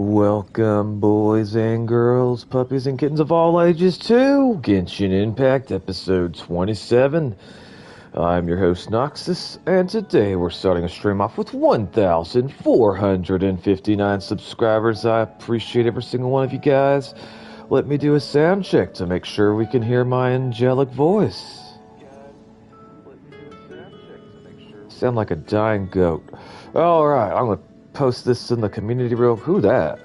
Welcome, boys and girls, puppies and kittens of all ages, to Genshin Impact episode 27. I'm your host, Noxus, and today we're starting a stream off with 1,459 subscribers. I appreciate every single one of you guys. Let me do a sound check to make sure we can hear my angelic voice. Sound like a dying goat. Alright, I'm gonna post this in the community real. Who that?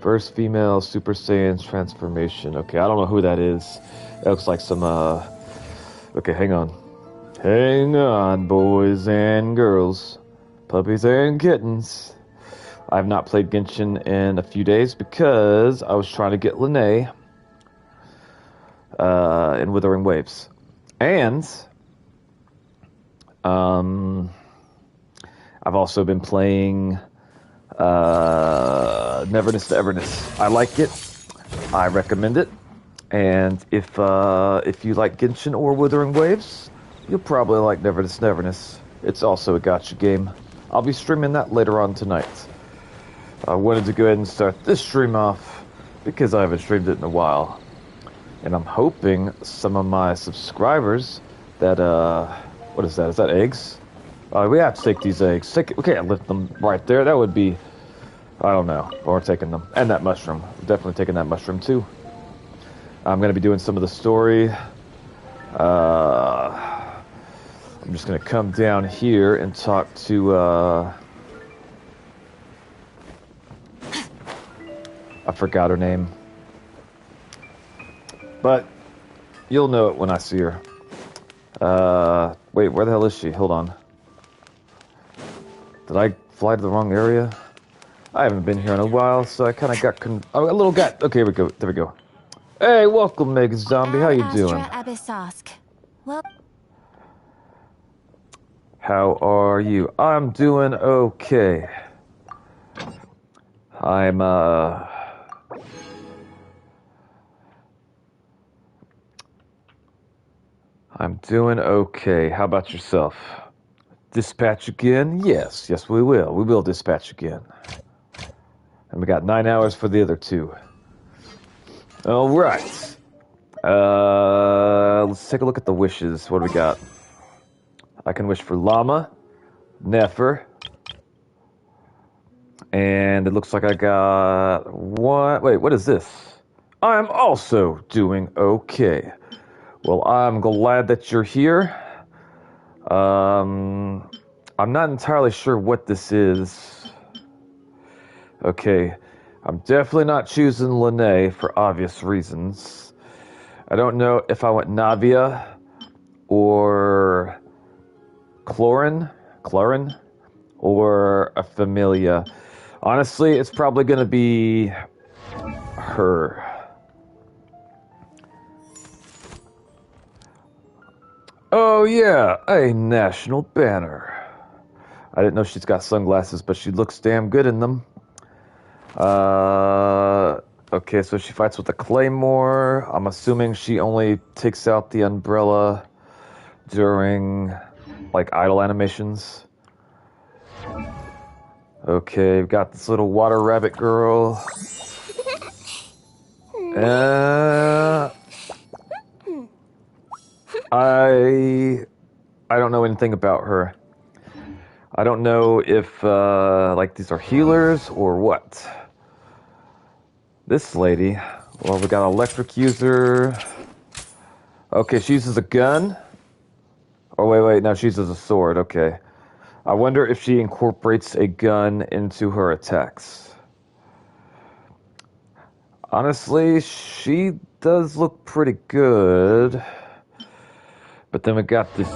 First female Super Saiyan transformation. Okay, I don't know who that is. It looks like some okay, hang on. Hang on, boys and girls, puppies and kittens. I have not played Genshin in a few days because I was trying to get Lene in Withering Waves. And I've also been playing Neverness to Everness. I like it. I recommend it. And if you like Genshin or Withering Waves, you'll probably like Neverness to Everness. It's also a gacha game. I'll be streaming that later on tonight. I wanted to go ahead and start this stream off because I haven't streamed it in a while. And I'm hoping some of my subscribers that, what is that? Is that eggs? We have to take these eggs. We can't lift them right there. That would be, I don't know. We're taking them. And that mushroom. We're definitely taking that mushroom too. I'm going to be doing some of the story. I'm just going to come down here and talk to, I forgot her name. But you'll know it when I see her. Wait, where the hell is she? Hold on. Did I fly to the wrong area? I haven't been here in a while, so I kind of got a little got. Okay, here we go. There we go. Hey, welcome, Mega Zombie. How you doing? Well, how are you? I'm doing okay. I'm doing okay. How about yourself? Dispatch again? Yes, we will. We will dispatch again. And we got 9 hours for the other two. All right. Let's take a look at the wishes. What do we got? I can wish for Llama, Nefer, and it looks like I got one. Wait, what is this? I'm also doing okay. Well, I'm glad that you're here. I'm not entirely sure what this is. Okay, I'm definitely not choosing Lene for obvious reasons. I don't know if I went Navia or Clorin, or a Familia. Honestly, it's probably going to be her. Oh yeah, a national banner. I didn't know she's got sunglasses, but she looks damn good in them. Okay, so she fights with a claymore. I'm assuming she only takes out the umbrella during, like, idle animations. Okay, we've got this little water rabbit girl. I don't know anything about her. I don't know if, like, these are healers or what. This lady, well, we got an electric user. Okay, she uses a gun. Oh, wait, no, she uses a sword, okay. I wonder if she incorporates a gun into her attacks. Honestly, she does look pretty good. But then we got this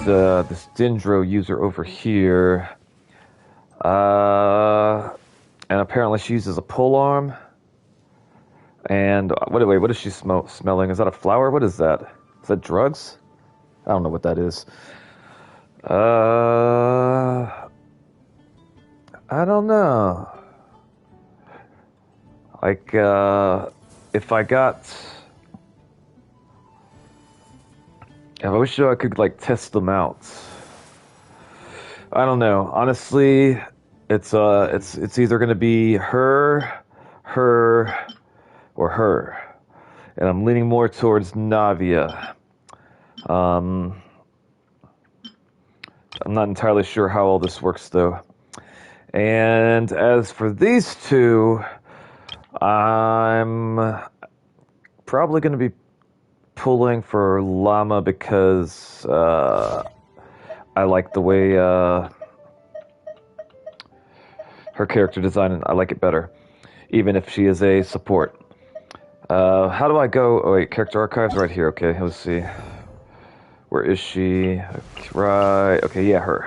this Dendro user over here. And apparently she uses a polearm. And what is she smelling? Is that a flower? What is that? Is that drugs? I don't know what that is. I don't know. Like, if I wish I could, like, test them out. I don't know. Honestly, it's either gonna be her her, or her. And I'm leaning more towards Navia. I'm not entirely sure how all this works, though. And as for these two, I'm probably going to be pulling for Llama because I like the way her character design, I like it better, even if she is a support. How do I go? Oh, wait, character archives right here. Okay, let's see. Where is she? Right. Okay, yeah, her.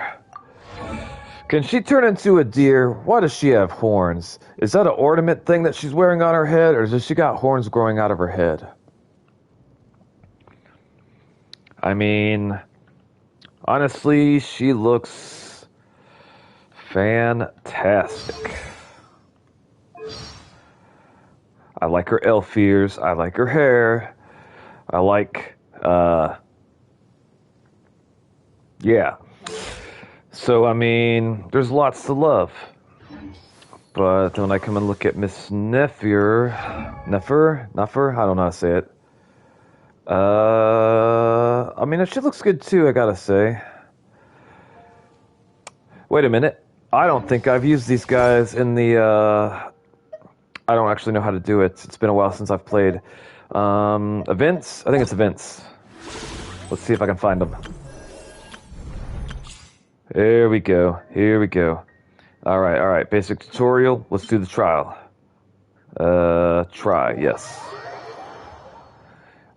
Can she turn into a deer? Why does she have horns? Is that an ornament thing that she's wearing on her head, or does she got horns growing out of her head? I mean, honestly, she looks fantastic. I like her elf ears. I like her hair. I like, yeah. So, I mean, there's lots to love. But when I come and look at Miss Neffer, I don't know how to say it. I mean, she looks good too, I gotta say. Wait a minute. I don't think I've used these guys in the, I don't actually know how to do it. It's been a while since I've played. Events? I think it's events. Let's see if I can find them. Here we go. Here we go. Alright. Basic tutorial. Let's do the trial. Try, yes.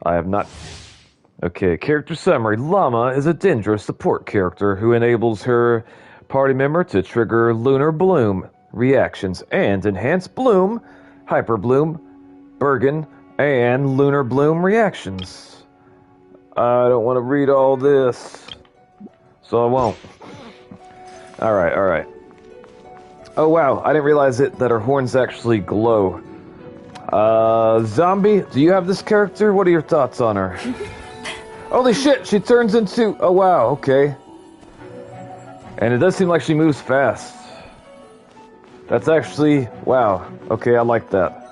I have not... Okay, character summary. Llama is a Dendro support character who enables her party member to trigger Lunar Bloom reactions and enhance Bloom, Hyper Bloom, Bergen, and Lunar Bloom reactions. I don't want to read all this, so I won't. Alright. Oh wow, I didn't realize that her horns actually glow. Zombie, do you have this character? What are your thoughts on her? Holy shit, she turns into... Oh wow, okay. And it does seem like she moves fast. That's actually... Wow, okay, I like that.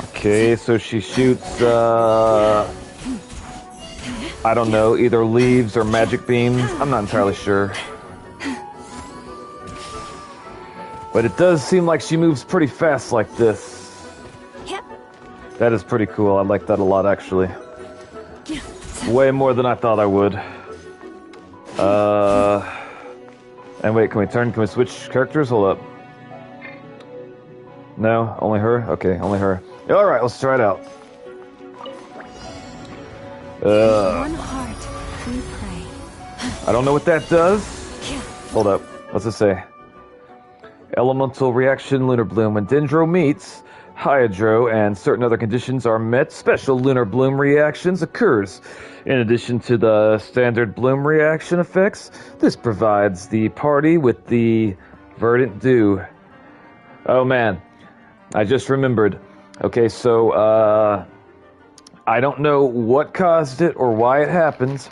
Okay, so she shoots, I don't know, either leaves or magic beams. I'm not entirely sure. But it does seem like she moves pretty fast like this. That is pretty cool. I like that a lot, actually. Way more than I thought I would. And wait, can we switch characters? Hold up. No? Only her? Okay, only her. Alright, let's try it out. One heart, we pray. I don't know what that does. Hold up. What's it say? Elemental reaction, Lunar Bloom. When Dendro meets Hydro and certain other conditions are met, special Lunar Bloom reactions occurs. In addition to the standard Bloom reaction effects, this provides the party with the verdant dew. Oh man, I just remembered. Okay, so, I don't know what caused it or why it happens,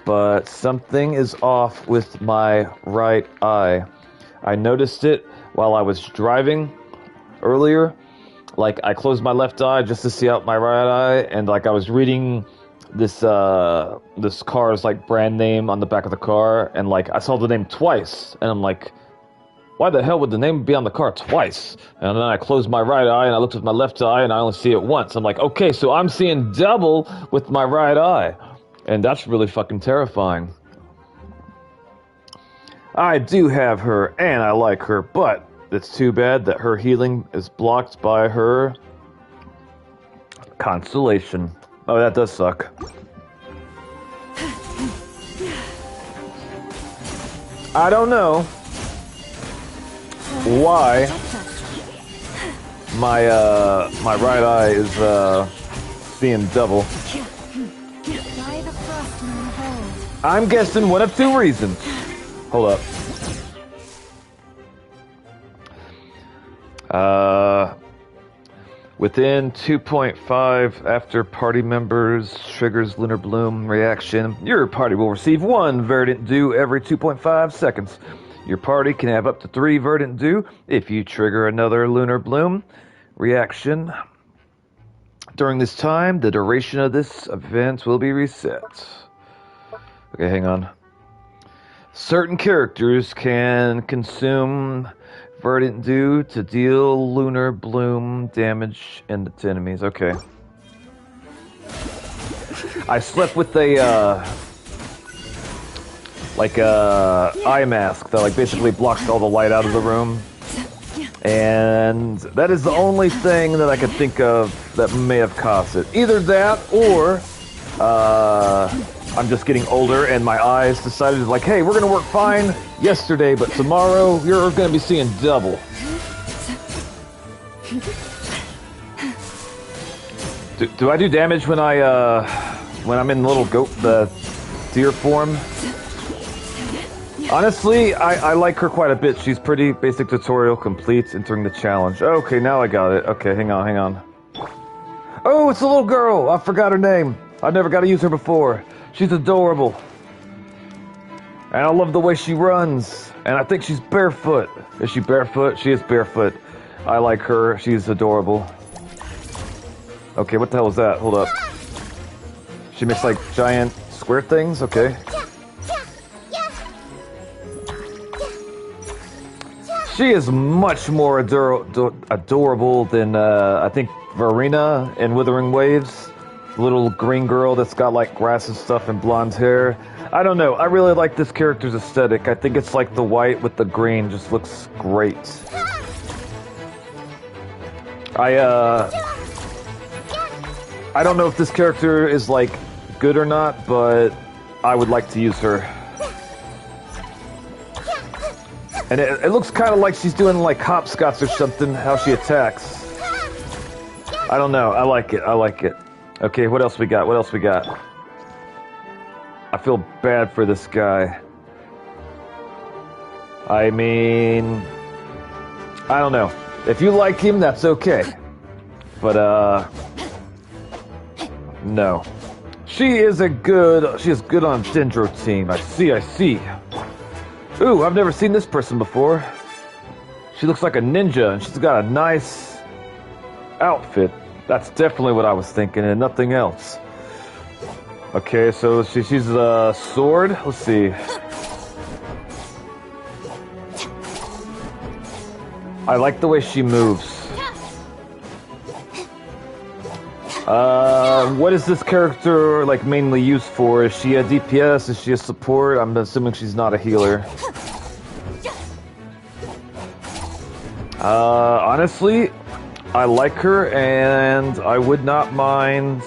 but something is off with my right eye. I noticed it while I was driving earlier. Like, I closed my left eye just to see out my right eye, and like I was reading this car's like brand name on the back of the car, and like I saw the name twice, and I'm like, why the hell would the name be on the car twice? And then I closed my right eye and I looked with my left eye and I only see it once. I'm like, okay, so I'm seeing double with my right eye. And that's really fucking terrifying. I do have her and I like her, but it's too bad that her healing is blocked by her constellation. Oh, that does suck. I don't know why my right eye is seeing double. I'm guessing one of two reasons. Hold up. Within 2.5 after party members triggers Lunar Bloom reaction, your party will receive one verdant dew every 2.5 seconds. Your party can have up to 3 Verdant Dew if you trigger another Lunar Bloom reaction. During this time, the duration of this event will be reset. Okay, hang on. Certain characters can consume Verdant Dew to deal Lunar Bloom damage to enemies. Okay. I slept with a eye mask that like basically blocks all the light out of the room, and that is the only thing that I could think of that may have caused it. Either that or I'm just getting older and my eyes decided like, hey, we're gonna work fine yesterday, but tomorrow you're gonna be seeing double. Do I do damage when I'm in little the deer form? Honestly, I like her quite a bit. She's pretty basic tutorial complete entering the challenge. Okay, now I got it. Okay, hang on. Oh, it's a little girl. I forgot her name. I never got to use her before. She's adorable. And I love the way she runs. And I think she's barefoot. Is she barefoot? She is barefoot. I like her. She's adorable. Okay, what the hell is that? Hold up. She makes like giant square things? Okay. She is much more adorable than, I think, Verena in Withering Waves. Little green girl that's got like grass and stuff and blonde hair. I don't know. I really like this character's aesthetic. I think it's like the white with the green just looks great. I don't know if this character is like good or not, but I would like to use her. And it looks kind of like she's doing like hopscotch or something, how she attacks. I don't know. I like it. Okay, what else we got? I feel bad for this guy. I mean, I don't know. If you like him, that's okay. But, no. She is good on Dendro team. I see. Ooh, I've never seen this person before. She looks like a ninja, and she's got a nice outfit. That's definitely what I was thinking, and nothing else. Okay, so she's a sword. Let's see. I like the way she moves. What is this character like mainly used for? Is she a DPS? Is she a support? I'm assuming she's not a healer. Honestly, I like her, and I would not mind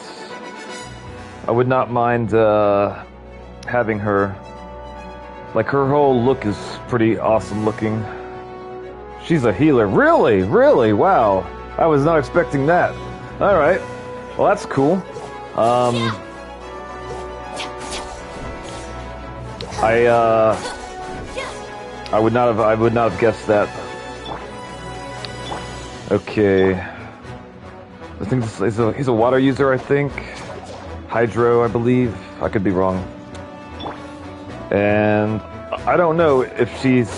having her. Like, her whole look is pretty awesome looking. She's a healer. Really? Wow. I was not expecting that. Alright. Well, that's cool. I would not have guessed that. Okay. I think he's a water user, I think. Hydro, I believe. I could be wrong. And I don't know if she's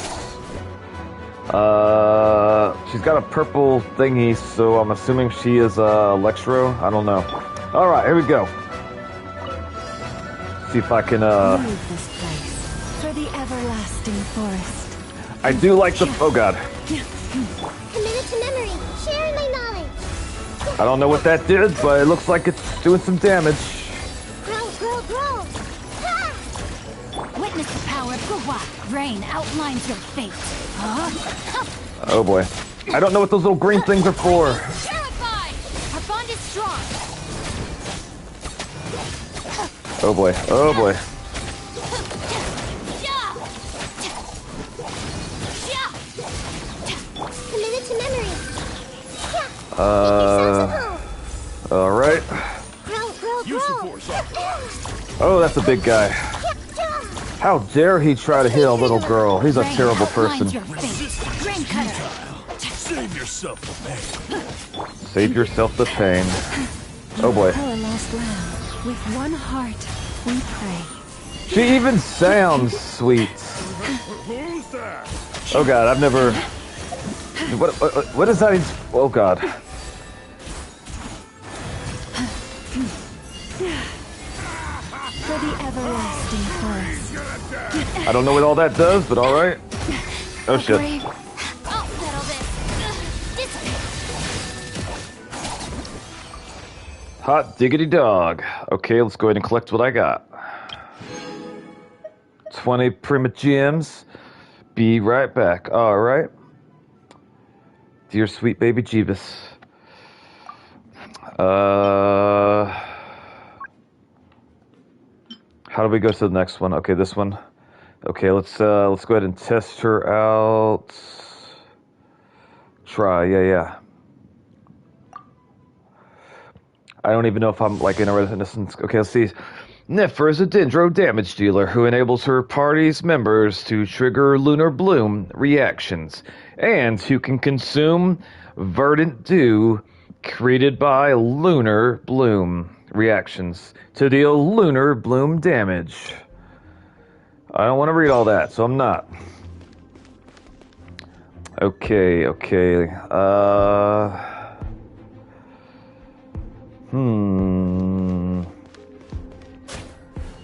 got a purple thingy, so I'm assuming she is Electro. I don't know. All right, here we go. See if I can Leave this place for the everlasting forest. I do like the oh god. Committed to memory, sharing my knowledge. I don't know what that did, but it looks like it's doing some damage. Grow. Ha! Witness the power of Gwa. Rain outlines your fate. Oh boy. I don't know what those little green things are for. Terrified! Our bond is strong. Oh boy. Committed to memory. Alright. Grow. Oh, that's a big guy. How dare he try to hit a little girl? He's a terrible person. Save yourself the pain. Save yourself the pain. Oh boy. Our lost lamb. With one heart, we pray. She even sounds sweet. Who's that? Oh god, I've never. What is that? Oh god. For the everlasting forest. I don't know what all that does, but alright. Oh shit. Brave. I'll settle this. This Hot diggity dog. Okay, let's go ahead and collect what I got. 20 prima gems. Be right back. Alright. Dear sweet baby Jeebus. How do we go to the next one? Okay, this one. Okay, let's go ahead and test her out. Try, yeah. I don't even know if I'm like interested in this. Okay, let's see. Niffer is a Dendro damage dealer who enables her party's members to trigger Lunar Bloom reactions, and who can consume verdant dew created by Lunar Bloom reactions to deal Lunar Bloom damage. I don't want to read all that, so I'm not. Okay.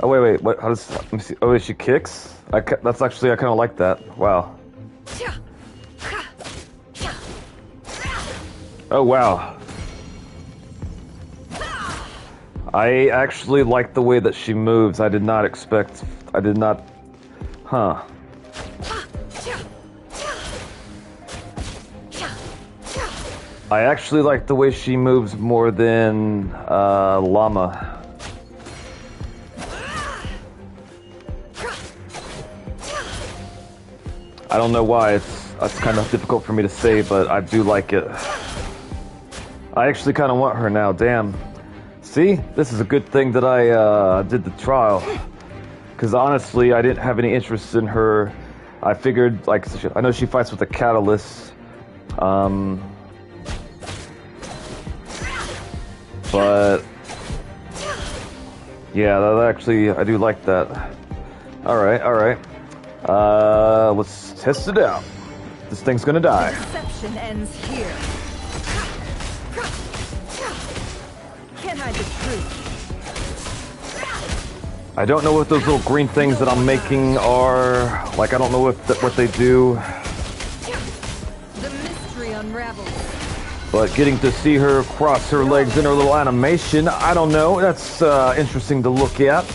Oh wait. What? How does? Let me see. Oh, she kicks. That's actually I kind of like that. Wow. Oh wow. I actually like the way that she moves. I did not. Huh. I actually like the way she moves more than Llama. I don't know why. That's kind of difficult for me to say, but I do like it. I actually kind of want her now. Damn. See, this is a good thing that I did the trial, because honestly, I didn't have any interest in her. I figured, like, I know she fights with a catalyst, but yeah, that actually I do like that. All right. Let's test it out. This thing's gonna die. Deception ends here. Can't hide the truth. I don't know what those little green things that I'm making are. Like, I don't know what they do. The mystery unravels. But getting to see her cross her legs in her little animation, I don't know. That's interesting to look at.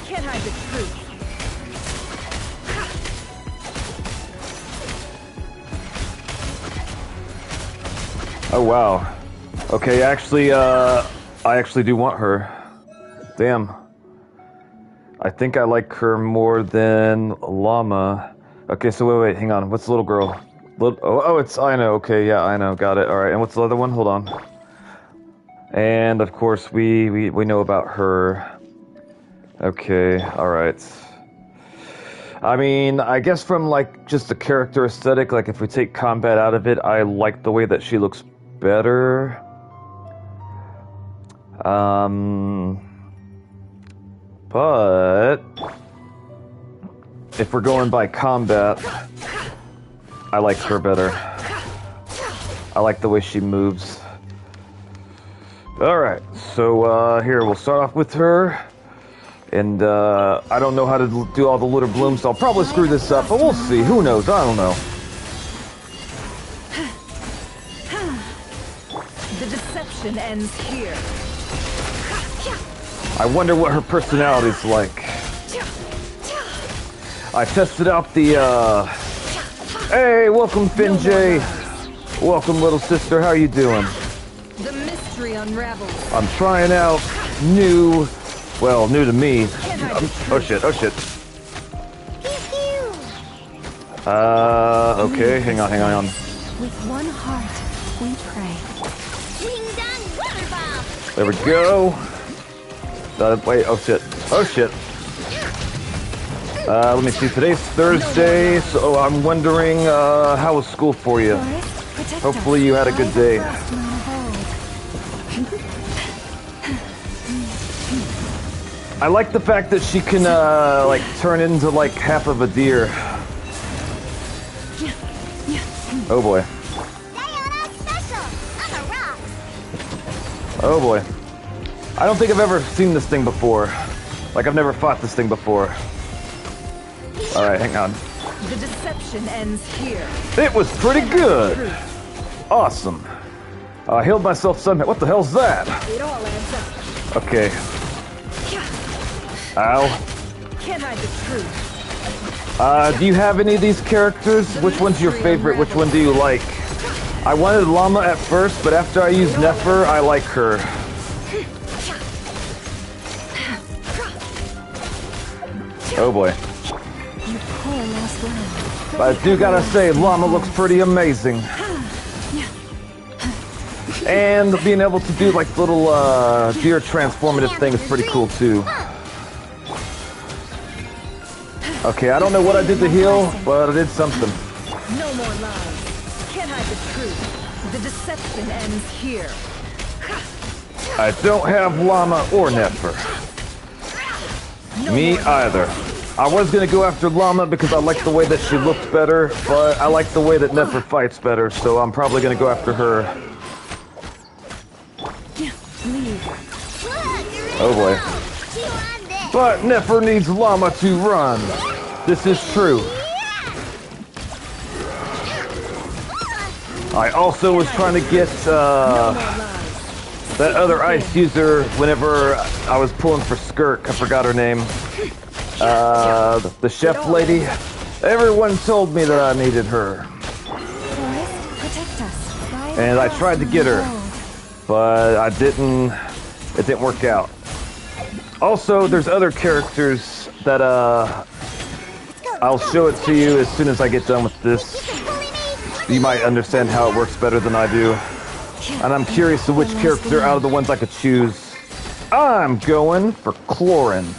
Can't hide the truth. Oh wow. Okay, actually, I actually do want her. Damn. I think I like her more than Llama. Okay, so wait, hang on. What's the little girl? It's Ino. Okay, yeah, Ino. Got it. All right, and what's the other one? Hold on. And of course, we know about her. Okay, all right. I mean, I guess from like just the character aesthetic, like if we take combat out of it, I like the way that she looks better. But if we're going by combat, I like her better. I like the way she moves. Alright, so here, we'll start off with her. And I don't know how to do all the Lunar Blooms, so I'll probably screw this up, but we'll see. Who knows? I don't know. The deception ends here. I wonder what her personality's like. I tested out the, Hey, welcome, Finjay. Welcome, little sister. How you doing? The mystery unravels. I'm trying out new to me. Oh shit. Okay, hang on. With one heart, we pray. Ding dong water ball. There we go. Wait, oh shit. Let me see, today's Thursday, so I'm wondering, how was school for you? Forest, protect Hopefully us. you had a good day. Frost moon of old. I like the fact that she can, like, turn into, like, half of a deer. Oh boy. Sayonara special. I'm a rock. Oh boy. I don't think I've ever seen this thing before. Like, I've never fought this thing before. Alright, hang on. The deception ends here. It was pretty good! Awesome. I healed myself somehow. What the hell's that? It all adds up. Okay. Ow. Can't hide the truth. Do you have any of these characters? Which one's your favorite? Which one do you like? I wanted Llama at first, but after I used Nefer, I like her. Oh boy. But I do gotta say, Llama looks pretty amazing. And being able to do like little deer transformative thing is pretty cool too. Okay, I don't know what I did to heal, but I did something. No more lies. Can't hide the truth. The deception ends here. I don't have Llama or Nefer. Me either. I was gonna go after Llama because I like the way that she looked better, but I like the way that Nefer fights better, so I'm probably gonna go after her. Oh boy. But Nefer needs Llama to run. This is true. I also was trying to get that other ice user whenever I was pulling for Skirk. I forgot her name. The chef lady. Everyone told me that I needed her. And I tried to get her, but I didn't. It didn't work out. Also, there's other characters that I'll show it to you as soon as I get done with this. You might understand how it works better than I do. And I'm curious to which character out of the ones I could choose. I'm going for Chlorine.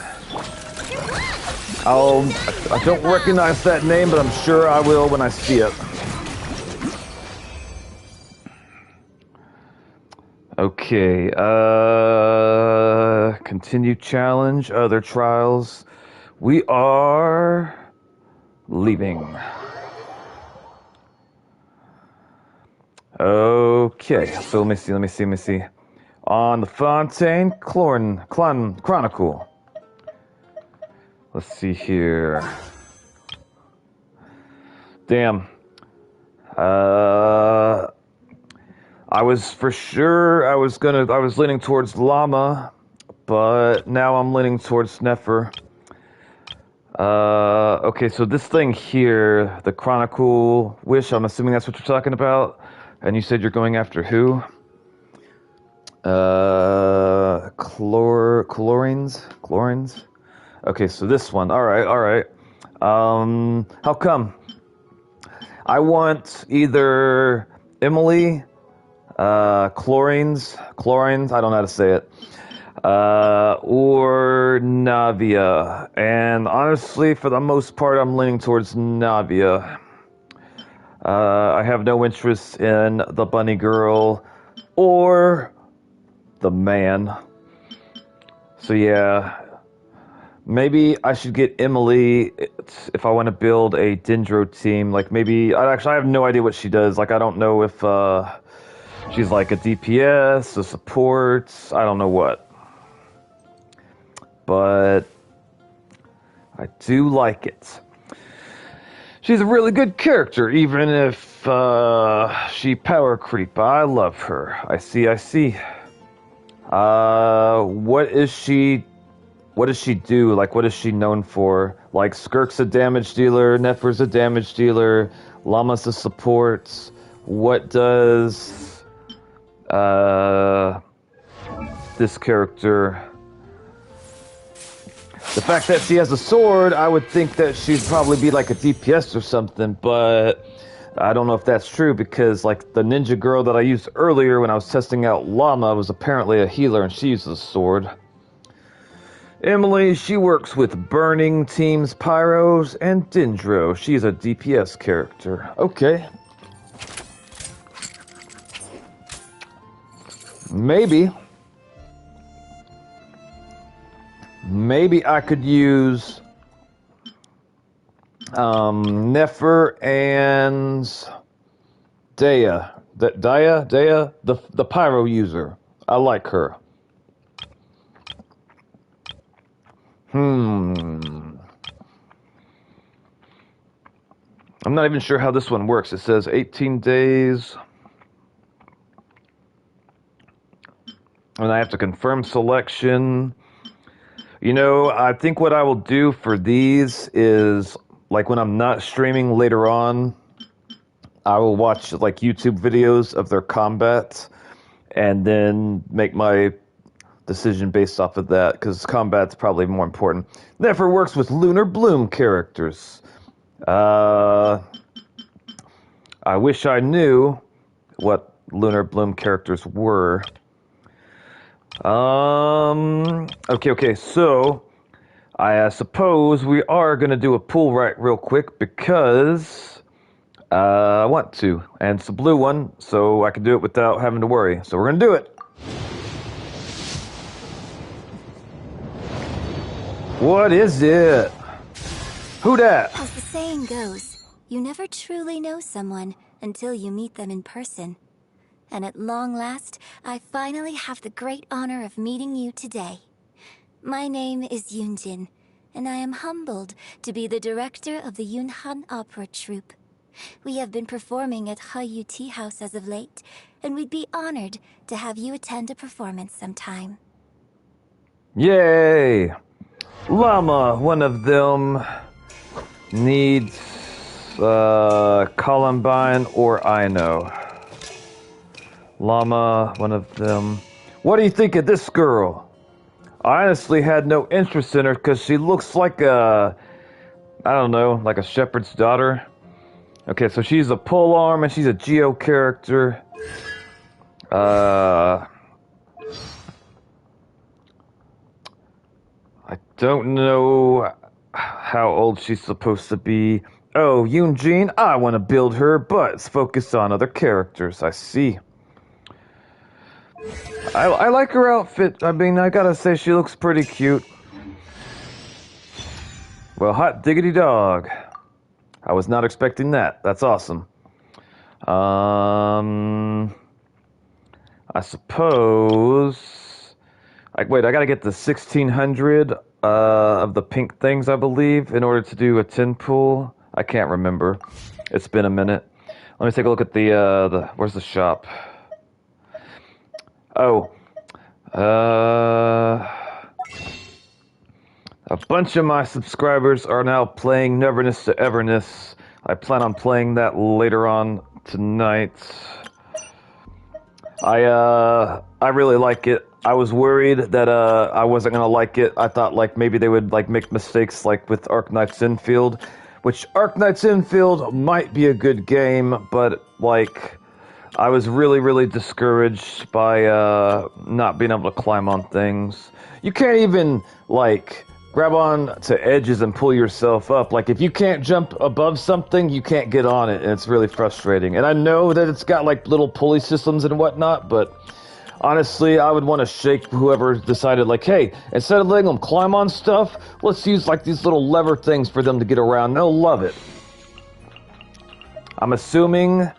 I don't recognize that name, but I'm sure I will when I see it. Okay, continue challenge, other trials. We are leaving. Okay, so let me see. On the Fontaine Chronicle. Let's see here. Damn. I was leaning towards Llama, but now I'm leaning towards Nefer. Okay, so this thing here, the Chronicle Wish, I'm assuming that's what you're talking about. And you said you're going after who? Chlorines? Okay, so this one. Alright. How come? I want either Emily, Chlorines, I don't know how to say it, or Navia. And honestly, for the most part, I'm leaning towards Navia. I have no interest in the bunny girl or the man. So yeah, maybe I should get Emily if I want to build a Dendro team. Like maybe, I have no idea what she does. Like I don't know if she's like a DPS, a support, I don't know what. But I do like it. She's a really good character, even if she power creep. I love her. I see. What does she do? Like, what is she known for? Like, Skirk's a damage dealer, Nefer's a damage dealer, Llama's a support. What does this character... The fact that she has a sword, I would think that she'd probably be like a DPS or something, but I don't know if that's true because like the ninja girl that I used earlier when I was testing out Llama was apparently a healer and she uses a sword. Emily, she works with Burning Teams, Pyros, and Dendro. She's a DPS character. Okay. maybe I could use Nefer and Dea. Dea, the pyro user. I like her. I'm not even sure how this one works. It says 18 days. And I have to confirm selection. You know, I think what I will do for these is, like, when I'm not streaming later on, I will watch, like, YouTube videos of their combat and then make my decision based off of that, because combat's probably more important. Never works with Lunar Bloom characters. I wish I knew what Lunar Bloom characters were. Okay, so I suppose we are going to do a pool right real quick because I want to. And it's a blue one, so I can do it without having to worry. So we're going to do it. What is it? Who dat? As the saying goes, you never truly know someone until you meet them in person. And at long last, I finally have the great honor of meeting you today. My name is Yoonjin, and I am humbled to be the director of the Yunhan Opera Troupe. We have been performing at Hayu Tea House as of late, and we'd be honored to have you attend a performance sometime. Yay! Llama, one of them needs Columbine or Ino. Llama, one of them. What do you think of this girl? I honestly had no interest in her because she looks like a, I don't know, like a shepherd's daughter. Okay, so she's a polearm and she's a Geo character. I don't know how old she's supposed to be. Oh, Yoonjin, I want to build her, but it's focused on other characters. I see. I like her outfit. I mean, I gotta say, she looks pretty cute. Well, hot diggity dog. I was not expecting that. That's awesome. I suppose... wait, I gotta get the 1600 of the pink things, I believe, in order to do a 10 pool. I can't remember. It's been a minute. Let me take a look at the where's the shop? Oh, a bunch of my subscribers are now playing Neverness to Everness. I plan on playing that later on tonight. I really like it. I was worried that I wasn't gonna like it. I thought like maybe they would like make mistakes like with Arknight's Infield, which Arknight's Infield might be a good game, but like I was really discouraged by not being able to climb on things. You can't even like grab on to edges and pull yourself up. Like if you can't jump above something, you can't get on it, and it's really frustrating. And I know that it's got like little pulley systems and whatnot, but honestly, I would want to shake whoever decided like, hey, instead of letting them climb on stuff, let's use like these little lever things for them to get around. They'll love it. I'm assuming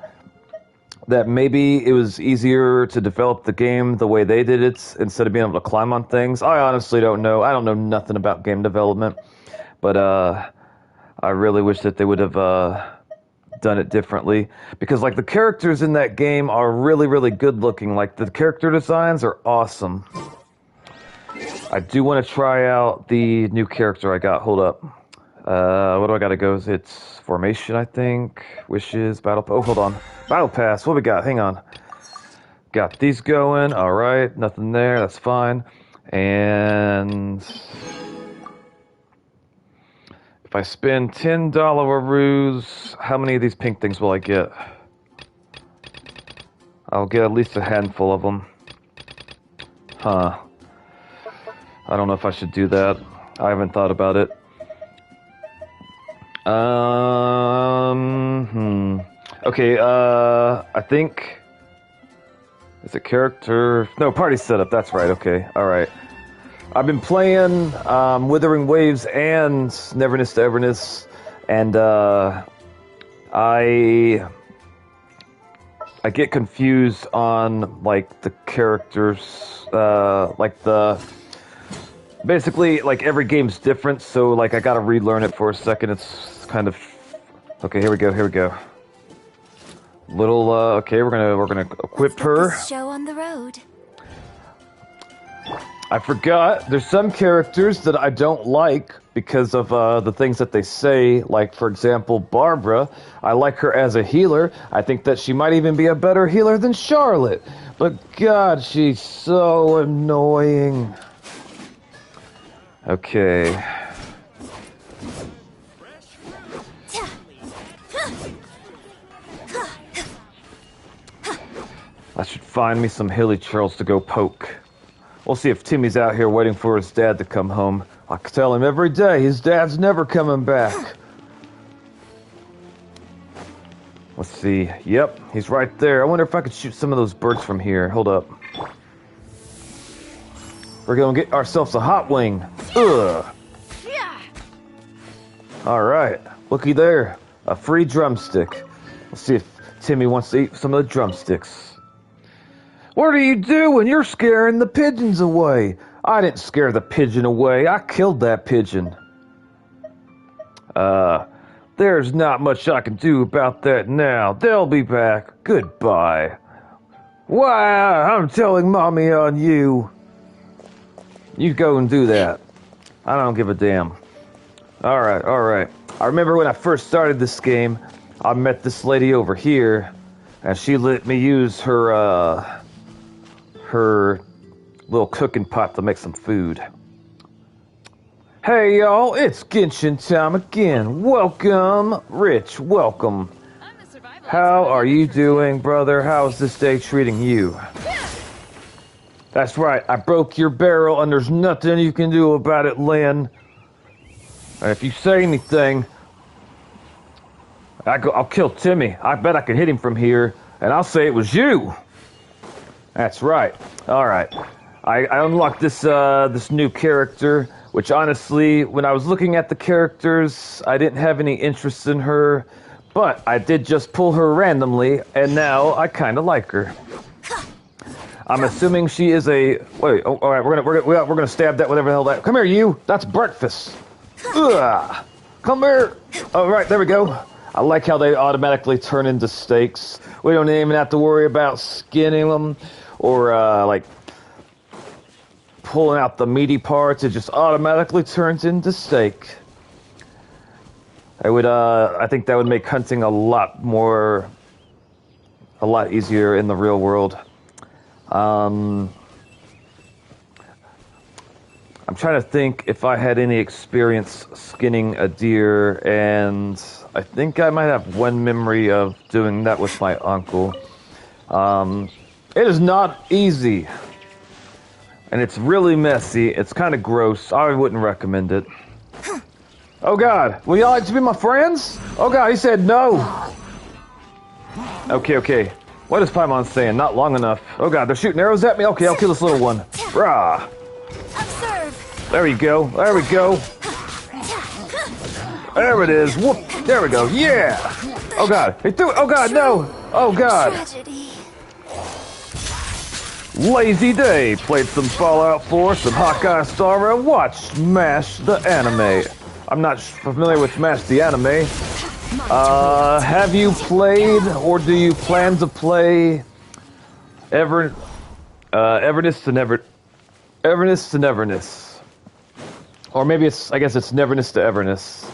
that maybe it was easier to develop the game the way they did it instead of being able to climb on things. I honestly don't know. I don't know nothing about game development, but I really wish that they would have done it differently, because like the characters in that game are really good looking. Like the character designs are awesome. I do want to try out the new character I got. Hold up. What do I gotta go? It's formation, I think. Wishes, battle. Oh, hold on. Battle pass. What we got? Hang on. Got these going. All right. Nothing there. That's fine. And if I spend $10 Roos, how many of these pink things will I get? I'll get at least a handful of them. Huh. I don't know if I should do that. I haven't thought about it. Okay, I think... Is it character? No, party setup, that's right, okay, alright. I've been playing Withering Waves and Neverness to Everness, and I get confused on like the characters, basically like every game's different, so like I gotta relearn it for a second. It's kind of okay. Here we go. Okay, we're gonna equip her. This show on the road. I forgot, there's some characters that I don't like because of the things that they say. Like, for example, Barbara. I like her as a healer. I think that she might even be a better healer than Charlotte. But God, she's so annoying. Okay. I should find me some hilly trails to go poke. We'll see if Timmy's out here waiting for his dad to come home. I can tell him every day his dad's never coming back. Let's see. Yep, he's right there. I wonder if I could shoot some of those birds from here. Hold up. We're gonna get ourselves a hot wing. Ugh. Alright, looky there. A free drumstick. Let's see if Timmy wants to eat some of the drumsticks. What are you doing? You're scaring the pigeons away. I didn't scare the pigeon away. I killed that pigeon. There's not much I can do about that now. They'll be back. Goodbye. Wow, I'm telling Mommy on you. You go and do that. I don't give a damn. Alright. I remember when I first started this game, I met this lady over here, and she let me use her little cooking pot to make some food. Hey y'all, it's Genshin time again. Welcome, Rich, welcome. How are you doing, brother? How's this day treating you? That's right, I broke your barrel and there's nothing you can do about it, Lynn. And if you say anything, I'll kill Timmy. I bet I can hit him from here, and I'll say it was you. That's right. Alright. I unlocked this new character, which honestly, when I was looking at the characters, I didn't have any interest in her, but I did just pull her randomly, and now I kind of like her. I'm assuming she is a... Wait, oh, alright, we're gonna stab that, whatever the hell that... Come here, you! That's breakfast! Ugh. Come here! Alright, there we go. I like how they automatically turn into steaks. We don't even have to worry about skinning them or like pulling out the meaty parts. It just automatically turns into steak. I think that would make hunting a lot easier in the real world. I'm trying to think if I had any experience skinning a deer, and I think I might have one memory of doing that with my uncle. It is not easy, and it's really messy. It's kind of gross. I wouldn't recommend it. Oh God, would y'all like to be my friends? Oh God, he said no. Okay. What is Paimon saying? Not long enough. Oh God, they're shooting arrows at me? Okay, I'll kill this little one. Rah! Observe. There we go. There it is. Whoop. There we go. Yeah. Oh God. He threw it. Oh God, no. Oh God. Tragedy. Lazy day. Played some Fallout 4, some Hawkeye Star, and watched Smash the Anime. I'm not familiar with Smash the Anime. Have you played, or do you plan to play Everness to Neverness? Or maybe I guess it's Neverness to Everness.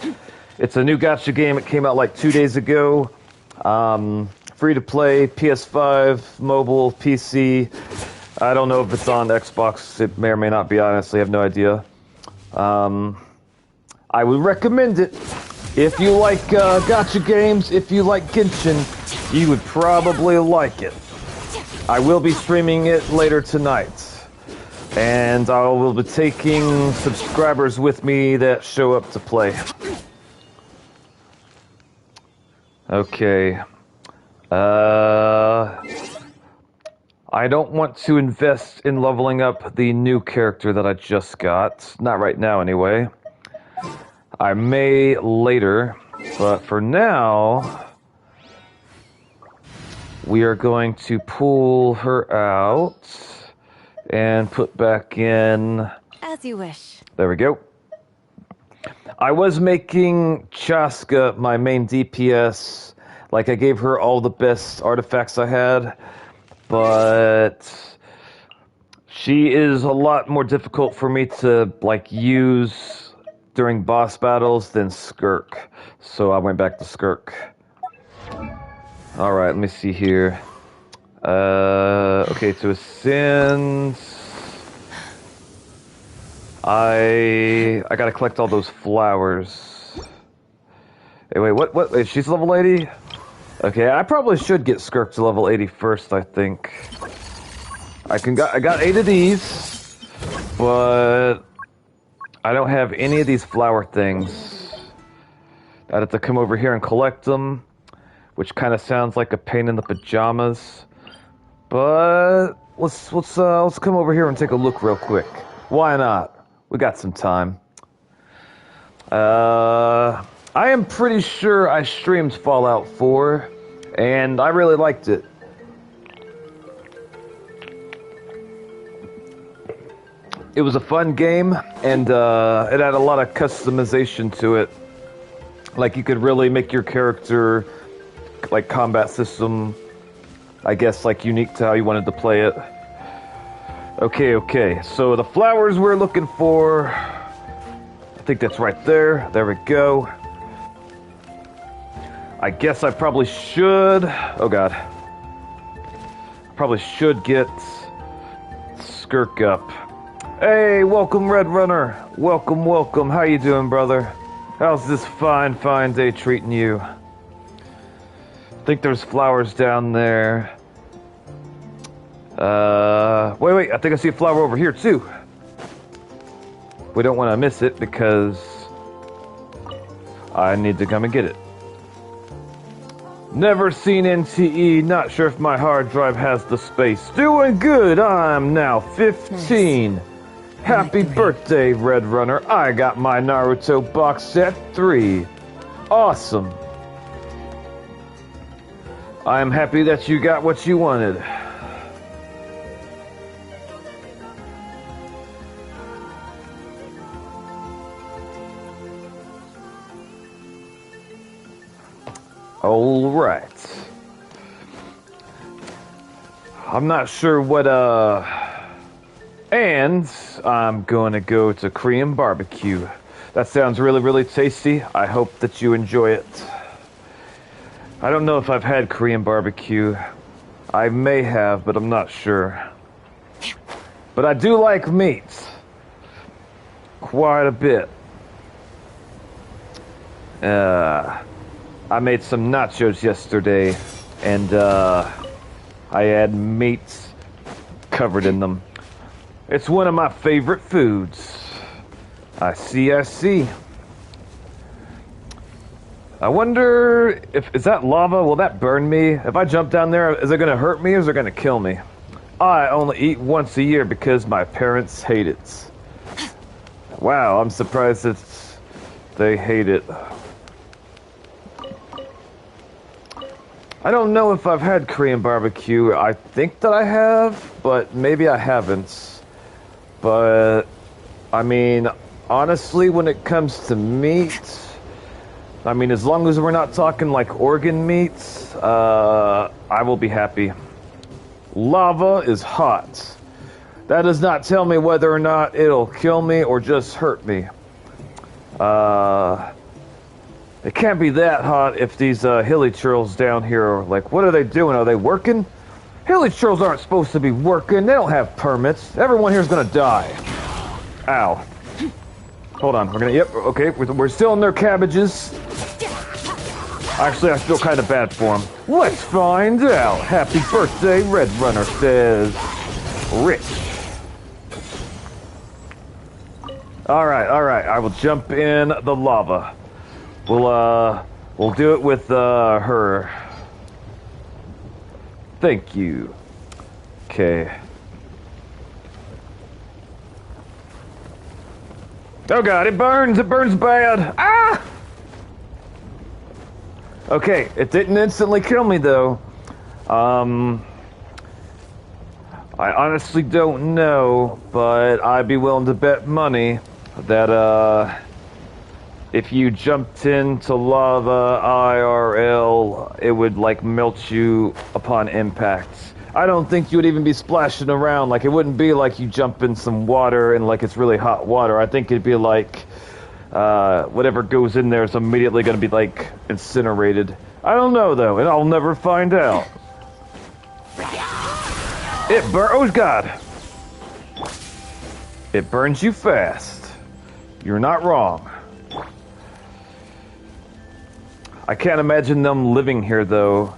It's a new gacha game. It came out like 2 days ago. Free to play, PS5, mobile, PC. I don't know if it's on Xbox. It may or may not be. I honestly have no idea. I would recommend it. If you like gacha games, if you like Genshin, you would probably like it. I will be streaming it later tonight. And I will be taking subscribers with me that show up to play. Okay. I don't want to invest in leveling up the new character that I just got. Not right now, anyway. I may later, but for now, we are going to pull her out and put back in. As you wish. There we go. I was making Chaska my main DPS. Like, I gave her all the best artifacts I had, but she is a lot more difficult for me to, like, use during boss battles than Skirk. So I went back to Skirk. Alright, let me see here. Okay, to ascend... I gotta collect all those flowers. Hey, wait, what? Wait, she's level 80? Okay, I probably should get Skirk to level 80 first, I think. I got 8 of these, but I don't have any of these flower things. I'd have to come over here and collect them, which kind of sounds like a pain in the pajamas. But let's come over here and take a look real quick. Why not? We got some time. I am pretty sure I streamed Fallout 4, and I really liked it. It was a fun game, and it had a lot of customization to it. Like, you could really make your character, like, combat system, I guess, like, unique to how you wanted to play it. Okay, so the flowers we're looking for, I think that's right there. There we go. I guess I probably should, oh god. Probably should get Skirk up. Hey, welcome Red Runner. Welcome. How you doing, brother? How's this fine day treating you? I think there's flowers down there. Wait, I think I see a flower over here, too. We don't want to miss it, because I need to come and get it. Never seen NTE, not sure if my hard drive has the space. Doing good, I'm now 15. Nice. Happy birthday, Red Runner. I got my Naruto box set 3. Awesome. I am happy that you got what you wanted. All right. I'm not sure what, and I'm going to go to Korean barbecue. That sounds really tasty. I hope that you enjoy it. I don't know if I've had Korean barbecue. I may have, but I'm not sure. But I do like meat. Quite a bit. I made some nachos yesterday, and I had meat covered in them. It's one of my favorite foods. I see. I wonder if, is that lava? Will that burn me? If I jump down there, is it gonna hurt me or is it gonna kill me? I only eat once a year because my parents hate it. Wow, I'm surprised that they hate it. I don't know if I've had Korean barbecue. I think that I have, but maybe I haven't. But, I mean, honestly, when it comes to meat, I mean, as long as we're not talking like organ meats, I will be happy. Lava is hot. That does not tell me whether or not it'll kill me or just hurt me. It can't be that hot if these hilly churls down here are like, what are they doing? Are they working? Hilly churls aren't supposed to be working. They don't have permits. Everyone here's gonna die. Ow. Hold on. We're gonna, yep, okay. We're still in their cabbages. Actually, I feel kind of bad for them. Let's find out. Happy birthday, Red Runner says Rich. Alright. I will jump in the lava. We'll do it with her. Thank you. Okay. Oh god, it burns! It burns bad! Ah! Okay, it didn't instantly kill me though. I honestly don't know, but I'd be willing to bet money that, if you jumped into lava IRL, it would, like, melt you upon impact. I don't think you would even be splashing around. Like, it wouldn't be like you jump in some water and, like, it's really hot water. I think it'd be like, whatever goes in there is immediately gonna be, like, incinerated. I don't know, though, and I'll never find out. Oh, God! It burns you fast. You're not wrong. I can't imagine them living here, though.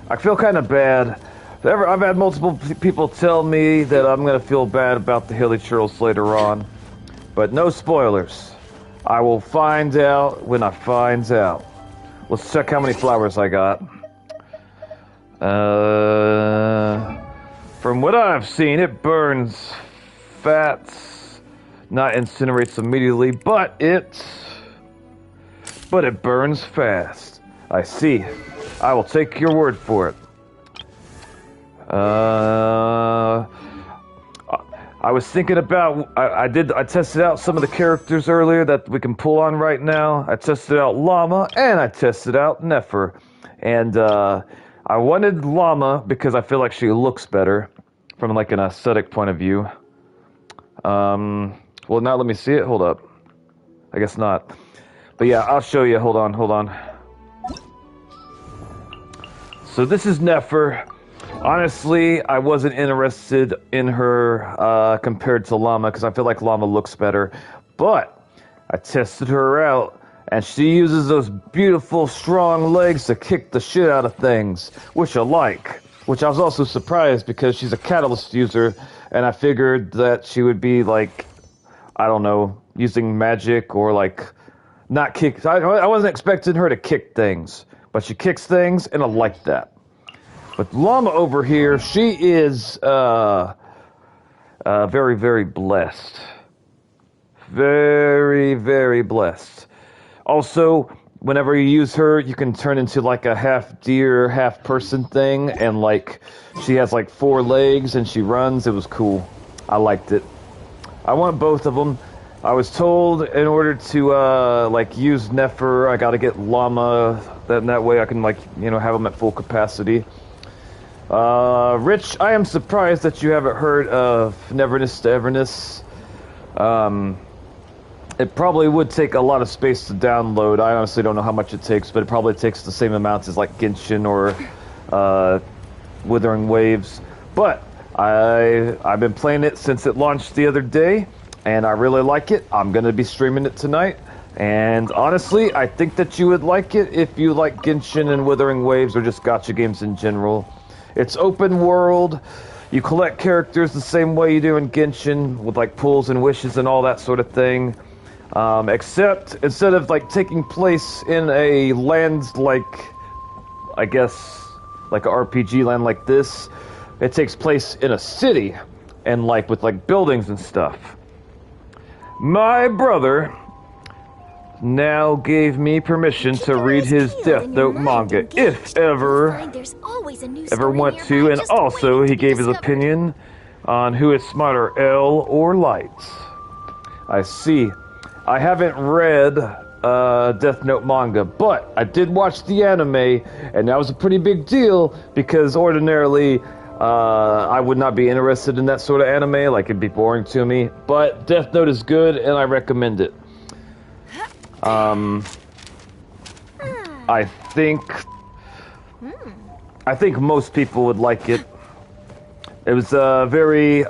I feel kind of bad. I've had multiple people tell me that I'm going to feel bad about the hilly churls later on. But no spoilers. I will find out when I find out. Let's check how many flowers I got. From what I've seen, it burns fats, not incinerates immediately, but it burns fast. I see. I will take your word for it. I was thinking about, I tested out some of the characters earlier that we can pull on right now. I tested out Llama, and I tested out Nefer. And, I wanted Llama because I feel like she looks better from, like, an aesthetic point of view. Well, now let me see it. Hold up. I guess not. But yeah, I'll show you. Hold on. So this is Nefer. Honestly, I wasn't interested in her compared to Llama because I feel like Llama looks better. But I tested her out, and she uses those beautiful, strong legs to kick the shit out of things, which I like. Which I was also surprised because she's a catalyst user, and I figured that she would be, like, I don't know, using magic or, like, not kick. I wasn't expecting her to kick things, but she kicks things, and I like that. But Llama over here, she is very, very blessed. Very, very blessed. Also, whenever you use her, you can turn into, like, a half deer, half person thing, and, like, she has, like, 4 legs, and she runs. It was cool. I liked it. I want both of them. I was told in order to, like, use Nefer, I gotta get Llama. That way I can, like, you know, have them at full capacity. Rich, I am surprised that you haven't heard of Neverness to Everness. It probably would take a lot of space to download. I honestly don't know how much it takes, but it probably takes the same amount as, like, Genshin or Withering Waves. But I've been playing it since it launched the other day, and I really like it. I'm going to be streaming it tonight. And honestly, I think that you would like it if you like Genshin and Withering Waves or just gacha games in general. It's open world. You collect characters the same way you do in Genshin, with, like, pulls and wishes and all that sort of thing. Except instead of, like, taking place in a land like, I guess, like a RPG land like this, it takes place in a city and, like, with, like, buildings and stuff. My brother now gave me permission to read his Death Note manga, if ever want to, and also he gave his opinion on who is smarter, L or Light. I see. I haven't read Death Note manga, but I did watch the anime, and that was a pretty big deal because ordinarily I would not be interested in that sort of anime, like it'd be boring to me. But Death Note is good, and I recommend it. I think most people would like it. It was very,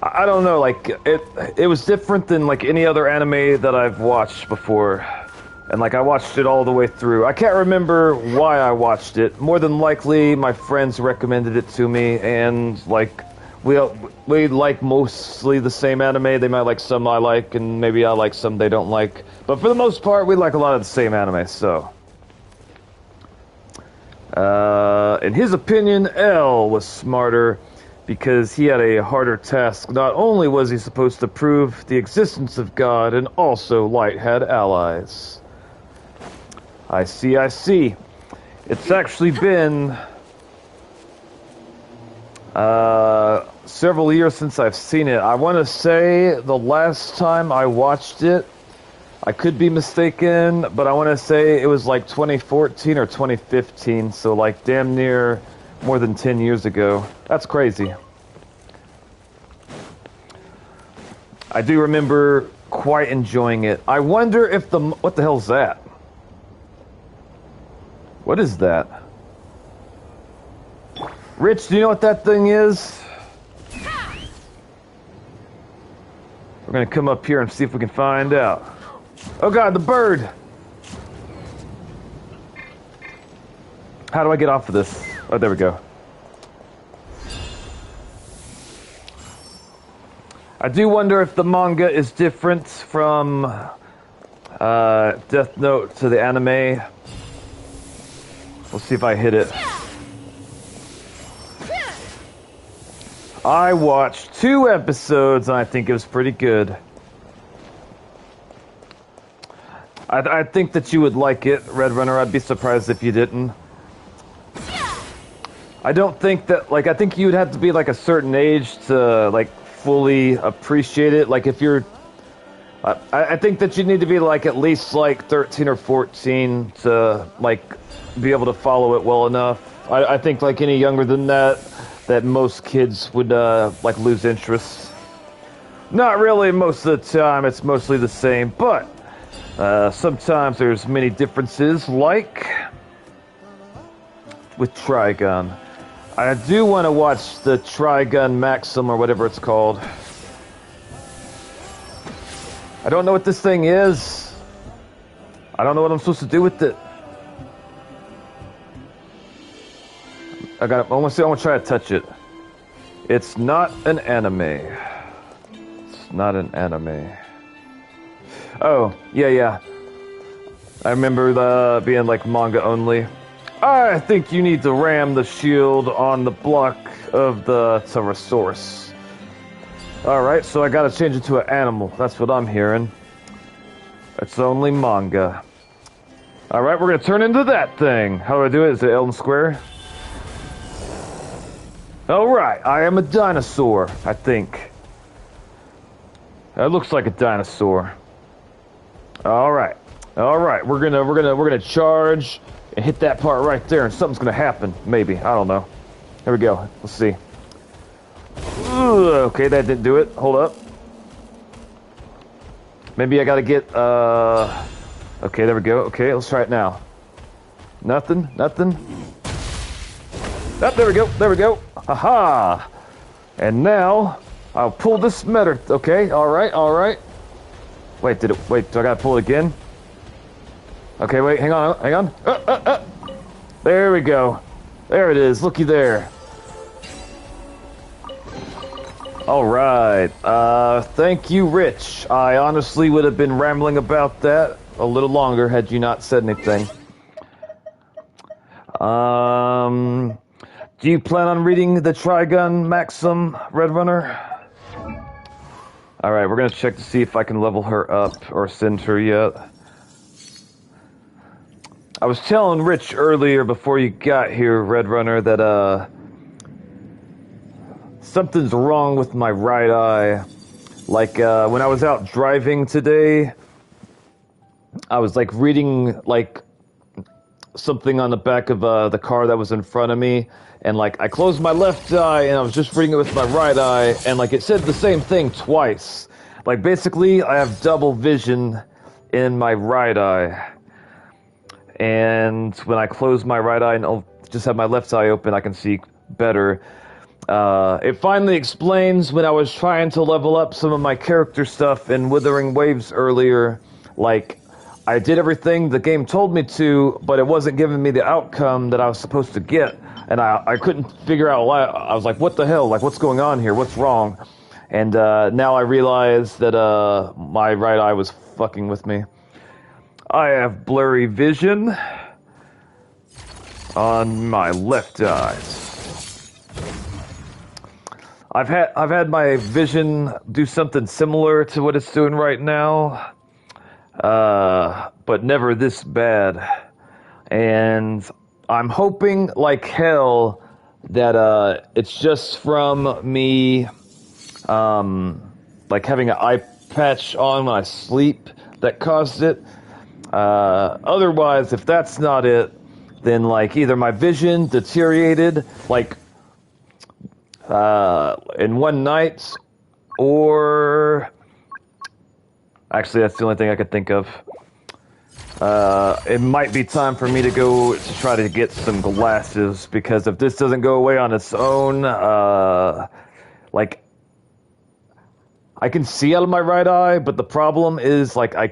I don't know, like it was different than, like, any other anime that I've watched before. And, like, I watched it all the way through. I can't remember why I watched it. More than likely, my friends recommended it to me, and, like, we like mostly the same anime. They might like some I like, and maybe I like some they don't like. But for the most part, we like a lot of the same anime, so. In his opinion, L was smarter because he had a harder task. Not only was he supposed to prove the existence of God, and also Light had allies. I see, I see. It's actually been several years since I've seen it. I want to say the last time I watched it, I could be mistaken, but I want to say it was like 2014 or 2015, so like damn near more than 10 years ago. That's crazy. I do remember quite enjoying it. I wonder if the... What the hell's that? What is that? Rich, do you know what that thing is? We're gonna come up here and see if we can find out. Oh god, the bird! How do I get off of this? Oh, there we go. I do wonder if the manga is different from Death Note to the anime. We'll see if I hit it. I watched 2 episodes and I think it was pretty good. I think that you would like it, Red Runner. I'd be surprised if you didn't. I don't think that, like, I think you'd have to be like a certain age to like fully appreciate it. Like if you're, I think that you need to be like at least like 13 or 14 to like be able to follow it well enough. I think like any younger than that, that most kids would like lose interest. Not really most of the time, it's mostly the same, but sometimes there's many differences, like with Trigun. I do want to watch the Trigun Maxim or whatever it's called. I don't know what this thing is. I don't know what I'm supposed to do with it. I want to try to touch it. It's not an anime. It's not an anime. Oh, yeah. I remember being like manga only. I think you need to ram the shield on the block of the Pterosaurus. Alright, so I gotta change it to an animal. That's what I'm hearing. It's only manga. Alright, we're gonna turn into that thing. How do I do it? Is it L and square? Alright, I am a dinosaur, I think. That looks like a dinosaur. Alright, we're gonna charge and hit that part right there, and something's gonna happen. Maybe, I don't know. Here we go. Let's see. Ooh, okay, that didn't do it. Hold up. Maybe I gotta get. Okay, there we go. Okay, let's try it now. Nothing. Oh, there we go. There we go. Haha. And now I'll pull this meter. Okay. All right. Wait, do I gotta pull it again? Okay, wait, hang on. There we go. There it is, looky there. Alright, thank you, Rich. I honestly would have been rambling about that a little longer had you not said anything. Do you plan on reading the Trigun Maxim, Red Runner? Alright, we're gonna check to see if I can level her up or send her yet. I was telling Rich earlier before you got here, Red Runner, that something's wrong with my right eye. Like when I was out driving today, I was like reading like something on the back of the car that was in front of me, and like I closed my left eye and I was just reading it with my right eye, and like it said the same thing twice. Like basically I have double vision in my right eye. And when I close my right eye and I'll just have my left eye open, I can see better. It finally explains when I was trying to level up some of my character stuff in Withering Waves earlier. Like, I did everything the game told me to, but it wasn't giving me the outcome that I was supposed to get. And I couldn't figure out why. I was like, what the hell? Like, what's going on here? What's wrong? And now I realize that my right eye was fucking with me. I have blurry vision. on my left eye. I've had my vision do something similar to what it's doing right now, but never this bad. And I'm hoping like hell that it's just from me like having an eye patch on when I sleep that caused it. Otherwise, if that's not it, then like either my vision deteriorated like in one night, or actually that's the only thing I could think of. It might be time for me to go to try to get some glasses, because if this doesn't go away on its own, like I can see out of my right eye, but the problem is like I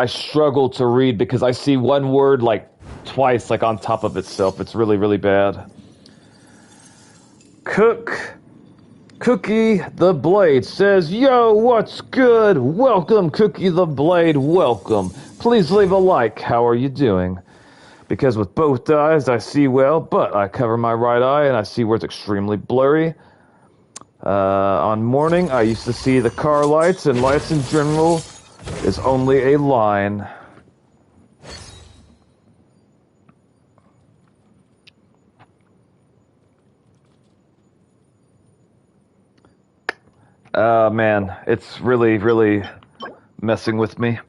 struggle to read because I see one word like twice, like on top of itself. It's really, really bad. Cookie the Blade says, "Yo, what's good? Welcome, Cookie the Blade, welcome. Please leave a like. How are you doing? Because with both eyes I see well, but I cover my right eye and I see where it's extremely blurry. On morning, I used to see the car lights, and lights in general is only a line." Man, it's really, really messing with me.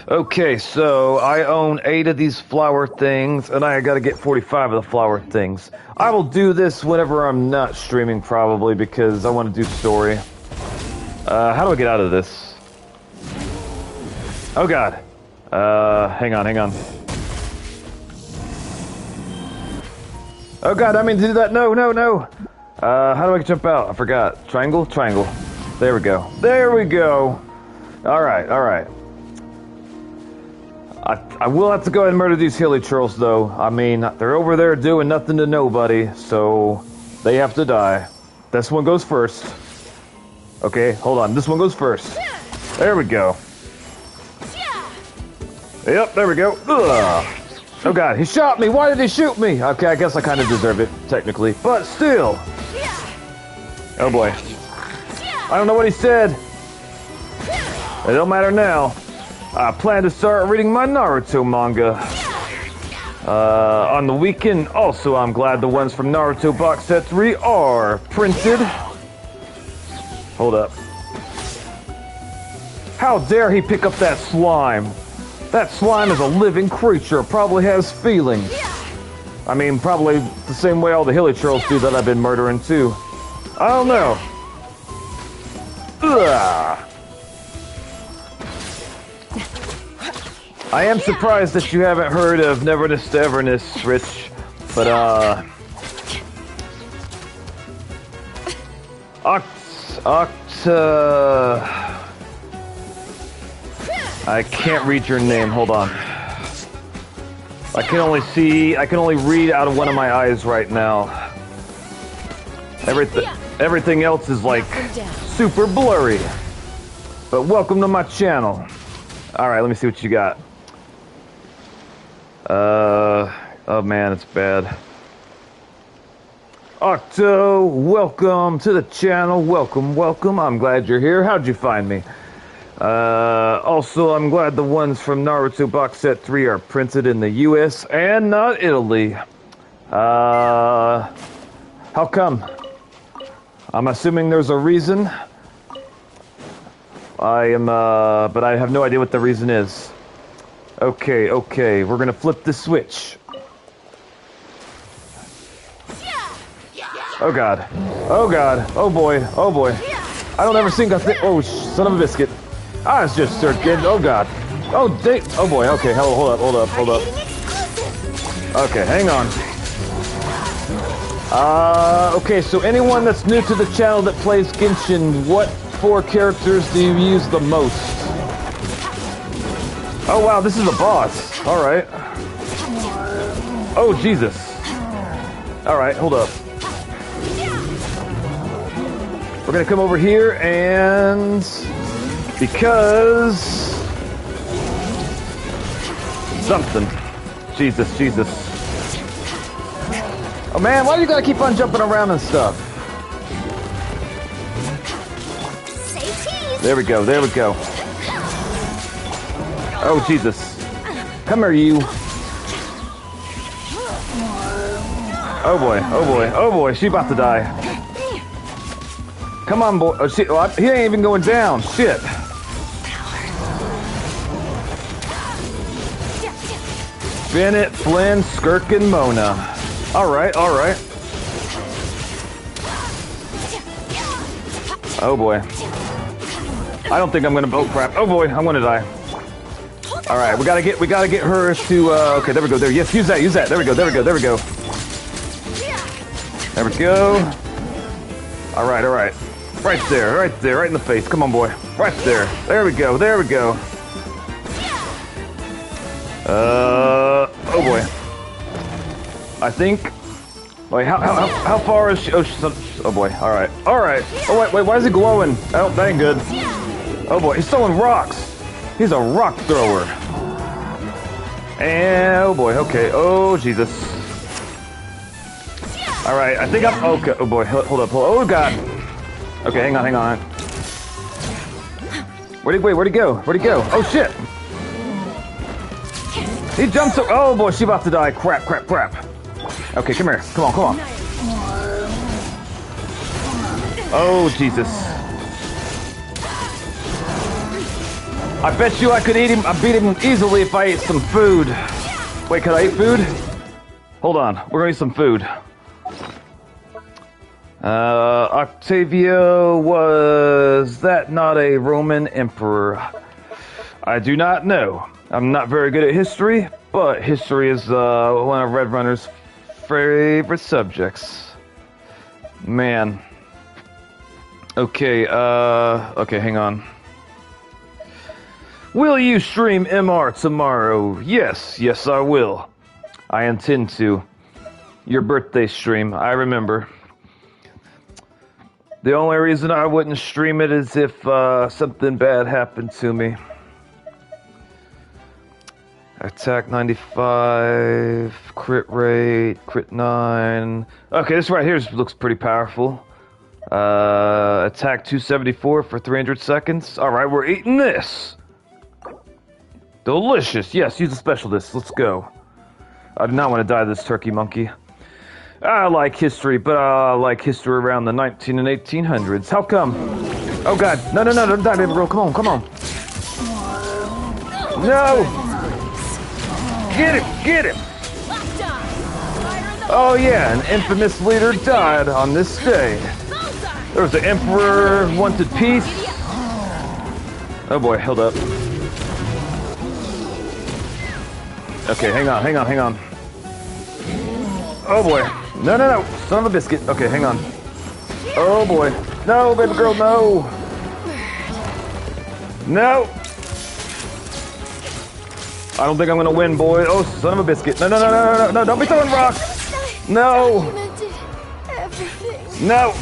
Okay, so I own 8 of these flower things, and I gotta get 45 of the flower things. I will do this whenever I'm not streaming, probably, because I want to do story. How do I get out of this? Oh god. Hang on. Oh god, I mean to do that. No. How do I jump out? I forgot. Triangle. There we go. Alright. I will have to go ahead and murder these hilly churls, though. I mean, they're over there doing nothing to nobody, so they have to die. This one goes first. Okay, hold on. This one goes first. There we go. Yep, there we go. Ugh. Oh god, he shot me! Why did he shoot me? Okay, I guess I kind of deserve it, technically. But still! Oh boy. I don't know what he said. It don't matter now. I plan to start reading my Naruto manga on the weekend. Also, I'm glad the ones from Naruto Box Set 3 are printed. Hold up. How dare he pick up that slime? That slime is a living creature, probably has feelings. I mean, probably the same way all the hilly churls do that I've been murdering too. I don't know. Ugh. I am surprised that you haven't heard of Neverness to Everness, Rich, but I can't read your name, hold on. I can only read out of one of my eyes right now. Everything else is like super blurry. But welcome to my channel. Alright, let me see what you got. Oh man, it's bad. Octo, welcome to the channel. Welcome. I'm glad you're here. How'd you find me? Also, I'm glad the ones from Naruto Box Set 3 are printed in the US and not Italy. How come? I'm assuming there's a reason. But I have no idea what the reason is. Okay, we're gonna flip the switch. Oh god, oh boy. I don't ever think oh, son of a biscuit. I was just circuit. Oh god. Oh dang. Oh boy. Okay. Hold up. Okay, hang on. Okay. So anyone that's new to the channel that plays Genshin, what 4 characters do you use the most? Oh wow, this is a boss. All right. Oh Jesus. All right. Hold up. We're gonna come over here and because Something. Jesus, Jesus. Oh man, why do you gotta keep on jumping around and stuff? Say cheese. There we go, there we go. Oh, Jesus. Come here, you. Oh boy, oh boy, oh boy, she about to die. Come on, boy. Oh, shit. Oh, he ain't even going down. Shit. Bennett, Flynn, Skirk, and Mona. Alright, alright. Oh boy. I don't think I'm gonna oh crap. Oh boy, I'm gonna die. Alright, we gotta get her to okay, there we go, there. Yes, use that. There we go, there we go, there we go. There we go. Alright, alright. Right there, right in the face. Come on, boy. Right there. There we go, there we go. Oh boy. I think. Wait, how far is she? Oh boy. All right. Oh wait. Why is he glowing? Oh, that ain't good. Oh boy, he's throwing rocks. He's a rock thrower. And oh boy. Okay. Oh Jesus. All right. I think I'm okay. Oh boy. Hold up. Oh god. Okay. Hang on. Where'd he go? Oh shit. He jumps. Oh boy, she about to die. Crap. Okay, come here. Come on. Oh Jesus. I bet you I could eat him. I beat him easily if I ate some food. Wait, could I eat food? Hold on. We're gonna eat some food. Octavio, was that not a Roman emperor? I do not know. I'm not very good at history, but history is one of Red Runner's favorite subjects. Man. Okay, okay, hang on. Will you stream MR tomorrow? Yes, I will. I intend to. Your birthday stream, I remember. The only reason I wouldn't stream it is if something bad happened to me. Attack 95, crit rate, crit 9. Okay, this right here looks pretty powerful. Attack 274 for 300 seconds. Alright, we're eating this. Delicious. Yes, use the specialist. Let's go. I do not want to die to this turkey monkey. I like history, but I like history around the 19 and 1800s. How come? Oh god. No, don't die, baby girl. Come on. No! Get him! Oh yeah, an infamous leader died on this day. There was an emperor who wanted peace. Oh boy, hold up. Okay, hang on. Oh boy. No. Son of a biscuit. Okay, hang on. Oh boy. No, baby girl, no. No. I don't think I'm gonna win, boy. Oh, son of a biscuit. No, don't be throwing rocks. No. No.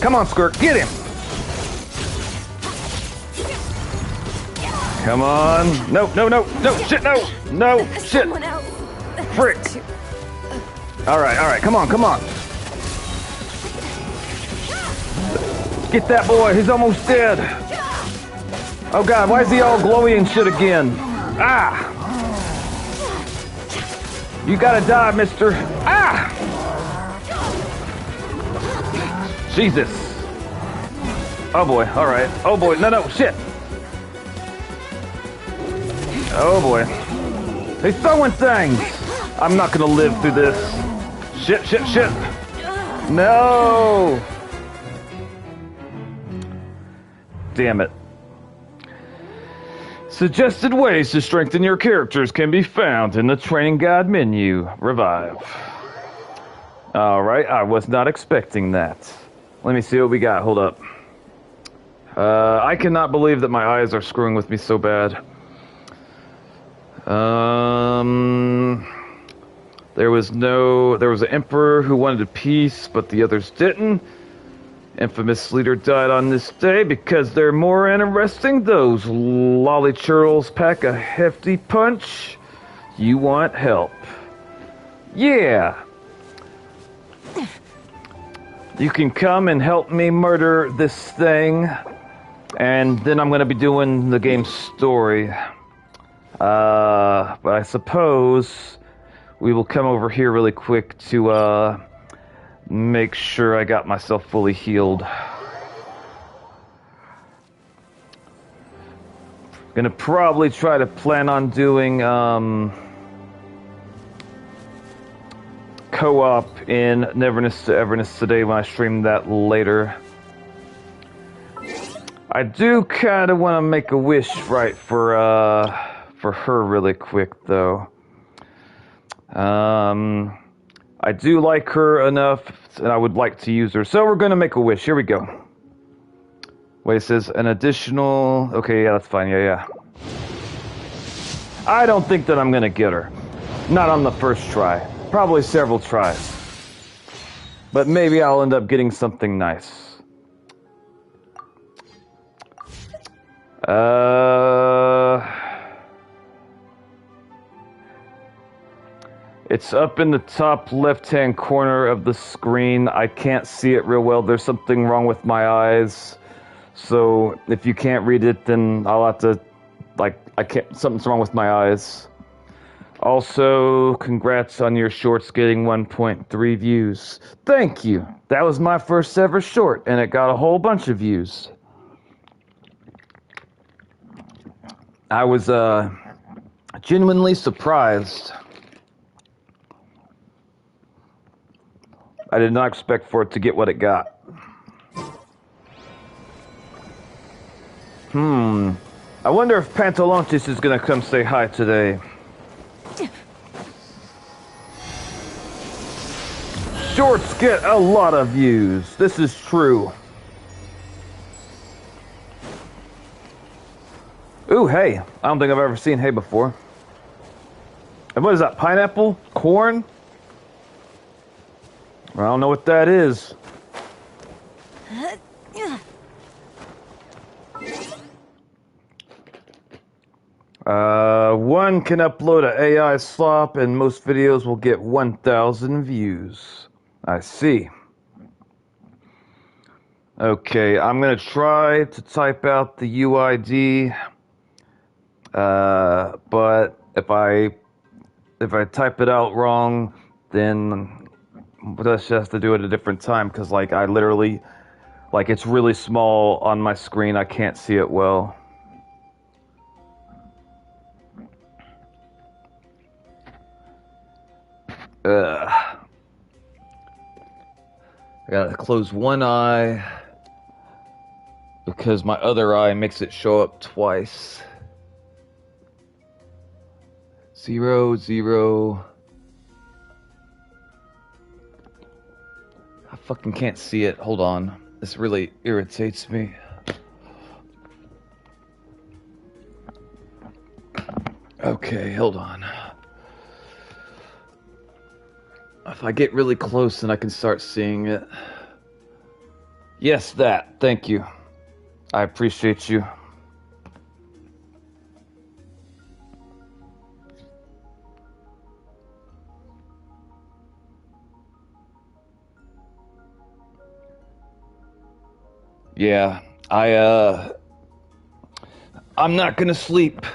Come on, Skirk, get him. Come on. No, shit, no, shit. Frick. All right, come on. Get that boy, he's almost dead. Oh god, why is he all glowy and shit again? Ah. You gotta die, mister. Ah! Jesus. Oh boy, alright. Oh boy, no, shit. Oh boy. He's throwing things. I'm not gonna live through this. Shit. No! Damn it. Suggested ways to strengthen your characters can be found in the training guide menu. Revive. Alright, I was not expecting that. Let me see what we got. Hold up. I cannot believe that my eyes are screwing with me so bad. There was an emperor who wanted peace, but the others didn't. Infamous leader died on this day because they're more interesting. Those lolly churls pack a hefty punch. You want help? Yeah. You can come and help me murder this thing, and then I'm gonna be doing the game's story. But I suppose we will come over here really quick to make sure I got myself fully healed. Gonna probably try to plan on doing co-op in Neverness to Everness today when I stream that later. I do kind of want to make a wish, right, for her really quick though. I do like her enough, and I would like to use her. So we're gonna make a wish. Here we go. Wait, it says an additional... Okay, yeah, that's fine. Yeah. I don't think that I'm gonna get her. Not on the first try. Probably several tries. But maybe I'll end up getting something nice. It's up in the top left-hand corner of the screen. I can't see it real well. There's something wrong with my eyes. So if you can't read it, then I'll have to, something's wrong with my eyes. Also, congrats on your shorts getting 1.3 views. Thank you. That was my first ever short, and it got a whole bunch of views. I was, genuinely surprised. I did not expect for it to get what it got. I wonder if Pantalontis is gonna come say hi today. Shorts get a lot of views. This is true. Ooh, hay. I don't think I've ever seen hay before. And what is that, pineapple? Corn? I don't know what that is. One can upload an AI slop and most videos will get 1,000 views. I see. Okay, I'm gonna try to type out the UID, but if I type it out wrong, then let's just have to do it at a different time, because I literally, it's really small on my screen. I can't see it well. I gotta close one eye because my other eye makes it show up twice. 0, 0. I fucking can't see it. Hold on. This really irritates me. Okay, hold on. If I get really close, then I can start seeing it. Yes, that. Thank you. I appreciate you. Yeah, I'm not gonna sleep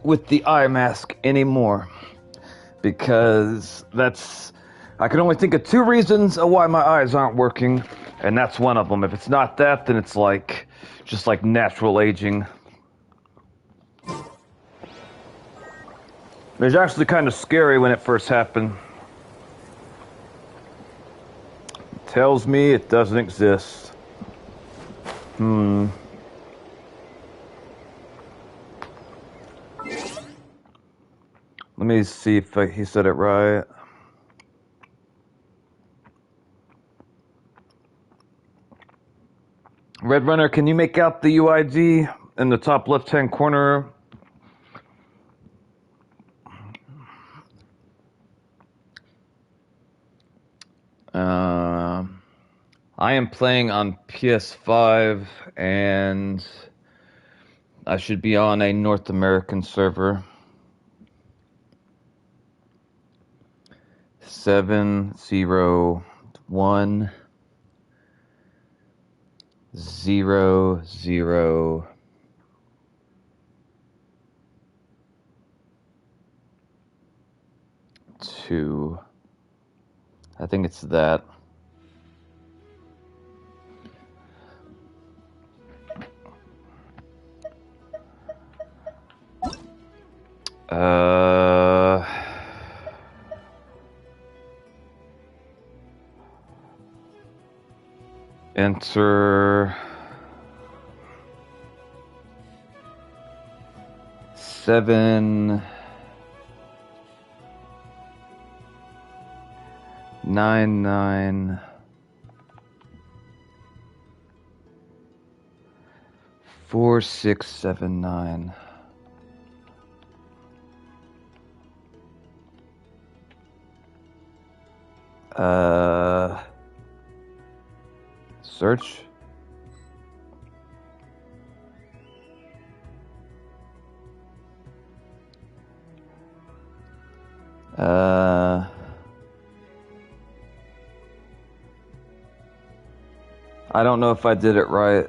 with the eye mask anymore, because I can only think of 2 reasons of why my eyes aren't working, and that's one of them. If it's not that, then it's just like natural aging. It was actually kind of scary when it first happened. It tells me it doesn't exist. Let me see if he said it right. Red Runner, can you make out the UID in the top left-hand corner? I am playing on PS5, and I should be on a North American server. 7010002. I think it's that. Enter 799 4679. Search. I don't know if I did it right.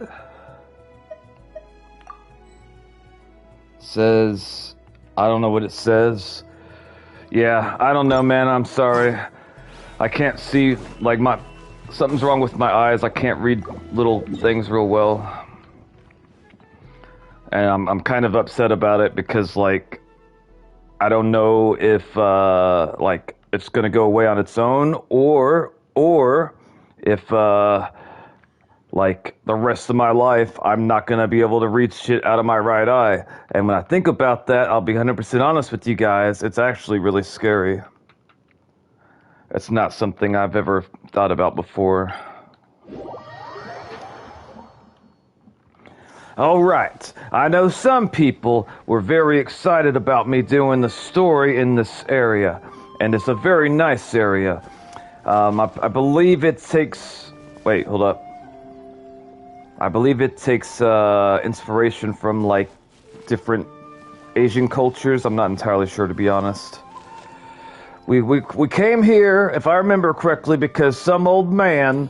Says, I don't know what it says. Yeah, I don't know, man. I'm sorry. I can't see, like, something's wrong with my eyes. I can't read little things real well. And I'm kind of upset about it because, like, I don't know if, like, it's gonna go away on its own, or if, like, the rest of my life, I'm not gonna be able to read shit out of my right eye. And when I think about that, I'll be 100% honest with you guys, it's actually really scary. It's not something I've ever thought about before. All right, I know some people were very excited about me doing the story in this area, and it's a very nice area. I believe it takes... Wait, hold up. I believe it takes inspiration from, like, different Asian cultures. I'm not entirely sure, to be honest. We came here, if I remember correctly, because some old man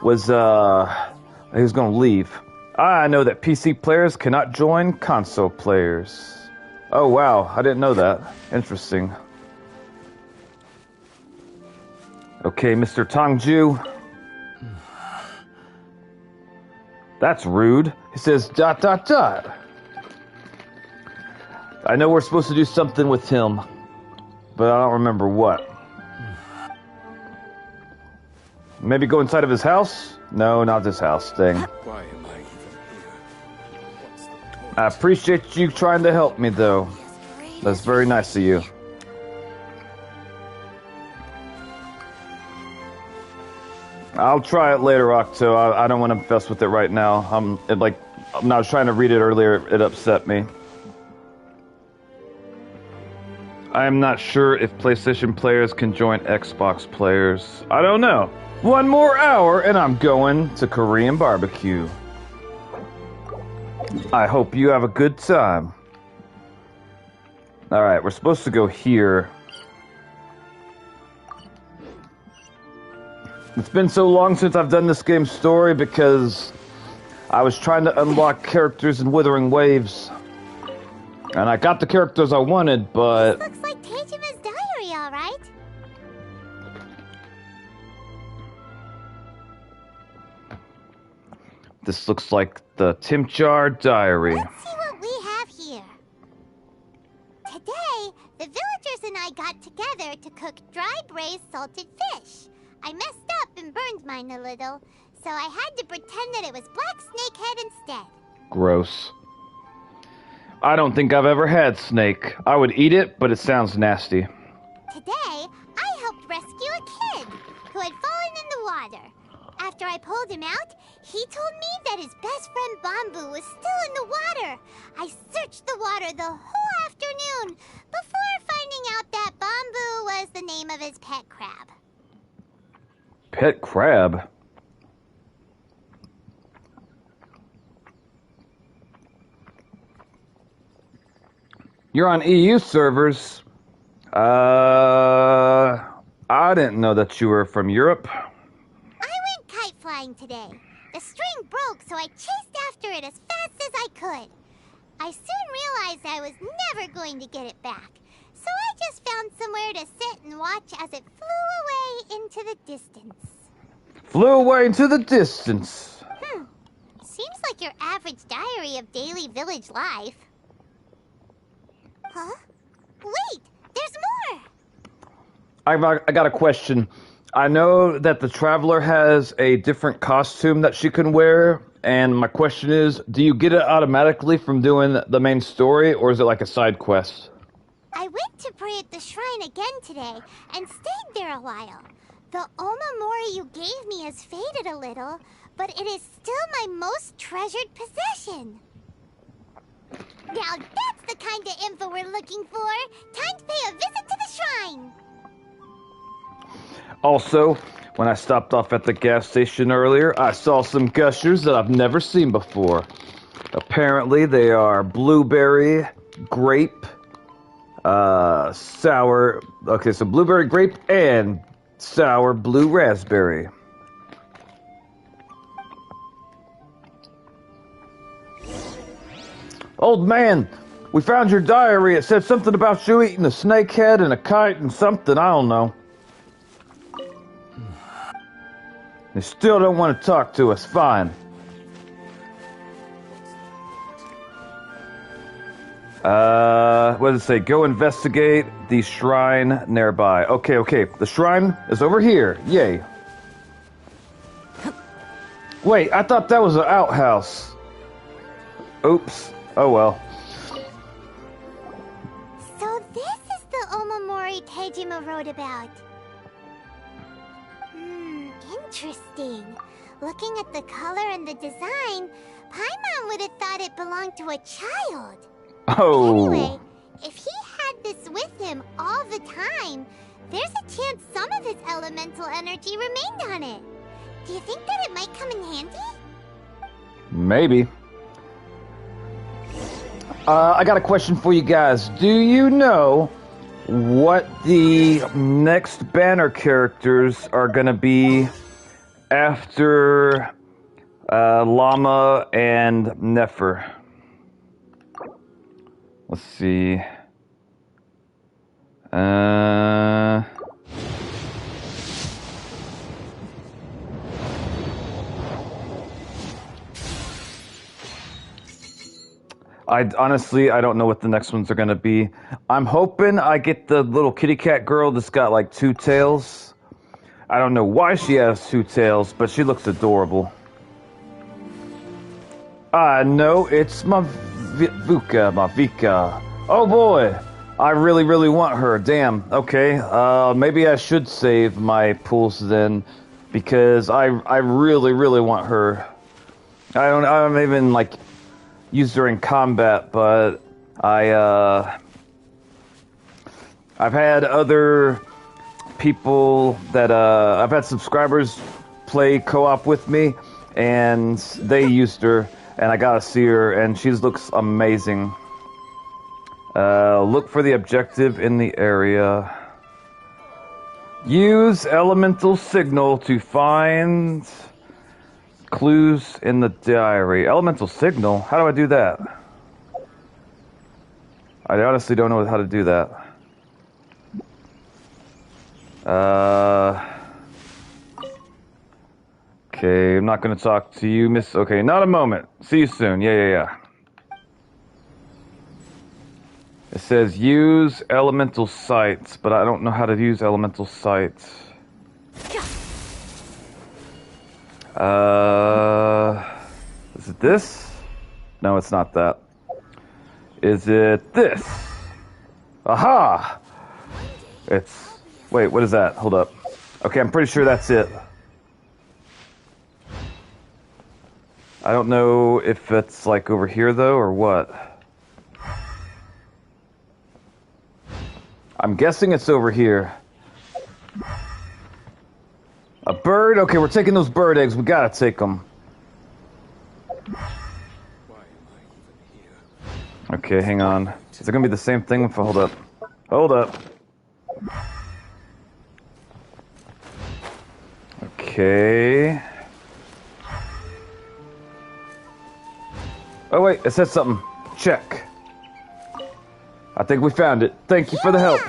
was, he was gonna leave. I know that PC players cannot join console players. Oh, wow, I didn't know that. Interesting. Okay, Mr. Tongju. That's rude. He says, ... I know we're supposed to do something with him, but I don't remember what. Maybe go inside of his house? No, not this house thing. Why am I even here? I appreciate you trying to help me, though. That's very nice of you. I'll try it later, Octo. I don't want to mess with it right now. I'm not trying to read it earlier. It upset me. I am not sure if PlayStation players can join Xbox players. I don't know. One more hour and I'm going to Korean barbecue. I hope you have a good time. Alright, we're supposed to go here. It's been so long since I've done this game's story because I was trying to unlock characters in Withering Waves. And I got the characters I wanted, but... This looks like Teijima's diary, alright? This looks like the Timchar diary. Let's see what we have here. Today, the villagers and I got together to cook dry braised salted fish. I messed up and burned mine a little, so I had to pretend that it was black snakehead instead. Gross. I don't think I've ever had snake. I would eat it, but it sounds nasty. Today, I helped rescue a kid who had fallen in the water. After I pulled him out, he told me that his best friend Bamboo was still in the water. I searched the water the whole afternoon before finding out that Bamboo was the name of his pet crab. Pet crab? You're on EU servers. I I didn't know that you were from Europe. I went kite flying today. The string broke, so I chased after it as fast as I could. I soon realized I was never going to get it back, so I just found somewhere to sit and watch as it flew away into the distance. Flew away into the distance. Seems like your average diary of daily village life. Huh? Wait, there's more! I got a question. I know that the Traveler has a different costume that she can wear, and my question is, do you get it automatically from doing the main story, or is it like a side quest? I went to pray at the shrine again today and stayed there a while. The Omamori you gave me has faded a little, but it is still my most treasured possession. Now that's the kind of info we're looking for. Time to pay a visit to the shrine. Also, when I stopped off at the gas station earlier, I saw some gushers that I've never seen before. Apparently, they are blueberry, grape, sour... Okay, so blueberry, grape, and sour blue raspberry. Old man, we found your diary. It said something about you eating a snake head and a kite and something, I don't know. They still don't want to talk to us. Fine. What does it say? Go investigate the shrine nearby. Okay. The shrine is over here. Yay. Wait, I thought that was an outhouse. Oops. Oh well. So this is the Omamori Tejima wrote about. Interesting. Looking at the color and the design, Paimon would have thought it belonged to a child. Oh. Anyway, if he had this with him all the time, there's a chance some of his elemental energy remained on it. Do you think that it might come in handy? Maybe. I got a question for you guys. Do you know what the next banner characters are going to be after Llama and Nefer? Let's see. I don't know what the next ones are going to be. I'm hoping I get the little kitty cat girl that's got like two tails. I don't know why she has two tails, but she looks adorable. No, it's Vika. Oh boy, I really want her. Damn. Okay. Maybe I should save my pools then, because I really want her. I don't even like use her in combat, but I've had other people that I've had subscribers play co-op with me, and they used her, and I gotta see her, and she looks amazing. Look for the objective in the area. Use elemental signal to find clues in the diary. Elemental signal? How do I do that? I honestly don't know how to do that. Okay, I'm not gonna talk to you, miss. Okay, not a moment. See you soon. Yeah. It says use elemental sights, but I don't know how to use elemental sights. Is it this? No, it's not that. Is it this? Aha! It's... Wait, what is that? Hold up. Okay, I'm pretty sure that's it. I don't know if it's like over here though, or what. I'm guessing it's over here. A bird? Okay, we're taking those bird eggs. We gotta take them. Okay, hang on. Is it gonna be the same thing if I hold up? Hold up. Okay. Oh wait, it says something. Check. I think we found it. Thank you for the help.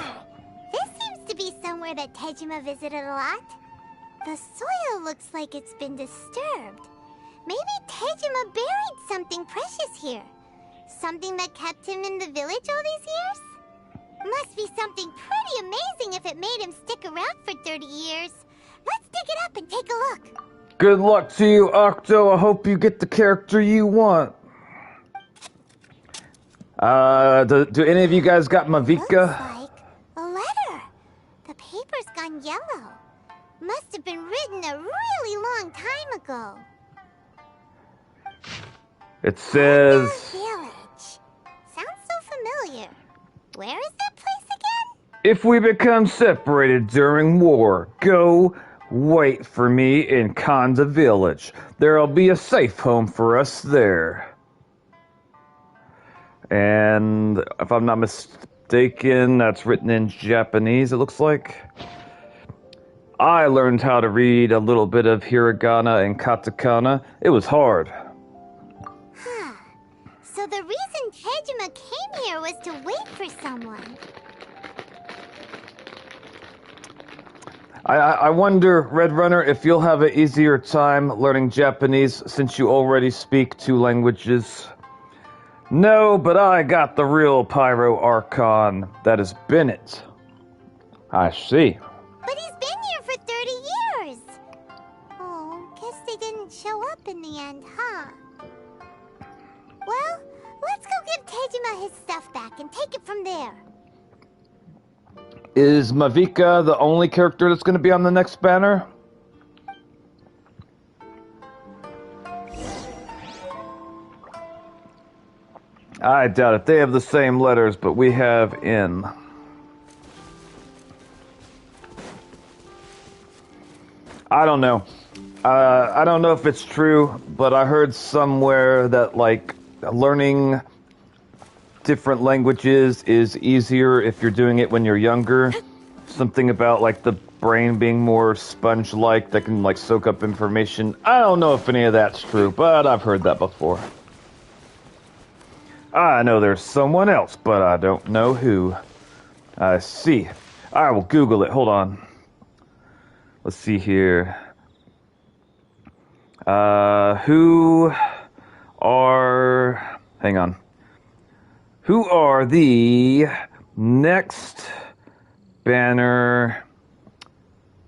This seems to be somewhere that Tejima visited a lot. The soil looks like it's been disturbed. Maybe Tejima buried something precious here. Something that kept him in the village all these years? Must be something pretty amazing if it made him stick around for 30 years. Let's dig it up and take a look. Good luck to you, Octo. I hope you get the character you want. Do any of you guys got Mavika? Looks like a letter. The paper's gone yellow. Must have been written a really long time ago. It says... Village. Sounds so familiar. Where is that place again? If we become separated during war, go wait for me in Kanda Village. There'll be a safe home for us there. And if I'm not mistaken, that's written in Japanese, it looks like. I learned how to read a little bit of hiragana and katakana. It was hard. Huh. So the reason Tejima came here was to wait for someone. I wonder, Red Runner, if you'll have an easier time learning Japanese since you already speak 2 languages. No, but I got the real Pyro Archon. That is Bennett. I see. But he's been here for 30 years. Oh, guess they didn't show up in the end, huh? Well, let's go give Tejima his stuff back and take it from there. Is Mavika the only character that's going to be on the next banner? I doubt it. They have the same letters, but we have N. I don't know. I don't know if it's true, but I heard somewhere that, like, learning different languages is easier if you're doing it when you're younger. Something about, like, the brain being more sponge-like that can, like, soak up information. I don't know if any of that's true, but I've heard that before. I know there's someone else, but I don't know who. I see. I will Google it. Hold on. Let's see here. Who are... Hang on. Who are the next banner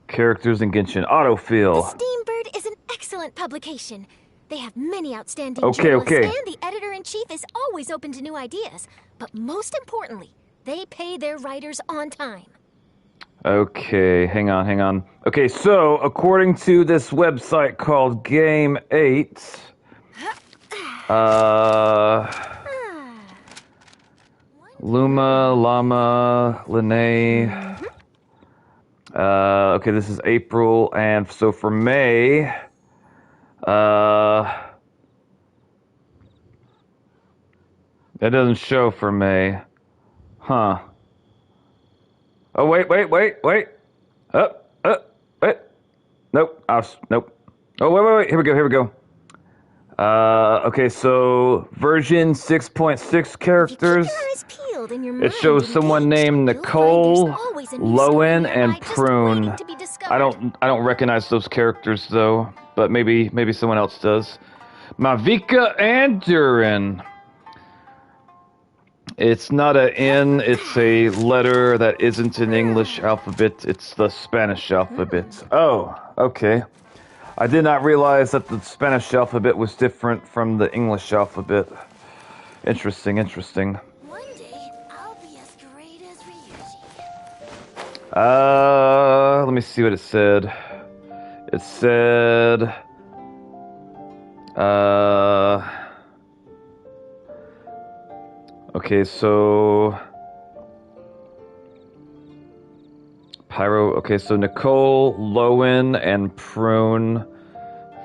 characters in Genshin? Autofill. The Steambird is an excellent publication. They have many outstanding Okay. journalists, and the editor-in-chief is always open to new ideas. But most importantly, they pay their writers on time. Okay, hang on. Okay, so according to this website called Game 8, Luma, Llama, Linnae. Okay, this is April, and so for May, that doesn't show for May. Huh. Oh, wait. Wait. Wait. Nope. Nope. Oh, wait. Here we go. Okay, so version 6.6 characters. It shows someone named Nicole, Lowen, and Prune. I don't recognize those characters though, but maybe someone else does. Mavika and Durin. It's not an N, it's a letter that isn't an English alphabet, it's the Spanish alphabet. Oh, okay. I did not realize that the Spanish alphabet was different from the English alphabet. Interesting. One day, I'll be as great as Ryuji. Let me see what it said. It said, okay, so Pyro, okay, so Nicole, Lowen, and Prune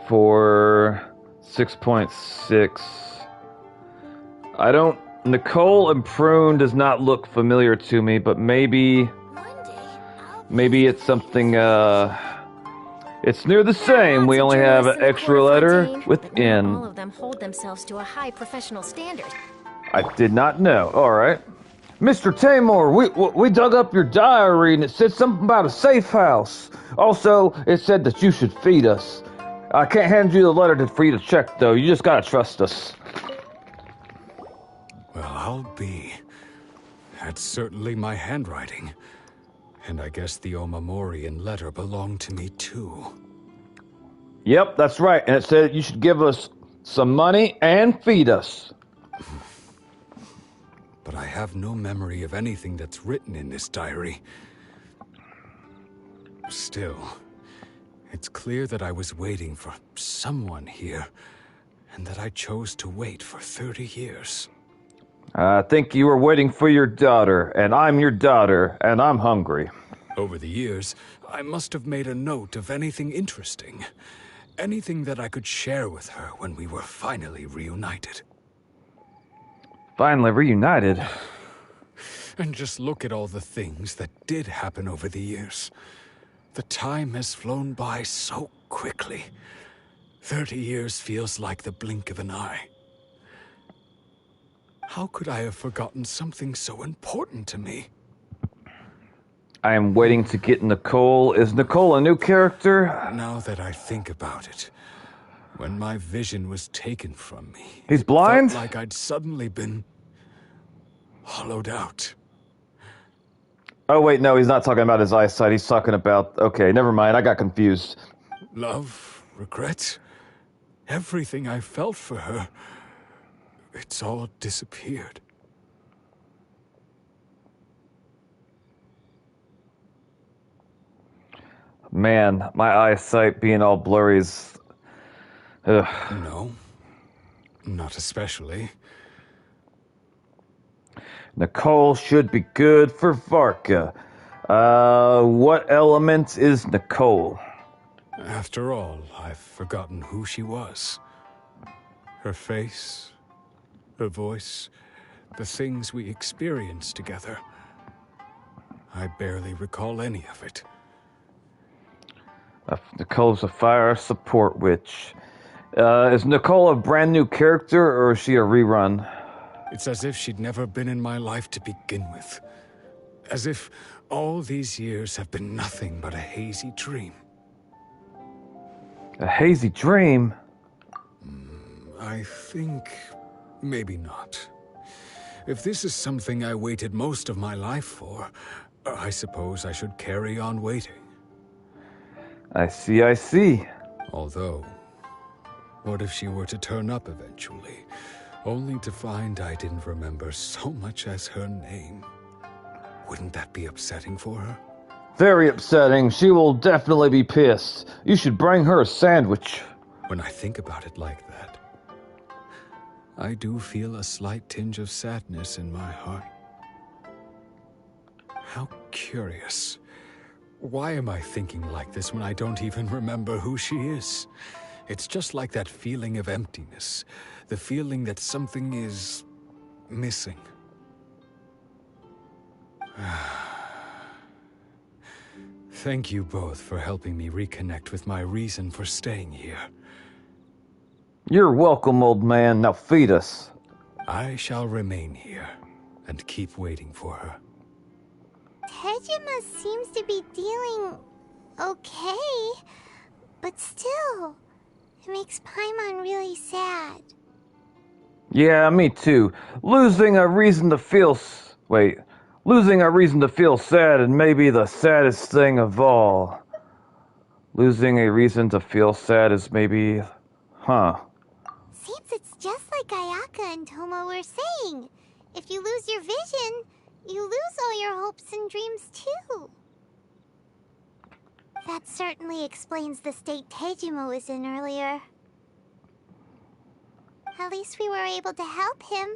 for 6.6. Nicole and Prune does not look familiar to me, but maybe it's something, It's near the same. We Lots of only have an journalists in the extra Court of letter Fontaine, with but not N. all of them hold themselves to a high professional standard. I did not know. All right. Mr. Tamor, we dug up your diary and it said something about a safe house. Also, it said that you should feed us. I can't hand you the letter for you to check, though. You just gotta trust us. Well, I'll be. That's certainly my handwriting. And I guess the Omamorian letter belonged to me, too. Yep, that's right. And it said you should give us some money and feed us. But I have no memory of anything that's written in this diary. Still, it's clear that I was waiting for someone here, and that I chose to wait for 30 years. I think you were waiting for your daughter, and I'm your daughter, and I'm hungry. Over the years, I must have made a note of anything interesting. Anything that I could share with her when we were finally reunited. Finally reunited. And just look at all the things that did happen over the years. The time has flown by so quickly. 30 years feels like the blink of an eye. How could I have forgotten something so important to me? I am waiting to get Nicole. Is Nicole a new character? Now that I think about it, when my vision was taken from me, He's it blind? felt like I'd suddenly been hollowed out. Oh, wait, no, he's not talking about his eyesight. He's talking about... Okay, never mind. I got confused. Love, regret, everything I felt for her, it's all disappeared. Man, my eyesight being all blurry is... Ugh. No, not especially. Nicole should be good for Varka. What element is Nicole? After all, I've forgotten who she was. Her face, her voice, the things we experienced together. I barely recall any of it. Nicole's a fire support witch. Is Nicole a brand new character, or is she a rerun? It's as if she'd never been in my life to begin with. As if all these years have been nothing but a hazy dream. A hazy dream? I think maybe not. If this is something I waited most of my life for, I suppose I should carry on waiting. I see, I see. Although, what if she were to turn up eventually, only to find I didn't remember so much as her name? Wouldn't that be upsetting for her? Very upsetting. She will definitely be pissed. You should bring her a sandwich. When I think about it like that, I do feel a slight tinge of sadness in my heart. How curious. Why am I thinking like this when I don't even remember who she is? It's just like that feeling of emptiness, the feeling that something is missing. Thank you both for helping me reconnect with my reason for staying here. You're welcome, old man. Now feed us. I shall remain here and keep waiting for her. Tejima seems to be dealing okay, but still, it makes Paimon really sad. Yeah, me too. Losing a reason to feel sad and maybe the saddest thing of all. Losing a reason to feel sad is maybe... Seems it's just like Ayaka and Tomo were saying. If you lose your vision, you lose all your hopes and dreams too. That certainly explains the state Tejima was in earlier. At least we were able to help him,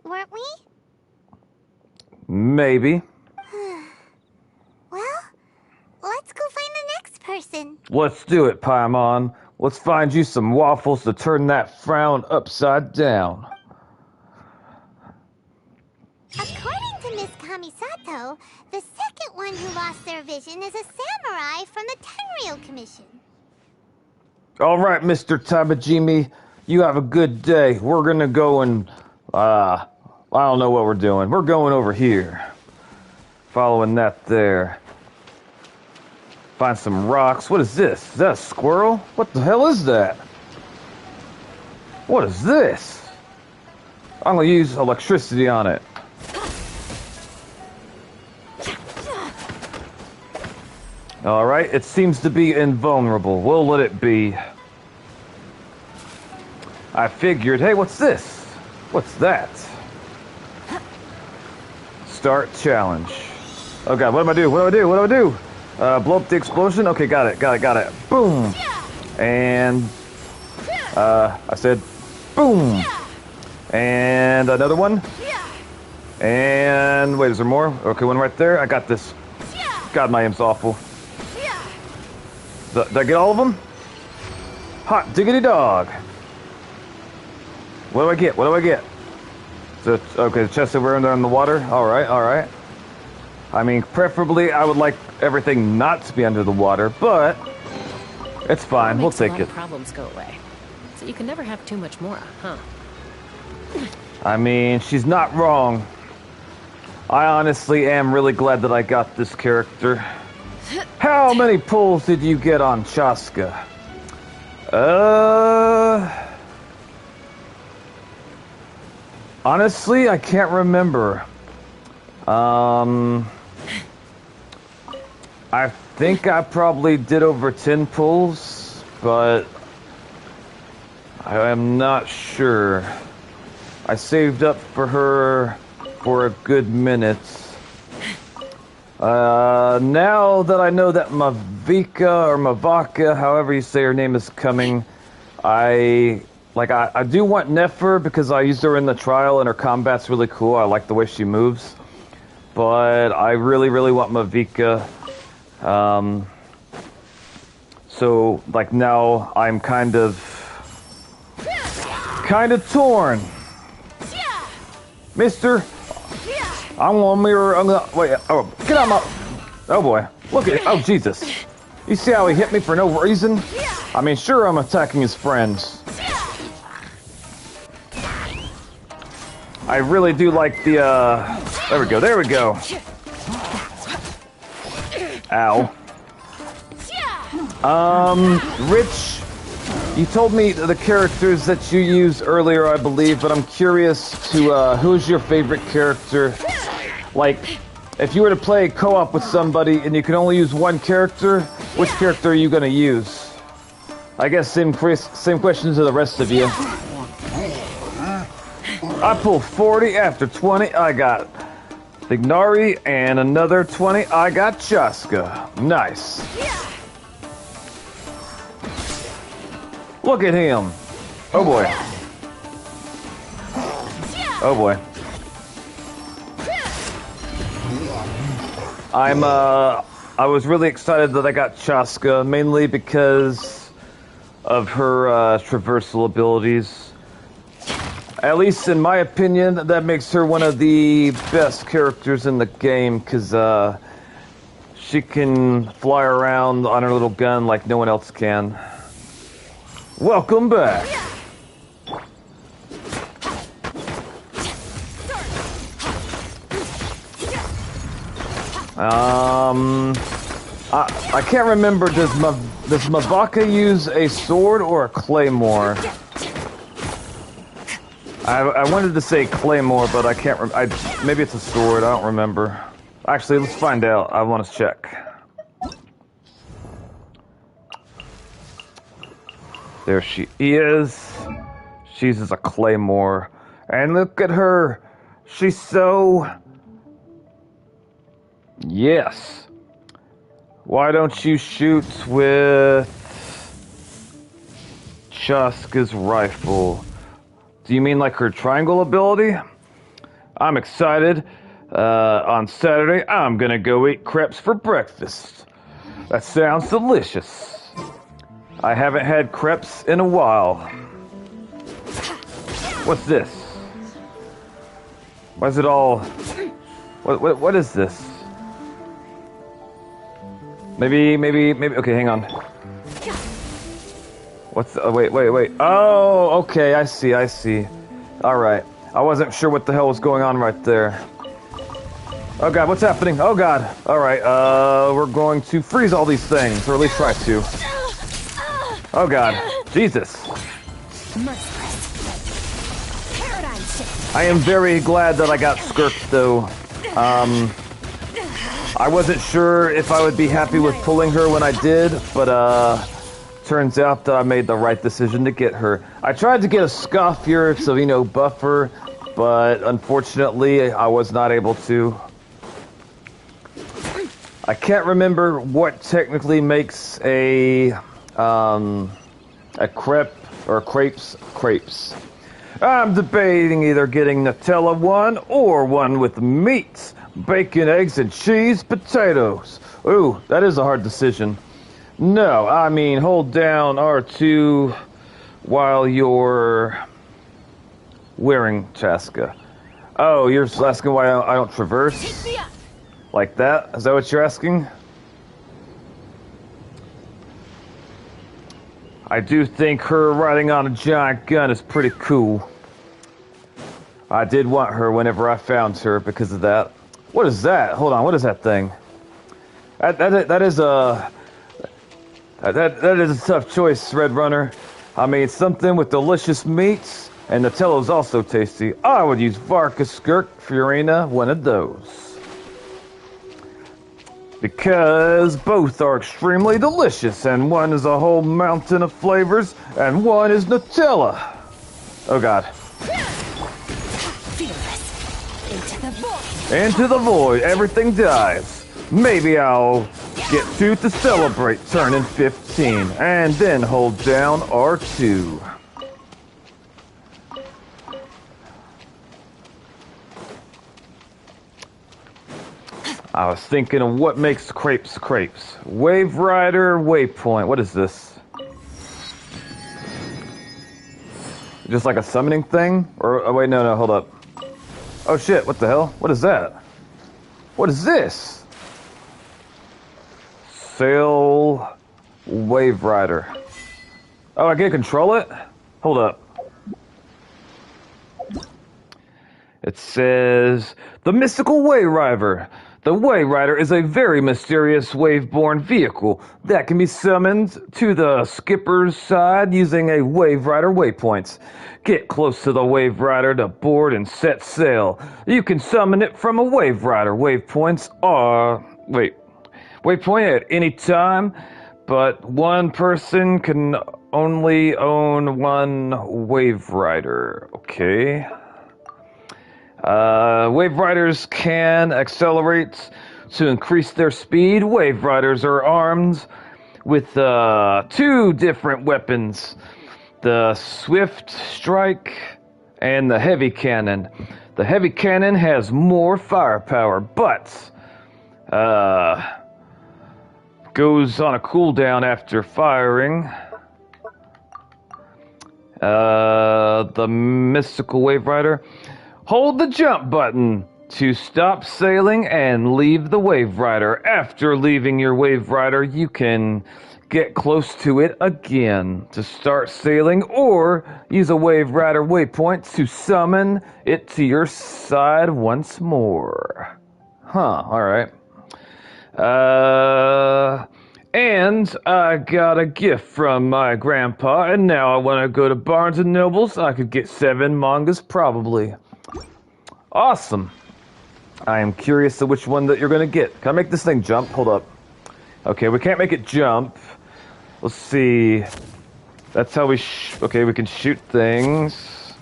weren't we? Maybe. Well, let's go find the next person. Let's do it, Paimon. Let's find you some waffles to turn that frown upside down. According to Miss Kamisato, the second one who lost their vision is a samurai from the Tenryou Commission. All right, Mr. Tabajimi, you have a good day. We're gonna go and, I don't know what we're doing. We're going over here. Following that there. Find some rocks. What is this? Is that a squirrel? What the hell is that? What is this? I'm gonna use electricity on it. Alright, it seems to be invulnerable. We'll let it be. I figured, hey, what's this? What's that? Start challenge. Oh god, what do I do? What do I do? What do I do? Blow up the explosion? Okay, got it. Boom! And, I said, boom! And another one. And, wait, is there more? Okay, one right there. I got this. God, my aim's awful. Did I get all of them? Hot diggity dog. What do I get? What do I get? So, okay, the chest over there in the water. Alright. I mean, preferably, I would like everything not to be under the water, but it's fine. We'll take it. Problems go away. So you can never have too much more, huh? I mean, she's not wrong. I honestly am really glad that I got this character. How many pulls did you get on Chaska? Honestly, I can't remember. I think I probably did over 10 pulls, but I am not sure. I saved up for her for a good minute. Now that I know that Mavika or Mavaka, however you say her name, is coming, I do want Nefer because I used her in the trial and her combat's really cool. I like the way she moves. But I really, really want Mavika. So, like, now I'm kind of torn. Mister, I'm gonna mirror. Wait. Oh, get out my. Oh boy, look at. Oh Jesus, you see how he hit me for no reason? I mean, sure, I'm attacking his friends. I really do like the. There we go. Ow. Rich, you told me the characters that you used earlier, I believe, but I'm curious to, who's your favorite character? Like, if you were to play co-op with somebody and you could only use one character, which character are you gonna use? I guess same question to the rest of you. I pulled 40 after 20, I got Ignari, and another 20, I got Chaska. Nice. Look at him. Oh boy. Oh boy. I was really excited that I got Chaska, mainly because of her traversal abilities. At least in my opinion, that makes her one of the best characters in the game, because she can fly around on her little gun like no one else can. Welcome back! I can't remember, does Mavaka use a sword or a claymore? I wanted to say claymore, but I can't remember. Maybe it's a sword, I don't remember. Actually, let's find out. I want to check. There she is. She uses a claymore. And look at her. She's so... Yes. Why don't you shoot with Chaska's rifle? Do you mean like her triangle ability? I'm excited. On Saturday, I'm gonna go eat crepes for breakfast. That sounds delicious. I haven't had crepes in a while. What's this? Why is it all... What is this? Maybe, okay, hang on. What's the, wait. Oh, okay, I see. Alright. I wasn't sure what the hell was going on right there. Oh god, what's happening? Oh god. Alright, we're going to freeze all these things, or at least try to. Oh god. Jesus. I am very glad that I got skirked though. I wasn't sure if I would be happy with pulling her when I did, but turns out that I made the right decision to get her. I tried to get a Scoffier, so buff her, but unfortunately I was not able to. I can't remember what technically makes a crepe or crepes. I'm debating either getting Nutella one or one with meat, bacon, eggs, and cheese, potatoes. Ooh, that is a hard decision. No, I mean hold down R2 while you're wearing Chaska. Oh, you're just asking why I don't traverse? Like that? Is that what you're asking? I do think her riding on a giant gun is pretty cool. I did want her whenever I found her because of that. What is that? Hold on, what is that thing? That is a tough choice, Red Runner. I mean, something with delicious meats, and Nutella's also tasty. I would use Varka, Skirk, Furina, one of those. Because both are extremely delicious, and one is a whole mountain of flavors, and one is Nutella. Oh god. Into the void, everything dies. Maybe I'll get 2 to celebrate turning 15, and then hold down R2. I was thinking of what makes crepes. Wave Rider, Waypoint. What is this? Just like a summoning thing? Or, oh wait, no, hold up. Oh shit, what the hell? What is that? What is this? Sail Wave Rider. Oh, I can't control it? Hold up. It says, the Mystical Wave Rider. The Wave Rider is a very mysterious wave-borne vehicle that can be summoned to the skipper's side using a Wave Rider waypoint. Get close to the Wave Rider to board and set sail. You can summon it from a Wave Rider. Waypoint at any time, but one person can only own one Wave Rider. Okay. Wave Riders can accelerate to increase their speed. Wave Riders are armed with 2 different weapons. The Swift Strike and the Heavy Cannon. The Heavy Cannon has more firepower, but goes on a cooldown after firing. The Mystical Wave Rider. Hold the jump button to stop sailing and leave the Wave Rider. After leaving your Wave Rider, you can get close to it again to start sailing, or use a Wave Rider waypoint to summon it to your side once more. Huh, alright. And I got a gift from my grandpa, and now I want to go to Barnes & Nobles. I could get 7 mangas, probably. Awesome. I am curious to which one that you're going to get. Can I make this thing jump? Hold up. Okay, we can't make it jump. Let's see. That's how we okay, we can shoot things.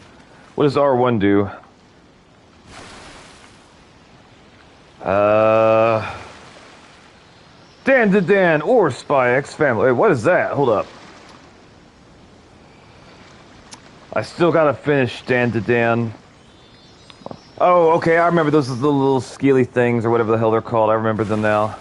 What does R1 do? Dan to Dan or Spy X Family. Wait, what is that? Hold up. I still gotta finish Dan to Dan. Oh, okay, I remember those are the little skeely things, or whatever the hell they're called. I remember them now.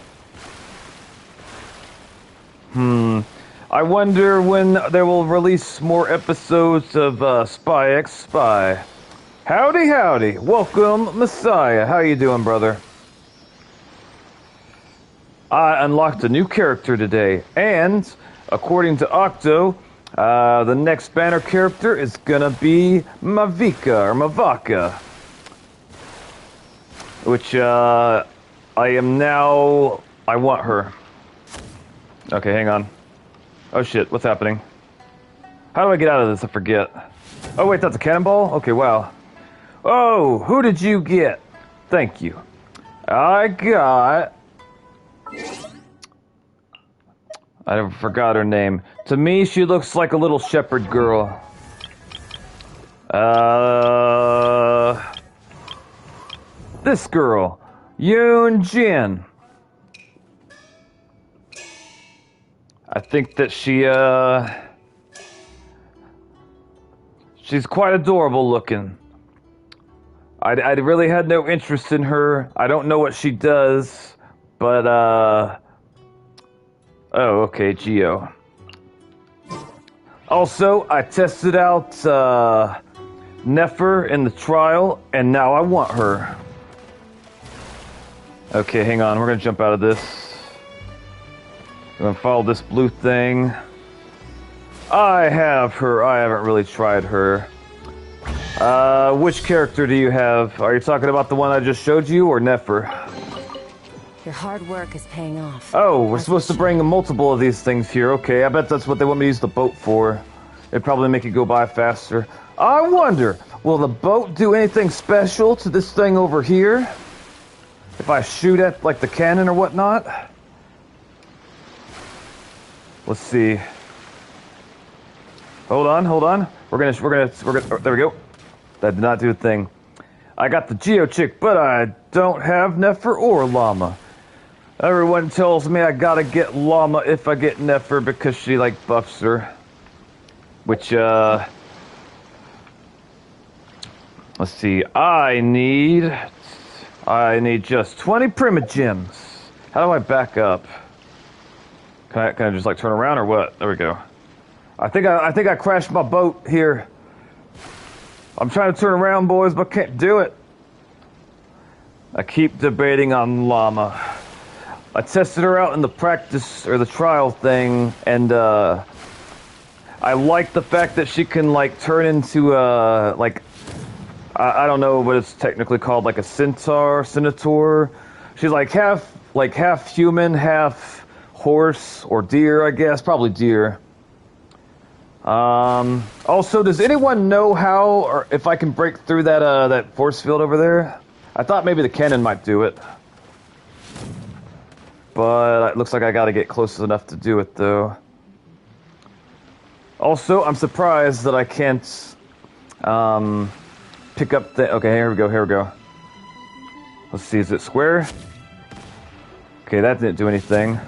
I wonder when they will release more episodes of Spy X Spy. Howdy. Welcome, Messiah. How you doing, brother? I unlocked a new character today, and according to Octo, The next banner character is gonna be Mavaka, which I want her. Okay, hang on. Oh shit, what's happening? How do I get out of this? I forget. Oh wait, that's a cannonball? Okay, wow. Oh, who did you get? Thank you. I forgot her name. To me, she looks like a little shepherd girl. This girl. Yoon Jin. I think that she's quite adorable looking. I really had no interest in her. I don't know what she does, but oh, okay, Geo. Also, I tested out Nefer in the trial, and now I want her. Okay, hang on. We're gonna jump out of this. I'm gonna follow this blue thing. I have her. I haven't really tried her. Which character do you have? Are you talking about the one I just showed you, or Nefer? Your hard work is paying off. Oh, we're supposed to bring multiple of these things here. Okay, I bet that's what they want me to use the boat for. It'd probably make it go by faster. I wonder, will the boat do anything special to this thing over here? If I shoot at, like, the cannon or whatnot? Let's see. Hold on. We're gonna, there we go. That did not do a thing. I got the Geo chick, but I don't have Nefer or Llama. Everyone tells me I gotta get Llama if I get Nefer because she, like, buffs her. Which, let's see. I need just 20 Primogems. How do I back up? Can I just, like, turn around or what? There we go. I think I crashed my boat here. I'm trying to turn around, boys, but can't do it. I keep debating on Llama. I tested her out in the practice or the trial thing, and I like the fact that she can, like, turn into like, I don't know what it's technically called, like a centaur. She's like half human, half horse or deer, I guess, probably deer. Also, does anyone know how or if I can break through that force field over there? I thought maybe the cannon might do it. But it looks like I gotta get close enough to do it, though. Also, I'm surprised that I can't, pick up the... Okay, here we go. Let's see, is it square? Okay, that didn't do anything.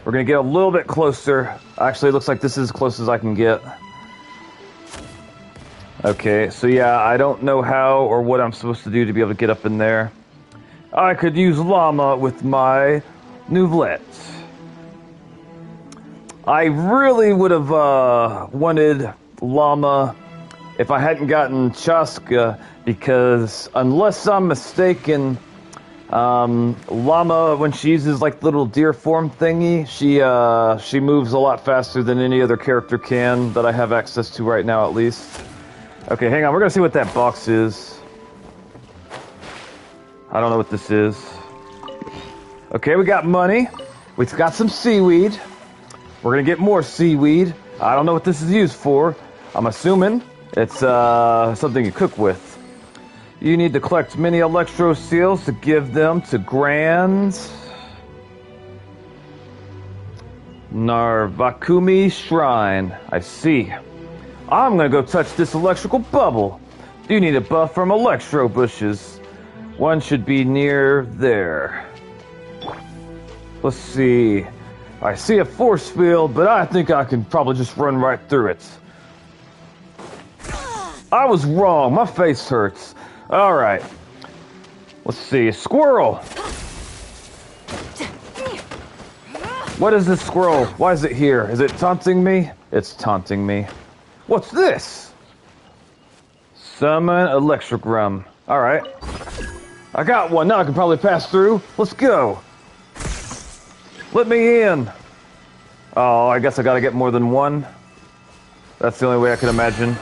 We're gonna get a little bit closer. Actually, it looks like this is as close as I can get. Okay, so yeah, I don't know how or what I'm supposed to do to be able to get up in there. I could use Llama with my Nouvlet. I really would have wanted Llama if I hadn't gotten Chaska, because unless I'm mistaken, Llama, when she uses like little deer form thingy, she moves a lot faster than any other character can that I have access to right now, at least. Okay, hang on, we're gonna see what that box is. I don't know what this is. Okay, we got money. We've got some seaweed. We're gonna get more seaweed. I don't know what this is used for. I'm assuming it's something you cook with. You need to collect many electro seals to give them to Grand Narvakumi Shrine. I see. I'm gonna go touch this electrical bubble. You need a buff from electro bushes. One should be near there. Let's see. I see a force field, but I think I can probably just run right through it. I was wrong. My face hurts. All right. Let's see. Squirrel. What is this squirrel? Why is it here? Is it taunting me? It's taunting me. What's this? Summon Electrogrum. All right. I got one. Now I can probably pass through. Let's go. Let me in. Oh, I guess I gotta get more than one. That's the only way I can imagine.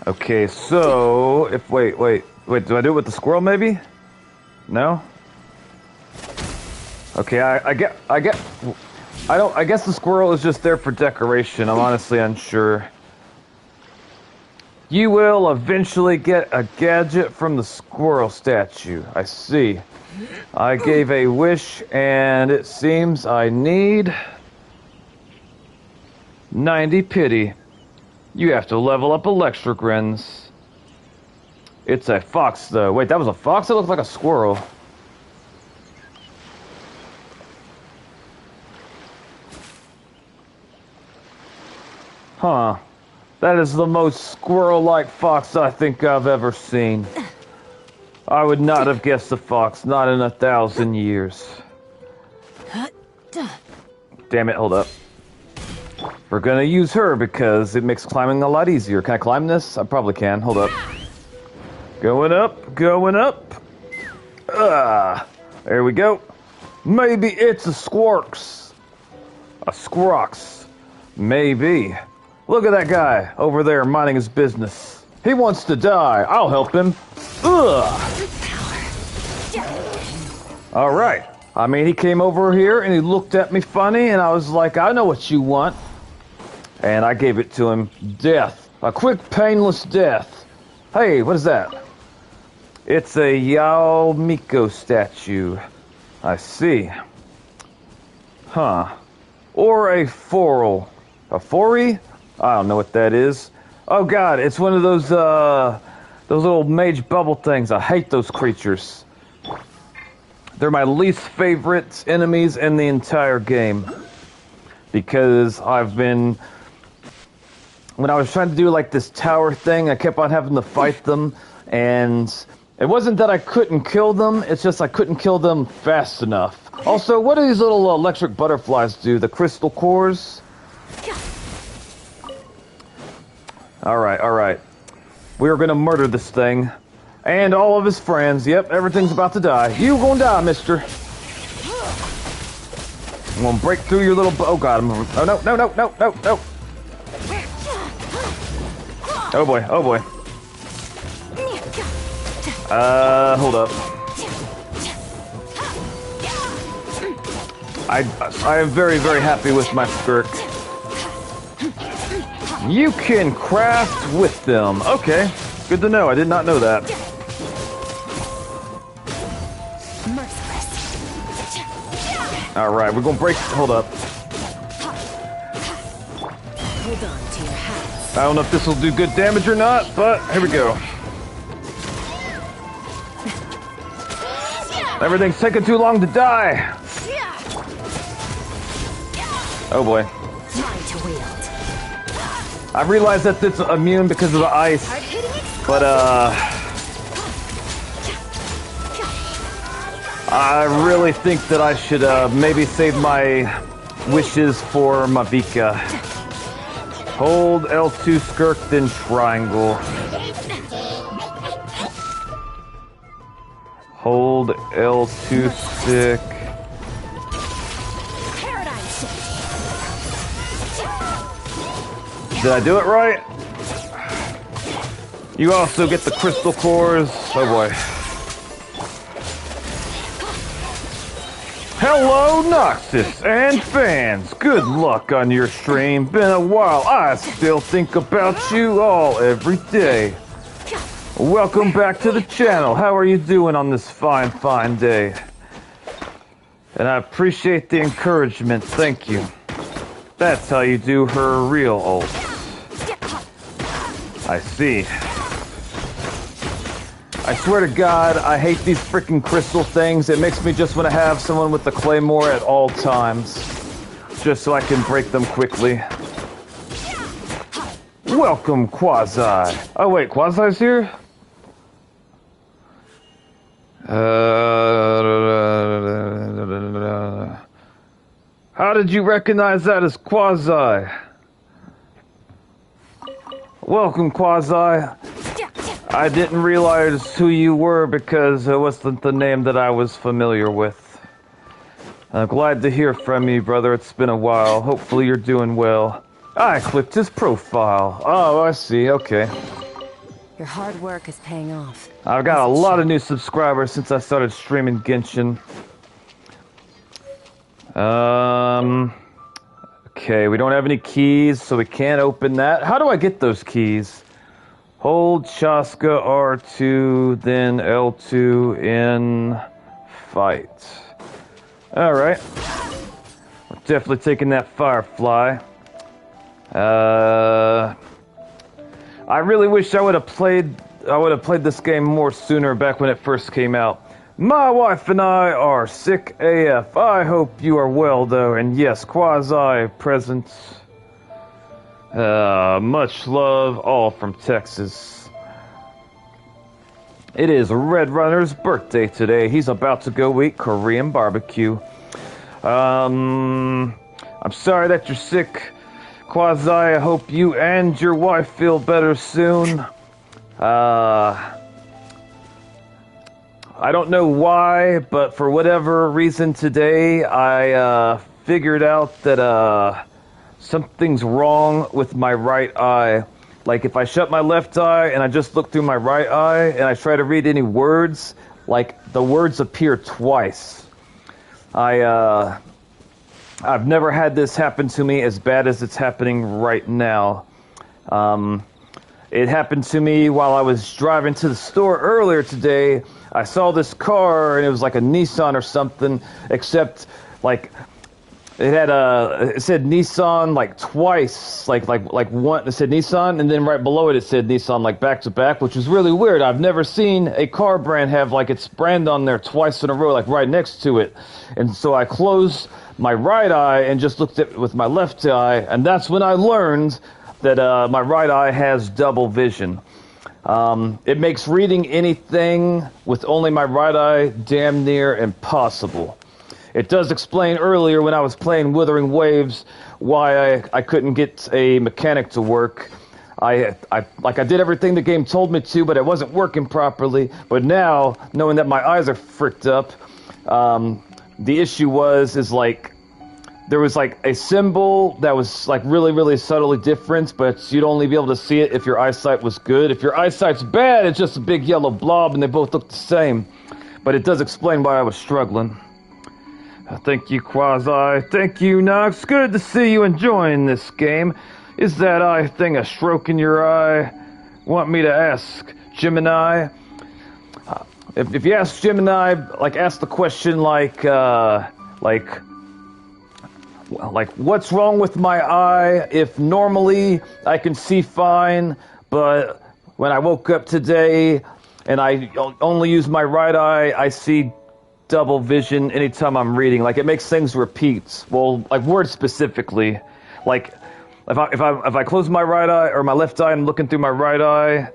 Okay, so if wait, do I do it with the squirrel maybe? No? Okay, I guess the squirrel is just there for decoration. I'm honestly unsure. You will eventually get a gadget from the squirrel statue. I see. I gave a wish, and it seems I need 90 pity. You have to level up Electrogrins. It's a fox, though. Wait, that was a fox? It looked like a squirrel. Huh. That is the most squirrel-like fox I think I've ever seen. I would not have guessed a fox, not in 1,000 years. Damn it, hold up. We're gonna use her because it makes climbing a lot easier. Can I climb this? I probably can. Hold up. Going up, going up. There we go. Maybe it's a squarks. A squawks. Maybe. Look at that guy over there minding his business. He wants to die. I'll help him. All right. I mean, he came over here and he looked at me funny, and I was like, I know what you want. And I gave it to him. Death. A quick, painless death. Hey, what is that? It's a Yao Miko statue. I see. Huh. Or a Foral. A Fori? I don't know what that is. Oh god, it's one of those little mage bubble things. I hate those creatures. They're my least favorite enemies in the entire game. Because when I was trying to do like this tower thing, I kept on having to fight them, and it wasn't that I couldn't kill them, it's just I couldn't kill them fast enough. Also, what do these little electric butterflies do? The crystal cores? Alright. We are gonna murder this thing. And all of his friends. Yep, everything's about to die. You gonna die, mister. I'm gonna break through your little... Oh god, oh no. Oh boy. Hold up. I am very, very happy with my skirk. You can craft with them. Okay, good to know. I did not know that. Alright, we're gonna break... Hold up. Hold on to your hats. I don't know if this will do good damage or not, but here we go. Everything's taking too long to die. Oh boy. Mine to wield. I realized that it's immune because of the ice, but I really think that I should maybe save my wishes for Mavika. Hold L2 skirk, then triangle. Hold L2 stick. Did I do it right? You also get the crystal cores. Oh boy. Hello, Noxus and fans. Good luck on your stream. Been a while. I still think about you all every day. Welcome back to the channel. How are you doing on this fine, fine day? And I appreciate the encouragement. Thank you. That's how you do her real ult. I see. I swear to God, I hate these freaking crystal things. It makes me just want to have someone with the claymore at all times. Just so I can break them quickly. Welcome, Quasi. Oh wait, Quasi's here? How did you recognize that as Quasi? Welcome, Quasi. I didn't realize who you were because it wasn't the name that I was familiar with. I'm glad to hear from you, brother. It's been a while. Hopefully you're doing well. I clicked his profile. Oh, I see. Okay. Your hard work is paying off. I've got a lot of new subscribers since I started streaming Genshin. Okay, we don't have any keys, so we can't open that. How do I get those keys? Hold Chaska R2, then L2 in fight. Alright. We're definitely taking that Firefly. I really wish I would have played this game more sooner, back when it first came out. My wife and I are sick AF. I hope you are well, though, and yes, Quasi present. Much love, all from Texas. It is Red Runner's birthday today. He's about to go eat Korean barbecue. I'm sorry that you're sick, Quasi. I hope you and your wife feel better soon. I don't know why, but for whatever reason today, I figured out that something's wrong with my right eye. Like, if I shut my left eye and I just look through my right eye and I try to read any words, like, the words appear twice. I've never had this happen to me as bad as it's happening right now. It happened to me while I was driving to the store earlier today. I saw this car, and it was like a Nissan or something, except, like, it said Nissan, like, twice, like one, it said Nissan, and then right below it said Nissan, like, back to back, which was really weird. I've never seen a car brand have, like, its brand on there twice in a row, like, right next to it. And so I closed my right eye and just looked at it with my left eye, and that's when I learned that my right eye has double vision. It makes reading anything with only my right eye damn near impossible. It does explain earlier when I was playing Wuthering Waves why I couldn't get a mechanic to work. I did everything the game told me to, but it wasn't working properly. But now, knowing that my eyes are fricked up, the issue is like, there was like a symbol that was like really, really subtly different, but you'd only be able to see it if your eyesight was good. If your eyesight's bad, it's just a big yellow blob and they both look the same. But it does explain why I was struggling. Thank you, Quasi. Thank you, Nox. Good to see you enjoying this game. Is that eye thing a stroke in your eye? Want me to ask Gemini? If you ask Gemini, like, ask the question like, what's wrong with my eye? If normally I can see fine, but when I woke up today and I only use my right eye, I see double vision anytime I'm reading. Like, it makes things repeat. Well, like, words specifically. Like, if I close my right eye or my left eye and I'm looking through my right eye,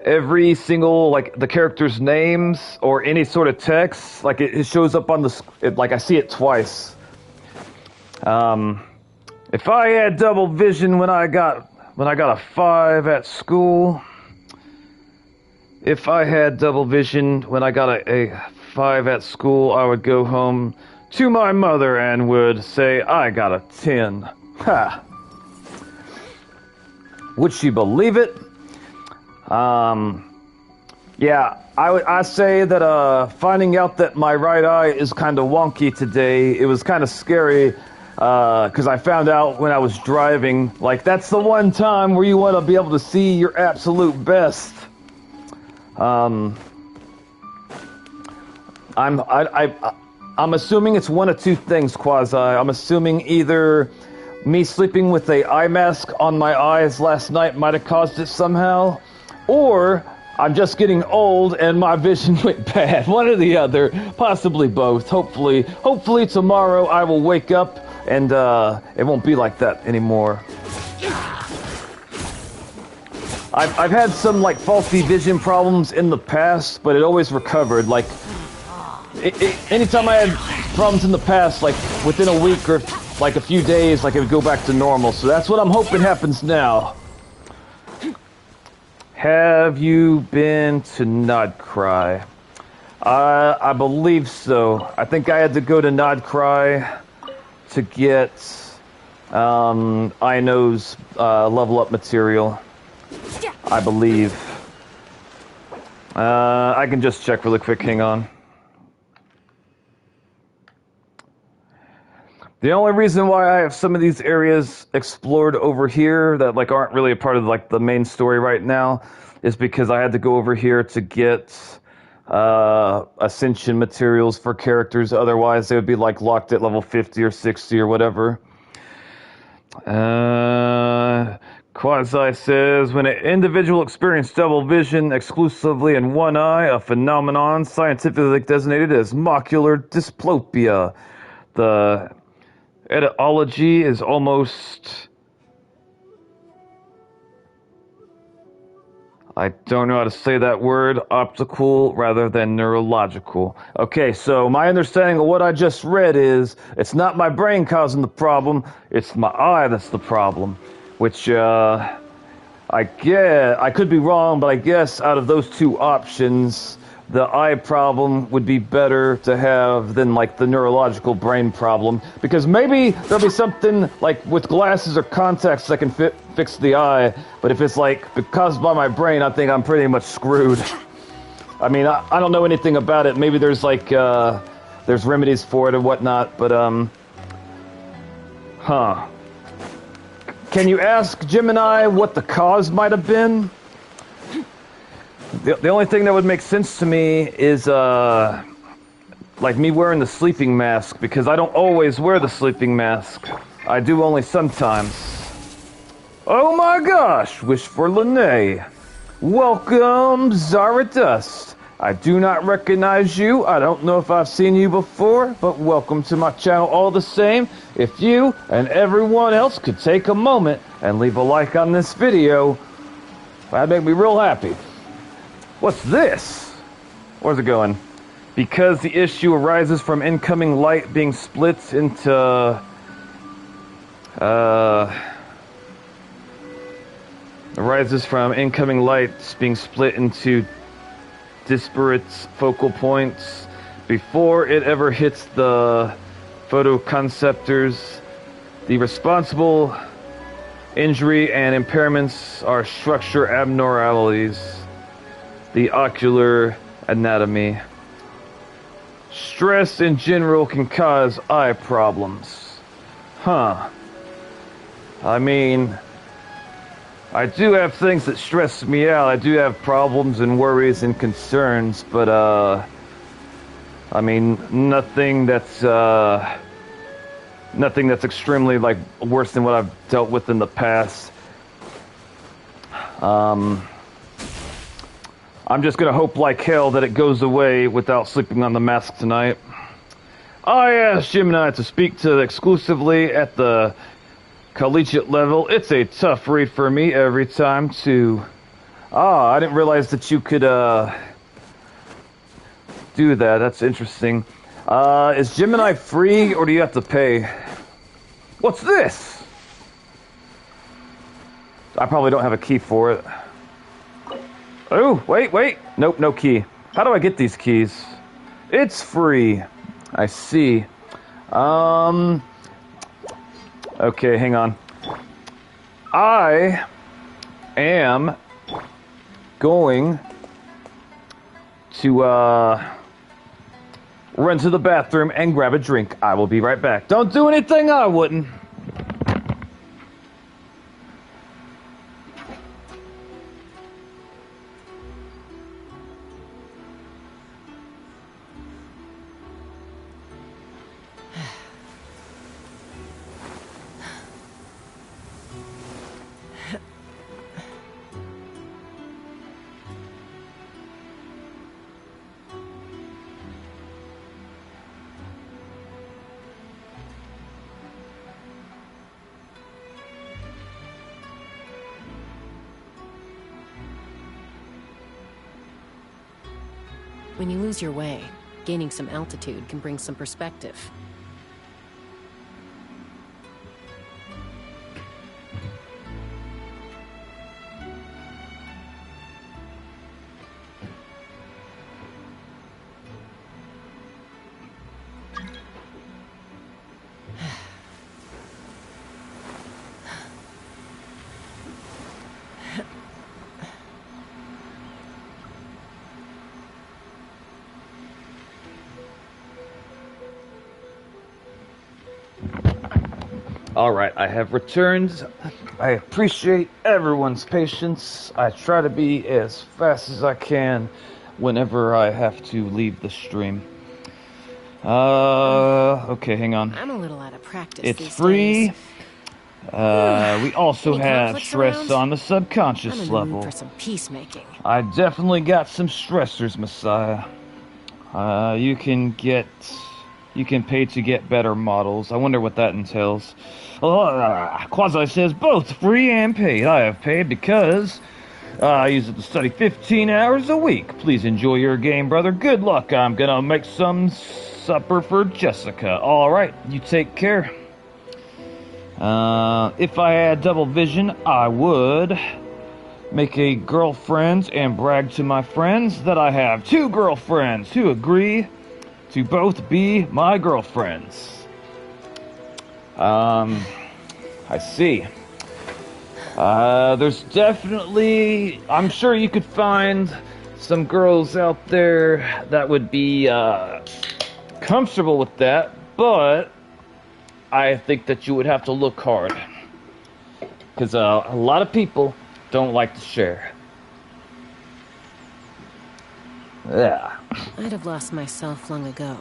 every single, like, the character's names or any sort of text, like, it shows up on like, I see it twice. If I had double vision when I got a 5 at school, if I had double vision when I got a 5 at school, I would go home to my mother and would say, I got a 10. Ha! Would she believe it? Yeah, I say that, finding out that my right eye is kind of wonky today, it was kind of scary. Because I found out when I was driving, like, that's the one time where you want to be able to see your absolute best. I'm assuming it's one of two things, Quasi. I'm assuming either me sleeping with a eye mask on my eyes last night might have caused it somehow, or I'm just getting old and my vision went bad. One or the other, possibly both. Hopefully tomorrow I will wake up and it won't be like that anymore. I've had some, like, faulty vision problems in the past, but it always recovered. Like, anytime I had problems in the past, like, within a week or, like, a few days, like, it would go back to normal. So that's what I'm hoping happens now. Have you been to Nodcry? I believe so. I think I had to go to Nodcry to get Ino's level up material. I believe. I can just check really quick. Hang on. The only reason why I have some of these areas explored over here that like aren't really a part of like the main story right now is because I had to go over here to get ascension materials for characters. Otherwise, they would be like locked at level 50 or 60 or whatever. Quasi says, when an individual experiences double vision exclusively in one eye, a phenomenon scientifically designated as macular diplopia. The etiology is almost... I don't know how to say that word, optical rather than neurological. Okay, so my understanding of what I just read is, it's not my brain causing the problem, it's my eye that's the problem. Which, I could be wrong, but I guess out of those two options, the eye problem would be better to have than like the neurological brain problem, because maybe there'll be something like with glasses or contacts that can fix the eye, but if it's like caused by my brain, I think I'm pretty much screwed. I mean, I don't know anything about it. Maybe there's like there's remedies for it or whatnot, but can you ask Gemini what the cause might have been? The only thing that would make sense to me is, like me wearing the sleeping mask, because I don't always wear the sleeping mask. I do only sometimes. Oh my gosh, wish for Lene. Welcome, Zaradust. I do not recognize you. I don't know if I've seen you before, but welcome to my channel all the same. If you and everyone else could take a moment and leave a like on this video, that'd make me real happy. What's this? Where's it going? Because the issue arises from incoming light being split into... arises from incoming light being split into disparate focal points before it ever hits the photoconceptors. The responsible injury and impairments are structure abnormalities, the ocular anatomy. Stress in general can cause eye problems. I mean, I do have things that stress me out. I do have problems and worries and concerns, but I mean, nothing that's extremely like worse than what I've dealt with in the past. I'm just gonna hope like hell that it goes away without sleeping on the mask tonight. I asked Gemini to speak to exclusively at the collegiate level. It's a tough read for me every time too. I didn't realize that you could do that. That's interesting. Is Gemini free or do you have to pay? What's this? I probably don't have a key for it. Oh, wait. Nope, no key. How do I get these keys? It's free. I see. Okay, hang on. I am going to run to the bathroom and grab a drink. I will be right back. Don't do anything I wouldn't. When you lose your way, gaining some altitude can bring some perspective. Alright, I have returned. I appreciate everyone's patience. I try to be as fast as I can whenever I have to leave the stream. Okay, hang on. I'm a little out of practice It's these free. days. We also Any have conflicts stress around? on the I'm subconscious in the level. mood for some peacemaking. I definitely got some stressors, Messiah. You can pay to get better models. I wonder what that entails. Quasi says both free and paid. I have paid because I use it to study 15 hours a week. Please enjoy your game, brother. Good luck. I'm gonna make some supper for Jessica. Alright, you take care. If I had double vision, I would make a girlfriend and brag to my friends that I have 2 girlfriends who agree to both be my girlfriends. I see. There's definitely, I'm sure you could find some girls out there that would be, comfortable with that, but I think that you would have to look hard. Because, a lot of people don't like to share. Yeah. I'd have lost myself long ago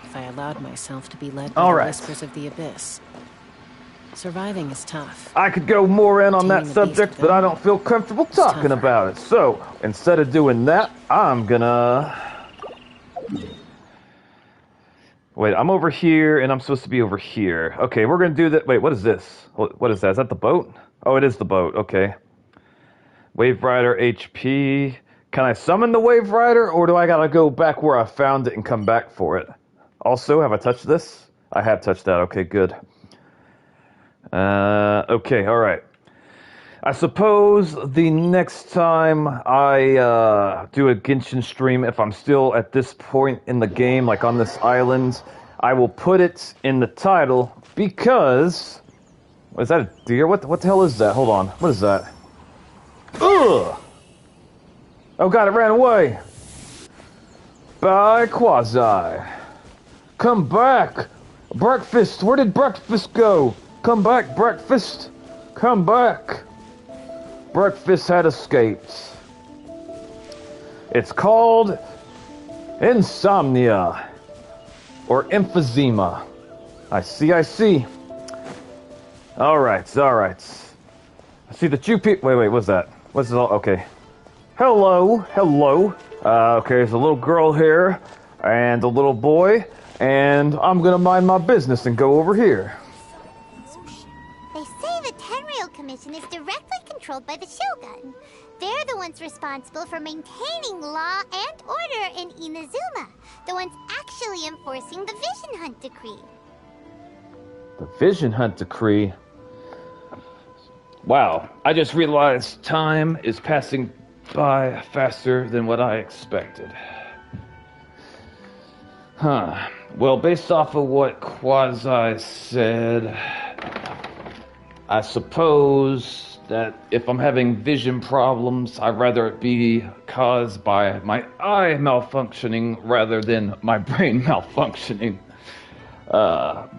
if I allowed myself to be led All by the right. whispers of the abyss. Surviving is tough. I could go more in on that Taming the beast subject, but I don't feel comfortable talking tougher. about it. So, instead of doing that, I'm gonna... Wait, I'm over here, and I'm supposed to be over here. Okay, we're gonna do that. Wait, what is this? What is that? Is that the boat? Oh, it is the boat. Okay. Wave Rider HP. Can I summon the Wave Rider, or do I gotta go back where I found it and come back for it? Also, have I touched this? I have touched that. Okay, good. Okay, alright. I suppose the next time I do a Genshin stream, if I'm still at this point in the game, like on this island, I will put it in the title because... Is that a deer? What the hell is that? Hold on. What is that? Ugh! Oh god, it ran away! Bye, Quasi. Come back! Breakfast! Where did breakfast go? Come back, breakfast! Come back! Breakfast had escaped. It's called insomnia. Or emphysema. I see. Alright. I see that you people... Wait, what's that? What's this all... Okay. Hello. Okay, there's a little girl here, and a little boy, and I'm gonna mind my business and go over here. They say the Tenryou Commission is directly controlled by the Shogun. They're the ones responsible for maintaining law and order in Inazuma. The ones actually enforcing the Vision Hunt Decree. The Vision Hunt Decree? Wow, I just realized time is passing by faster than what I expected. Huh. Well, based off of what Quasi said, I suppose that if I'm having vision problems, I'd rather it be caused by my eye malfunctioning rather than my brain malfunctioning.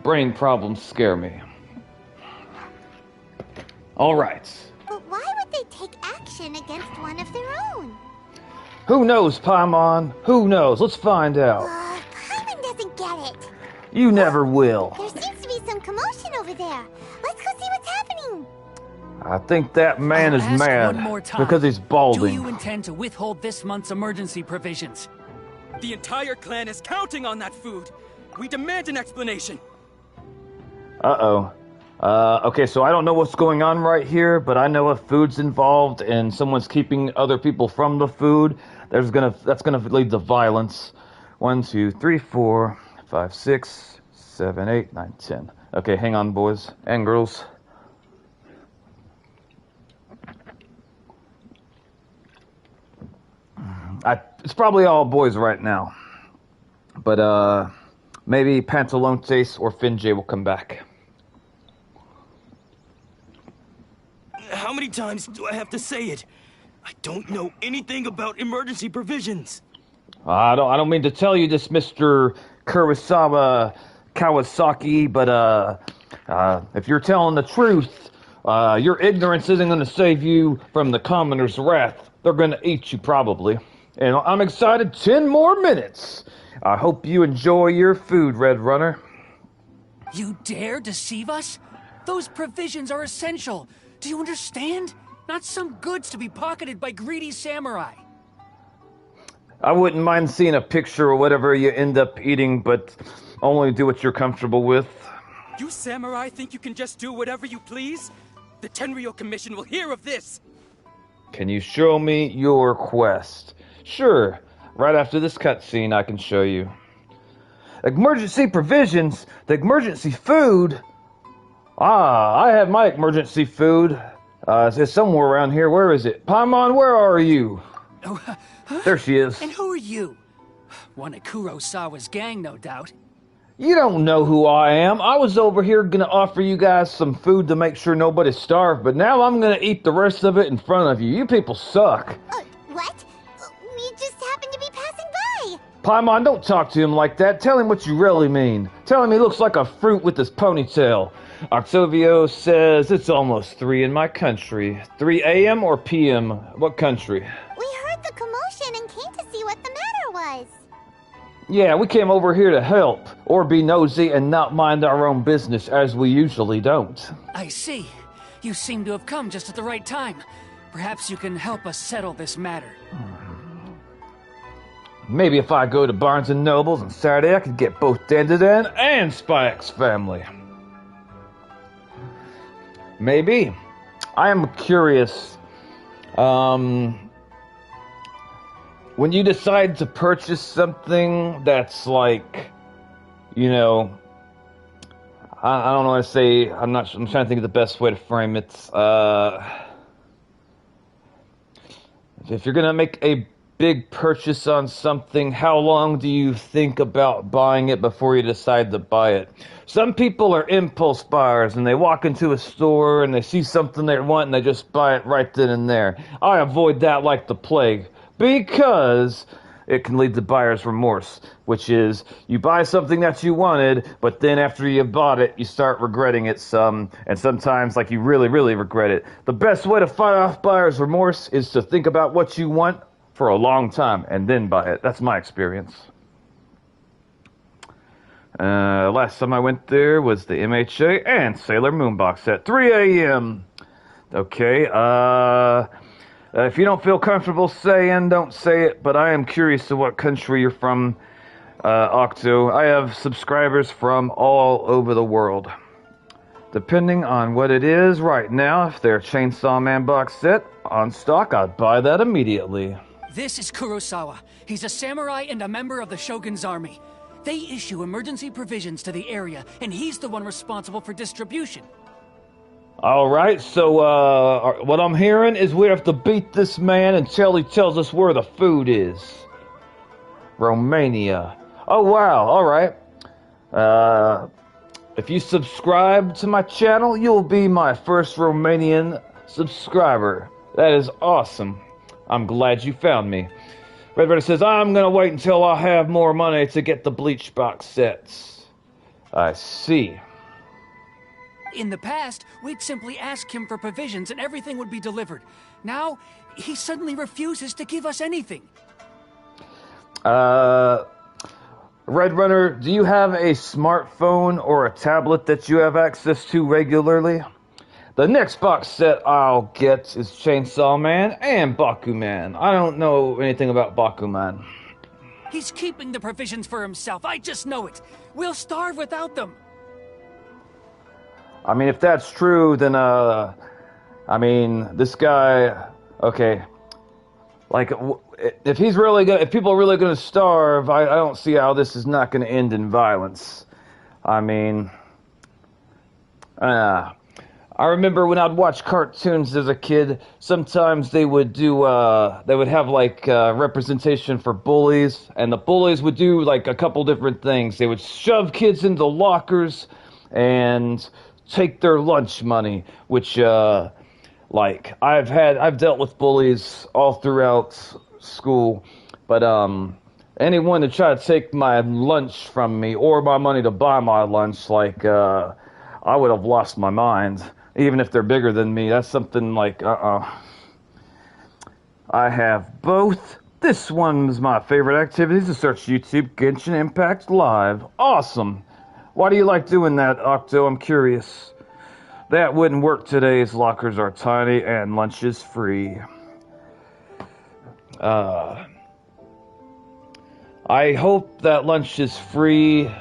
Brain problems scare me. Alright. But why would they take action against one of their own? Who knows, Paimon? Who knows? Let's find out. Paimon doesn't get it. You never will. There seems to be some commotion over there. Let's go see what's happening. I think that man I'll is ask mad one more time. because he's Do balding. you intend to withhold this month's emergency provisions? The entire clan is counting on that food. We demand an explanation. Uh-oh. Okay, so I don't know what's going on right here, but I know if food's involved and someone's keeping other people from the food, that's gonna lead to violence. 1, 2, 3, 4, 5, 6, 7, 8, 9, 10. Okay, hang on, boys and girls. It's probably all boys right now. But, maybe Pantalontes or Finjay will come back. How many times do I have to say it? I don't know anything about emergency provisions. I don't mean to tell you this, Mr. Kurosawa Kawasaki, but If you're telling the truth, your ignorance isn't going to save you from the commoner's wrath. They're going to eat you, probably. And I'm excited 10 more minutes. I hope you enjoy your food, Red Runner. You dare deceive us? Those provisions are essential. Do you understand? Not some goods to be pocketed by greedy samurai. I wouldn't mind seeing a picture or whatever you end up eating, but only do what you're comfortable with. You samurai think you can just do whatever you please? The Tenryou Commission will hear of this! Can you show me your quest? Sure. Right after this cutscene, I can show you. Emergency provisions? The emergency food? I have my emergency food. It's somewhere around here. Where is it? Paimon, where are you? Oh, huh? There she is. And who are you? One of Kurosawa's gang, no doubt. You don't know who I am. I was over here gonna offer you guys some food to make sure nobody's starved, but now I'm gonna eat the rest of it in front of you. You people suck. What? We just happened to be passing by. Paimon, don't talk to him like that. Tell him what you really mean. Tell him he looks like a fruit with his ponytail. Octavio says it's almost 3 in my country. 3 a.m. or p.m.? What country? We heard the commotion and came to see what the matter was. Yeah, we came over here to help, or be nosy and not mind our own business, as we usually don't. I see. You seem to have come just at the right time. Perhaps you can help us settle this matter. Maybe if I go to Barnes & Nobles on Saturday, I could get both Dandadan and Spike's family. Maybe. I am curious. When you decide to purchase something that's like, you know, I don't know what to say. I'm trying to think of the best way to frame it. If you're gonna make a big purchase on something, how long do you think about buying it before you decide to buy it? Some people are impulse buyers and they walk into a store and they see something they want and they just buy it right then and there. I avoid that like the plague because it can lead to buyer's remorse, which is you buy something that you wanted, but then after you bought it, you start regretting it some, and sometimes like you really, really regret it. The best way to fight off buyer's remorse is to think about what you want for a long time and then buy it. That's my experience. Last time I went there was the MHA and Sailor Moon box set, 3 a.m. Okay, if you don't feel comfortable saying, don't say it, but I am curious to what country you're from, Octo. I have subscribers from all over the world. Depending on what it is right now, if they're Chainsaw Man box set on stock, I'd buy that immediately. This is Kurosawa. He's a samurai and a member of the Shogun's army. They issue emergency provisions to the area, and he's the one responsible for distribution. All right, so what I'm hearing is we have to beat this man until he tells us where the food is. Romania. Oh, wow, all right. If you subscribe to my channel, you'll be my first Romanian subscriber. That is awesome. I'm glad you found me. Red Runner says, I'm going to wait until I have more money to get the Bleach box sets. I see. In the past, we'd simply ask him for provisions and everything would be delivered. Now, he suddenly refuses to give us anything. Red Runner, do you have a smartphone or a tablet that you have access to regularly? The next box set I'll get is Chainsaw Man and Bakuman. I don't know anything about Bakuman. He's keeping the provisions for himself. I just know it. We'll starve without them. I mean, if that's true, then, this guy, okay. Like, if people are really gonna starve, I don't see how this is not gonna end in violence. I mean, I remember when I'd watch cartoons as a kid, sometimes they would have like representation for bullies, and the bullies would do like a couple different things. They would shove kids into lockers and take their lunch money, which like I've dealt with bullies all throughout school, but anyone to try to take my lunch from me or my money to buy my lunch, like I would have lost my mind. Even if they're bigger than me, that's something like, I have both. This one's my favorite activity to search YouTube Genshin Impact Live. Awesome. Why do you like doing that, Octo? I'm curious. That wouldn't work today as lockers are tiny and lunch is free. I hope that lunch is free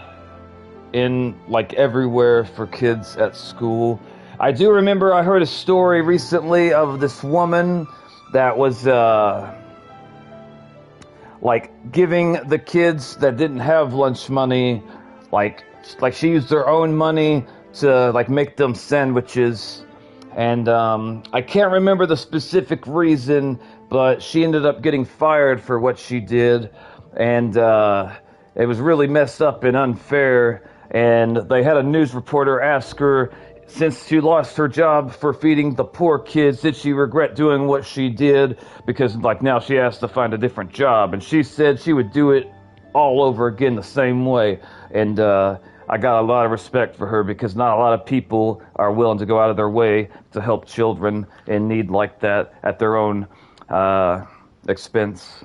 in, like, everywhere for kids at school. I do remember I heard a story recently of this woman that was, like, giving the kids that didn't have lunch money, like she used their own money to, like, make them sandwiches. And, I can't remember the specific reason, but she ended up getting fired for what she did. And, it was really messed up and unfair. And they had a news reporter ask her, since she lost her job for feeding the poor kids, did she regret doing what she did? Because, like, now she has to find a different job. And she said she would do it all over again the same way. And I got a lot of respect for her because not a lot of people are willing to go out of their way to help children in need like that at their own expense.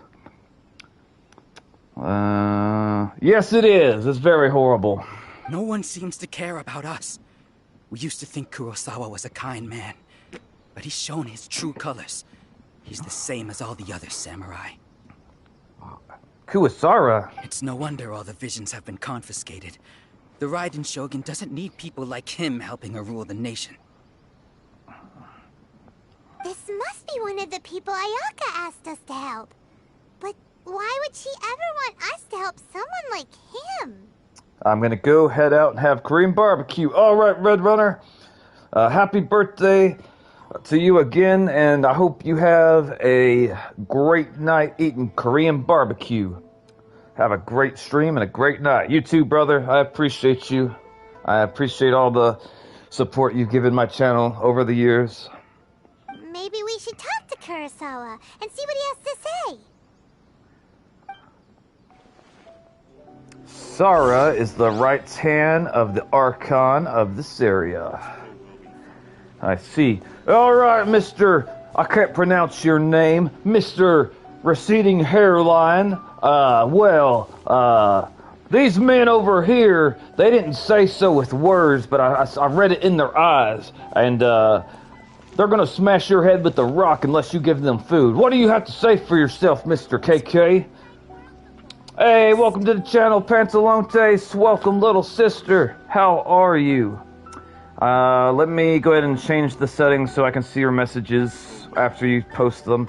Yes, it is. It's very horrible. No one seems to care about us. We used to think Kurosawa was a kind man, but he's shown his true colors. He's the same as all the other samurai. Kurosawa? It's no wonder all the visions have been confiscated. The Raiden Shogun doesn't need people like him helping her rule the nation. This must be one of the people Ayaka asked us to help. But why would she ever want us to help someone like him? I'm gonna go head out and have Korean barbecue. All right, Red Runner. Happy birthday to you again, and I hope you have a great night eating Korean barbecue. Have a great stream and a great night. You too, brother. I appreciate you. I appreciate all the support you've given my channel over the years. Maybe we should talk to Kurosawa and see what he has to say. Sara is the right hand of the Archon of this area. I see. All right, Mr. I can't pronounce your name. Mr. Receding Hairline. These men over here, they didn't say so with words, but I read it in their eyes. And, they're gonna smash your head with a rock unless you give them food. What do you have to say for yourself, Mr. KK? Hey, welcome to the channel, Pantalontes. Welcome, little sister. How are you? Let me go ahead and change the settings so I can see your messages after you post them.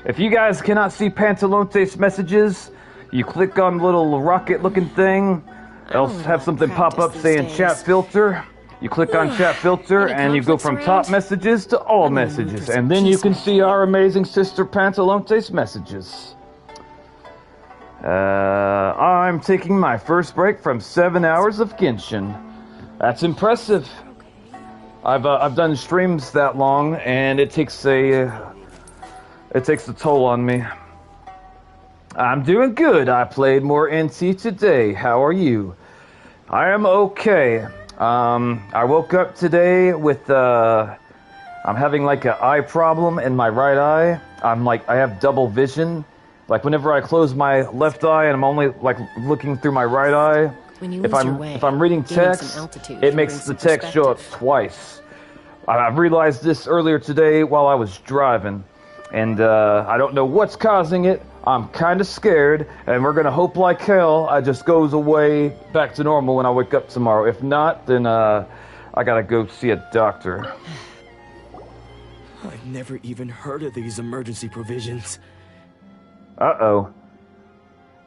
If you guys cannot see Pantalontes messages, you click on the little rocket-looking thing. It'll have something pop up saying chat filter. You click on chat filter and you go from top messages to all messages. And then you can see our amazing sister Pantalontes messages. I'm taking my first break from 7 hours of Genshin. That's impressive. I've done streams that long, and it takes a toll on me. I'm doing good. I played more NT today. How are you? I am okay. I woke up today with I'm having like an eye problem in my right eye. I have double vision. Like, whenever I close my left eye and I'm only, like, looking through my right eye, if I'm reading text, it makes the text show up twice. I realized this earlier today while I was driving, and I don't know what's causing it. I'm kind of scared, and we're going to hope like hell it just goes away back to normal when I wake up tomorrow. If not, then I got to go see a doctor. I've never even heard of these emergency provisions. Uh-oh.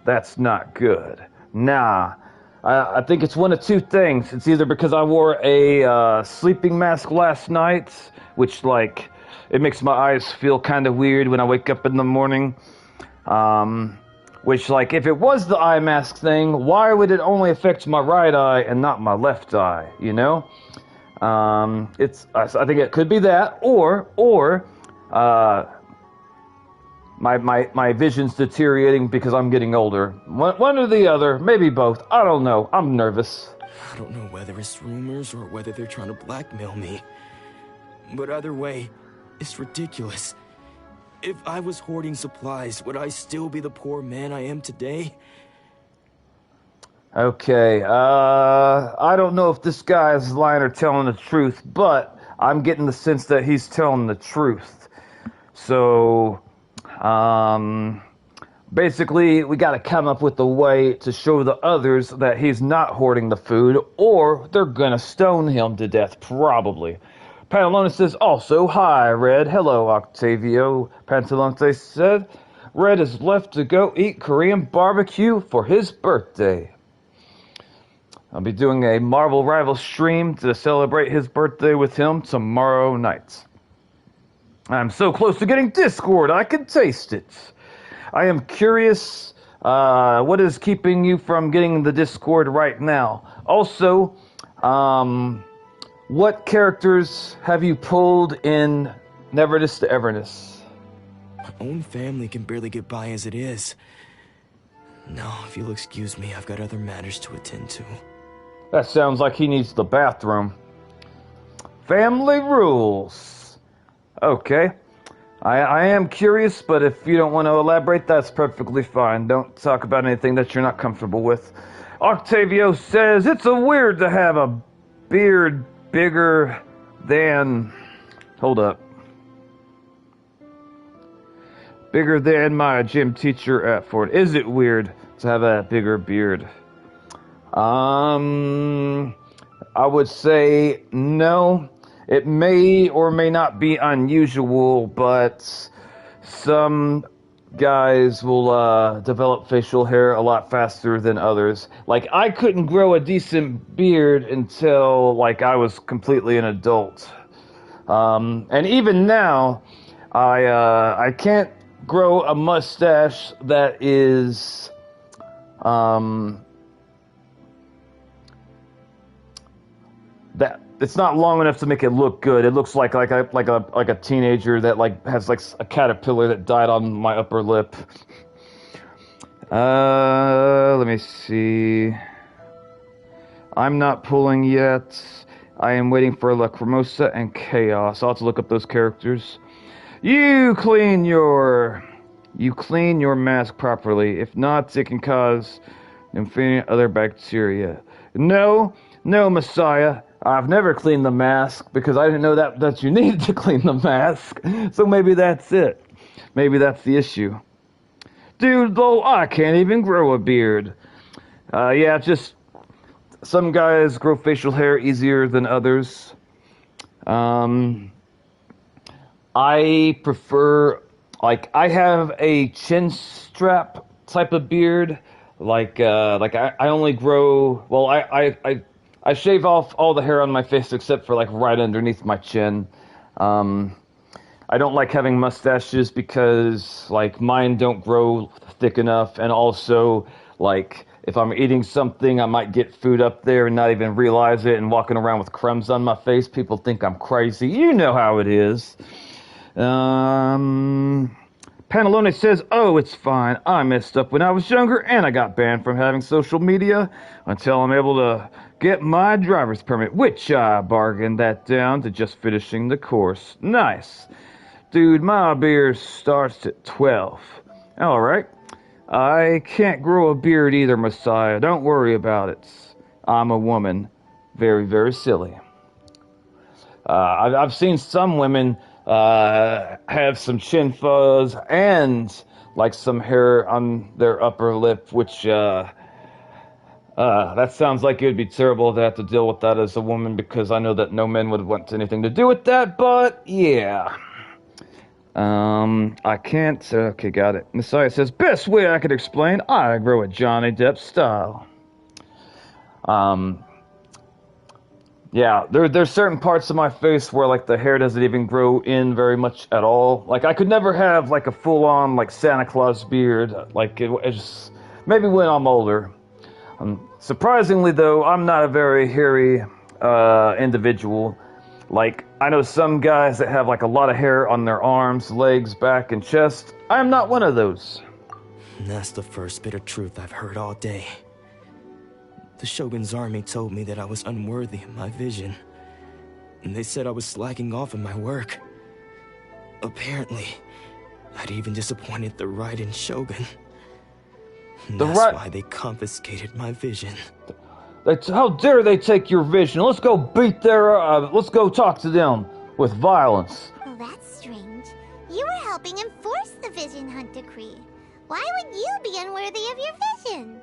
That's not good. Nah. I think it's one of two things. It's either because I wore a sleeping mask last night, which, like, it makes my eyes feel kind of weird when I wake up in the morning. Which, like, if it was the eye mask thing, why would it only affect my right eye and not my left eye, you know? I think it could be that, or my vision's deteriorating because I'm getting older. One or the other, maybe both. I don't know. I'm nervous. I don't know whether it's rumors or whether they're trying to blackmail me. But either way, it's ridiculous. If I was hoarding supplies, would I still be the poor man I am today? Okay, I don't know if this guy is lying or telling the truth, but I'm getting the sense that he's telling the truth. So, basically, we gotta come up with a way to show the others that he's not hoarding the food, or they're gonna stone him to death, probably. Pantalone says also, hi, Red. Hello, Octavio. Pantalone said, Red is left to go eat Korean barbecue for his birthday. I'll be doing a Marvel Rival stream to celebrate his birthday with him tomorrow night. I'm so close to getting Discord, I can taste it. I am curious, what is keeping you from getting the Discord right now? Also, what characters have you pulled in Neverness to Everness? My own family can barely get by as it is. No, if you'll excuse me, I've got other matters to attend to. That sounds like he needs the bathroom. Family rules. Okay. I am curious, but if you don't want to elaborate, that's perfectly fine. Don't talk about anything that you're not comfortable with. Octavio says, it's a weird to have a beard bigger than... Hold up. Bigger than my gym teacher at Ford. Is it weird to have a bigger beard? I would say no. It may or may not be unusual, but some guys will develop facial hair a lot faster than others. Like, I couldn't grow a decent beard until, like, I was completely an adult. And even now, I can't grow a mustache that is, that it's not long enough to make it look good. It looks like a teenager that has a caterpillar that died on my upper lip. Let me see. I'm not pulling yet. I am waiting for Lacrimosa and Chaos. I'll have to look up those characters. You clean your mask properly. If not, it can cause infinite other bacteria. No, Messiah. I've never cleaned the mask because I didn't know that you needed to clean the mask. So maybe that's it. Maybe that's the issue. Dude, though, I can't even grow a beard. Yeah, just some guys grow facial hair easier than others. I prefer, I have a chin strap type of beard. I only grow, well, I shave off all the hair on my face except for right underneath my chin. I don't like having mustaches because mine don't grow thick enough, and also if I'm eating something, I might get food up there and not even realize it, and walking around with crumbs on my face, people think I'm crazy. You know how it is. Pantalone says, oh, it's fine. I messed up when I was younger, and I got banned from having social media until I'm able to get my driver's permit, which I bargained that down to just finishing the course. Nice. Dude, my beard starts at 12. All right. I can't grow a beard either, Messiah. Don't worry about it. I'm a woman. Very, very silly. I've seen some women have some chin fuzz and some hair on their upper lip, which that sounds like it would be terrible to have to deal with that as a woman, because I know that no men would want anything to do with that, but yeah. I can't. Okay, got it. Messiah says, best way I could explain, I grow a Johnny Depp style. Yeah, there's certain parts of my face where the hair doesn't even grow in very much at all. I could never have a full-on Santa Claus beard. It just, maybe when I'm older. Surprisingly though, I'm not a very hairy individual. I know some guys that have like a lot of hair on their arms, legs, back, and chest. I am not one of those. That's the first bit of truth I've heard all day. The Shogun's army told me that I was unworthy of my vision. And they said I was slacking off in my work. Apparently, I'd even disappointed the Raiden Shogun. That's why they confiscated my vision. How dare they take your vision? Let's go beat their, let's go talk to them with violence. Well, that's strange. You were helping enforce the Vision Hunt decree. Why would you be unworthy of your vision?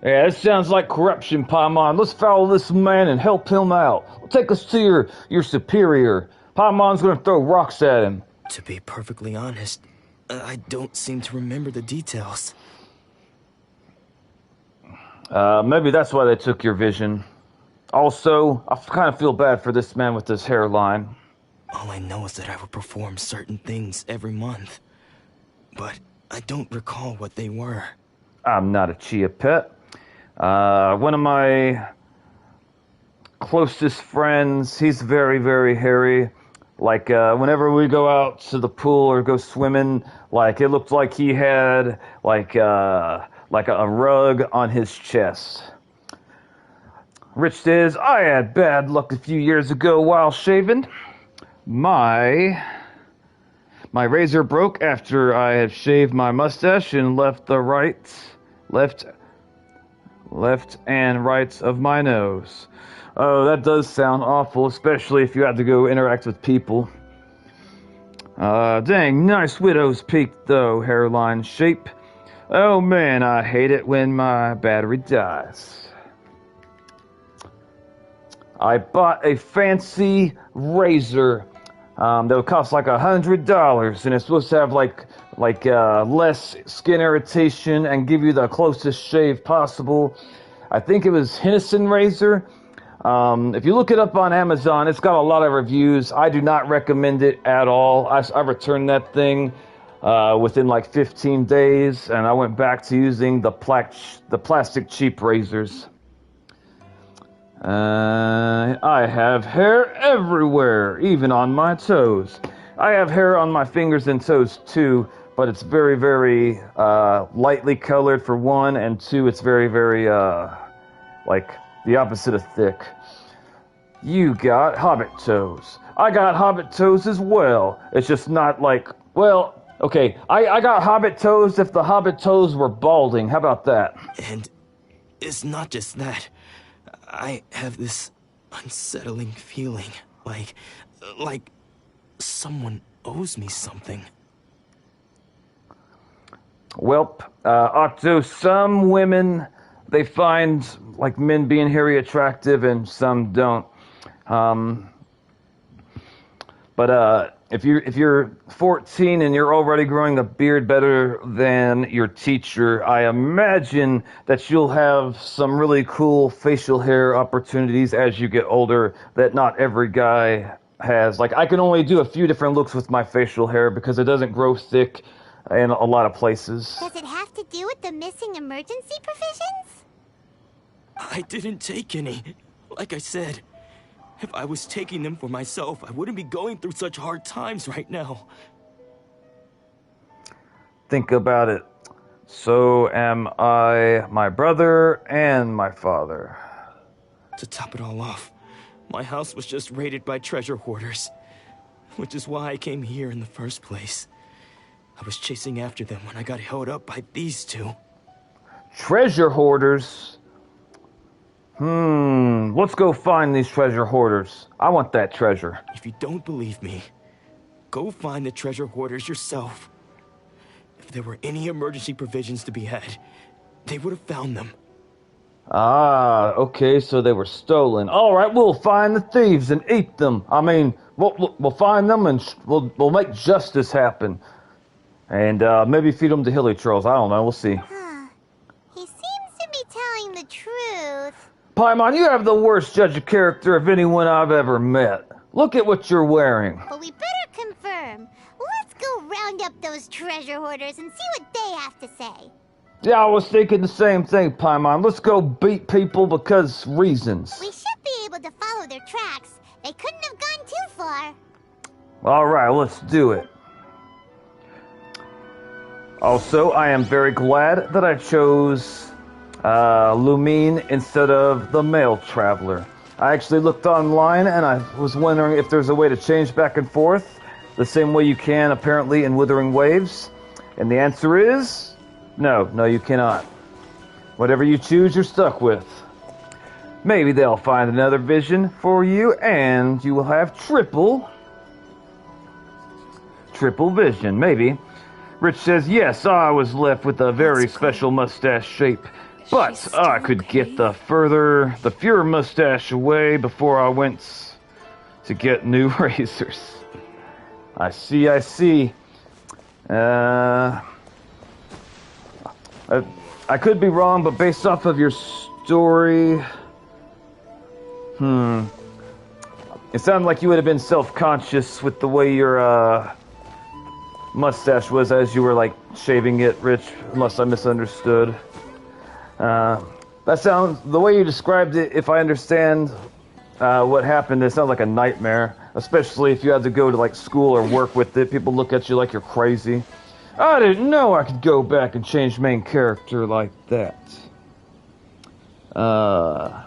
Yeah, it sounds like corruption, Paimon. Let's follow this man and help him out. Take us to your superior. Paimon's gonna throw rocks at him. To be perfectly honest, I don't seem to remember the details. Maybe that's why they took your vision. Also, I kind of feel bad for this man with this hairline. All I know is that I would perform certain things every month. But I don't recall what they were. I'm not a chia pet. One of my closest friends, he's very, very hairy. Like, whenever we go out to the pool or go swimming, like, it looked like he had, like a rug on his chest. Rich is, I had bad luck a few years ago while shaving. My razor broke after I had shaved my mustache and left and right of my nose. Oh, that does sound awful, especially if you had to go interact with people. Dang, nice widow's peak though, hairline shape. Oh man, I hate it when my battery dies. I bought a fancy razor that would cost like $100, and it's supposed to have like less skin irritation and give you the closest shave possible. I think it was Hennessy razor. If you look it up on Amazon, it's got a lot of reviews. I do not recommend it at all. I returned that thing within like 15 days, and I went back to using the plastic cheap razors. I have hair everywhere, even on my toes. I have hair on my fingers and toes too, but it's very, very lightly colored for one, and two, it's very, very like the opposite of thick. You got hobbit toes. I got hobbit toes as well. It's just not like, well, okay, I got hobbit toes if the hobbit toes were balding. How about that? And it's not just that. I have this unsettling feeling, like someone owes me something. Well, Octo, some women, they find like men being hairy attractive and some don't. But if you're 14 and you're already growing a beard better than your teacher, I imagine that you'll have some really cool facial hair opportunities as you get older that not every guy has. Like, I can only do a few different looks with my facial hair because it doesn't grow thick in a lot of places. Does it have to do with the missing emergency provisions? I didn't take any. Like I said, if I was taking them for myself, I wouldn't be going through such hard times right now. Think about it. So am I, my brother, and my father. To top it all off, my house was just raided by treasure hoarders, which is why I came here in the first place. I was chasing after them when I got held up by these two. Treasure hoarders? Let's go find these treasure hoarders. I want that treasure. If you don't believe me, go find the treasure hoarders yourself. If there were any emergency provisions to be had, they would have found them. Ah, okay, so they were stolen. All right, we'll find the thieves and eat them. I mean, we'll find them and we'll make justice happen. And maybe feed them to hilly trolls. I don't know, we'll see. He seems to be telling the truth. Paimon, you have the worst judge of character of anyone I've ever met. Look at what you're wearing. But we better confirm. Let's go round up those treasure hoarders and see what they have to say. Yeah, I was thinking the same thing, Paimon. Let's go beat people because reasons. We should be able to follow their tracks. They couldn't have gone too far. All right, let's do it. Also, I am very glad that I chose Lumine instead of the male traveler. I actually looked online and I was wondering if there's a way to change back and forth the same way you can apparently in Withering Waves. And the answer is no, you cannot. Whatever you choose, you're stuck with. Maybe they'll find another vision for you and you will have triple vision, maybe. Rich says, yes, I was left with a very special mustache shape, but I could get the fewer mustache away before I went to get new razors. I see. I could be wrong, but based off of your story, it sounded like you would have been self-conscious with the way your mustache was as you were like shaving it, Rich, unless I misunderstood. The way you described it, if I understand what happened, it sounds like a nightmare, especially if you had to go to like school or work with it. People look at you like you're crazy. I didn't know I could go back and change main character like that. I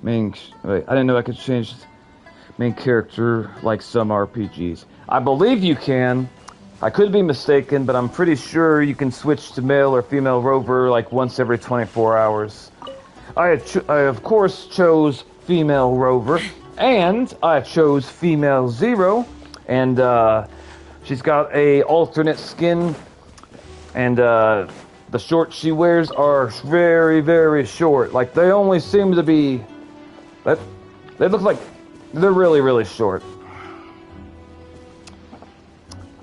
didn't know I could change main character like some RPGs. I believe you can. I could be mistaken, but I'm pretty sure you can switch to male or female rover like once every 24 hours. I of course chose female rover, and I chose female Zero, and she's got a alternate skin, and the shorts she wears are very, very short. Like, they only seem to be... They look like they're really, really short.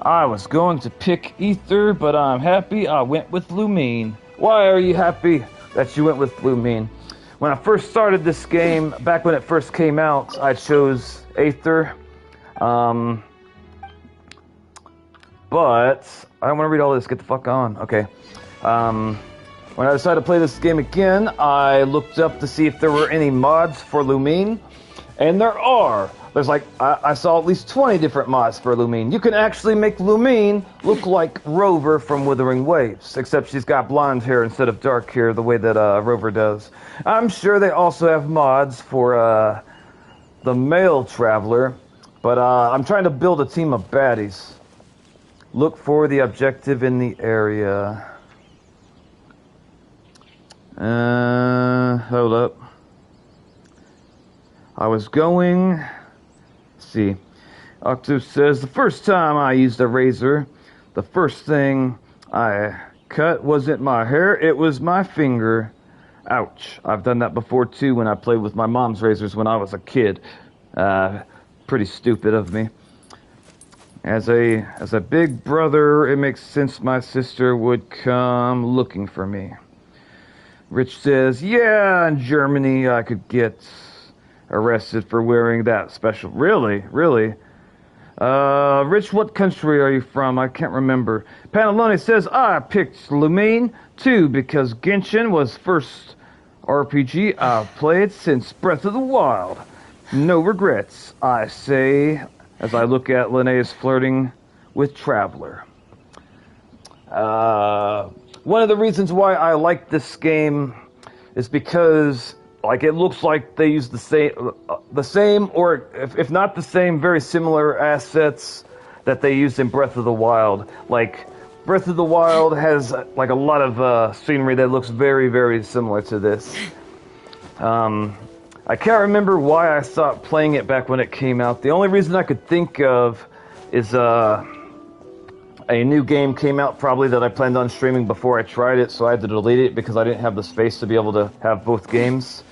I was going to pick Ether, but I'm happy I went with Lumine. Why are you happy that you went with Lumine? When I first started this game, back when it first came out, I chose Aether. But I don't want to read all this. Get the fuck on. Okay. When I decided to play this game again, I looked up to see if there were any mods for Lumine, and there are. There's like, I saw at least 20 different mods for Lumine. You can actually make Lumine look like Rover from Withering Waves, except she's got blonde hair instead of dark hair the way that Rover does. I'm sure they also have mods for the male traveler, but I'm trying to build a team of baddies. Look for the objective in the area. Hold up. I was going... see. Octo says, the first time I used a razor, the first thing I cut wasn't my hair, it was my finger. Ouch. I've done that before too when I played with my mom's razors when I was a kid. Pretty stupid of me. As a big brother, it makes sense my sister would come looking for me. Rich says, yeah, in Germany I could get arrested for wearing that special. Really? Rich, what country are you from? I can't remember. Pantalone says, I picked Lumine too because Genshin was first RPG I've played since Breath of the Wild. No regrets, I say, as I look at Linnaeus flirting with Traveler. One of the reasons why I like this game is because, like, it looks like they use the same, or if not the same, very similar assets that they used in Breath of the Wild. Like, Breath of the Wild has, like, a lot of scenery that looks very, very similar to this. I can't remember why I stopped playing it back when it came out. The only reason I could think of is a new game came out probably that I planned on streaming before I tried it, so I had to delete it because I didn't have the space to be able to have both games.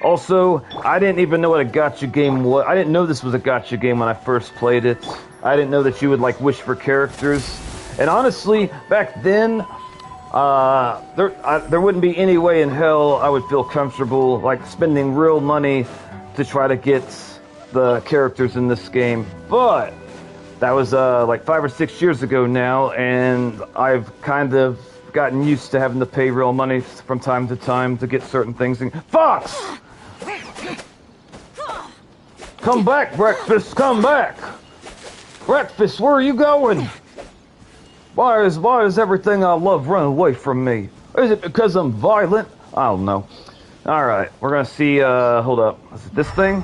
Also, I didn't even know what a gacha game was. I didn't know this was a gacha game when I first played it. I didn't know that you would, like, wish for characters. And honestly, back then, there wouldn't be any way in hell I would feel comfortable, like, spending real money to try to get the characters in this game. But that was, like 5 or 6 years ago now, and I've kind of gotten used to having to pay real money from time to time to get certain things. Fox! Come back, Breakfast, come back! Breakfast, where are you going? Why is everything I love running away from me? Is it because I'm violent? I don't know. Alright, we're gonna see, hold up. Is it this thing?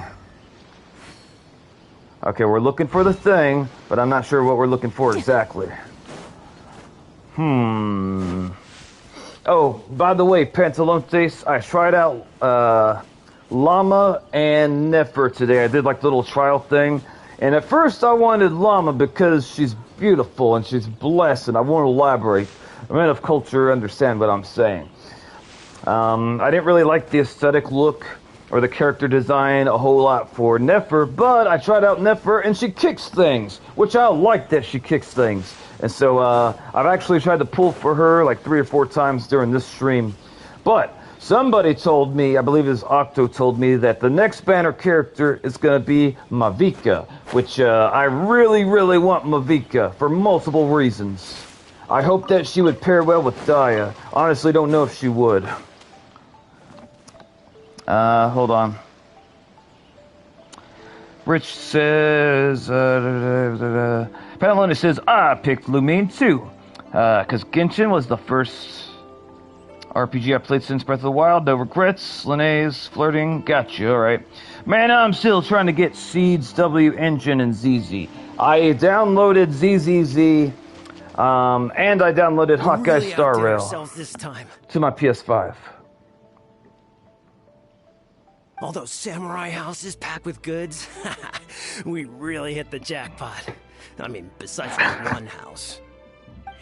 Okay, we're looking for the thing, but I'm not sure what we're looking for exactly. Oh, by the way, Pantalontes, I tried out, Llama and Nefer today. I did like the little trial thing. And at first I wanted Llama because she's beautiful and she's blessed, and I won't elaborate. Men of culture understand what I'm saying. I didn't really like the aesthetic look or the character design a whole lot for Nefer, but I tried out Nefer and she kicks things, which I like that she kicks things. And so I've actually tried to pull for her like 3 or 4 times during this stream. But somebody told me, I believe it was Octo told me, that the next banner character is going to be Mavica, which I really, really want Mavica for multiple reasons. I hope that she would pair well with Daya. Honestly, don't know if she would. Hold on. Rich says, Pantalona says, I picked Lumine too, because Genshin was the first RPG I played since Breath of the Wild. No regrets. Linnaeus flirting. Gotcha. Alright. Man, I'm still trying to get Seeds, W Engine, and ZZ. I downloaded ZZZ, and I downloaded Hawkeye really Star outdid Rail ourselves this time. to my PS5. All those samurai houses packed with goods. We really hit the jackpot. I mean, besides that one house.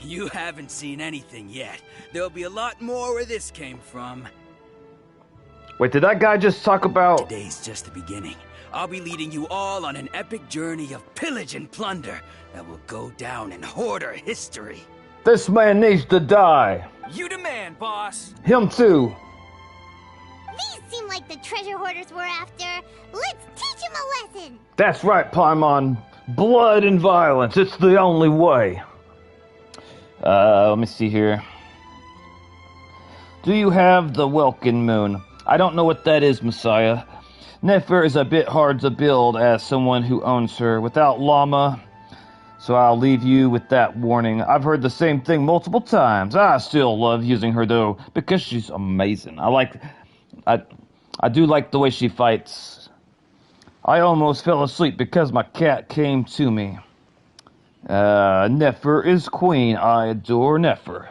You haven't seen anything yet. There'll be a lot more where this came from. Wait, did that guy just talk about... Today's just the beginning. I'll be leading you all on an epic journey of pillage and plunder that will go down in Hoarder history. This man needs to die. You demand, boss. Him too. These seem like the treasure hoarders we're after. Let's teach them a lesson. That's right, Paimon. Blood and violence. It's the only way. Let me see here. Do you have the Welkin Moon? I don't know what that is, Messiah. Nefer is a bit hard to build as someone who owns her. Without Llama, so I'll leave you with that warning. I've heard the same thing multiple times. I still love using her though, because she's amazing. I do like the way she fights. I almost fell asleep because my cat came to me. Nefer is queen. I adore Nefer.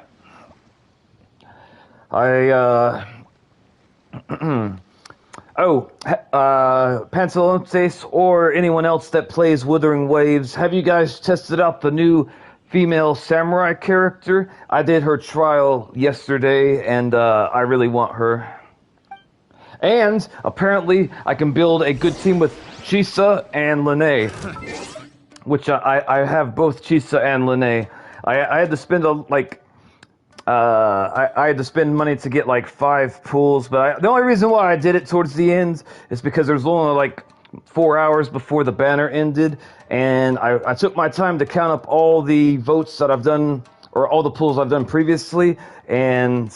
Pantalontes or anyone else that plays Wuthering Waves, have you guys tested out the new female samurai character? I did her trial yesterday, and I really want her. And apparently I can build a good team with Chisa and Linnae, which I have both Chisa and Linnae. I had to spend I had to spend money to get like 5 pools, but the only reason why I did it towards the end is because there was only like 4 hours before the banner ended, and I took my time to count up all the votes that I've done, or all the pools I've done previously, and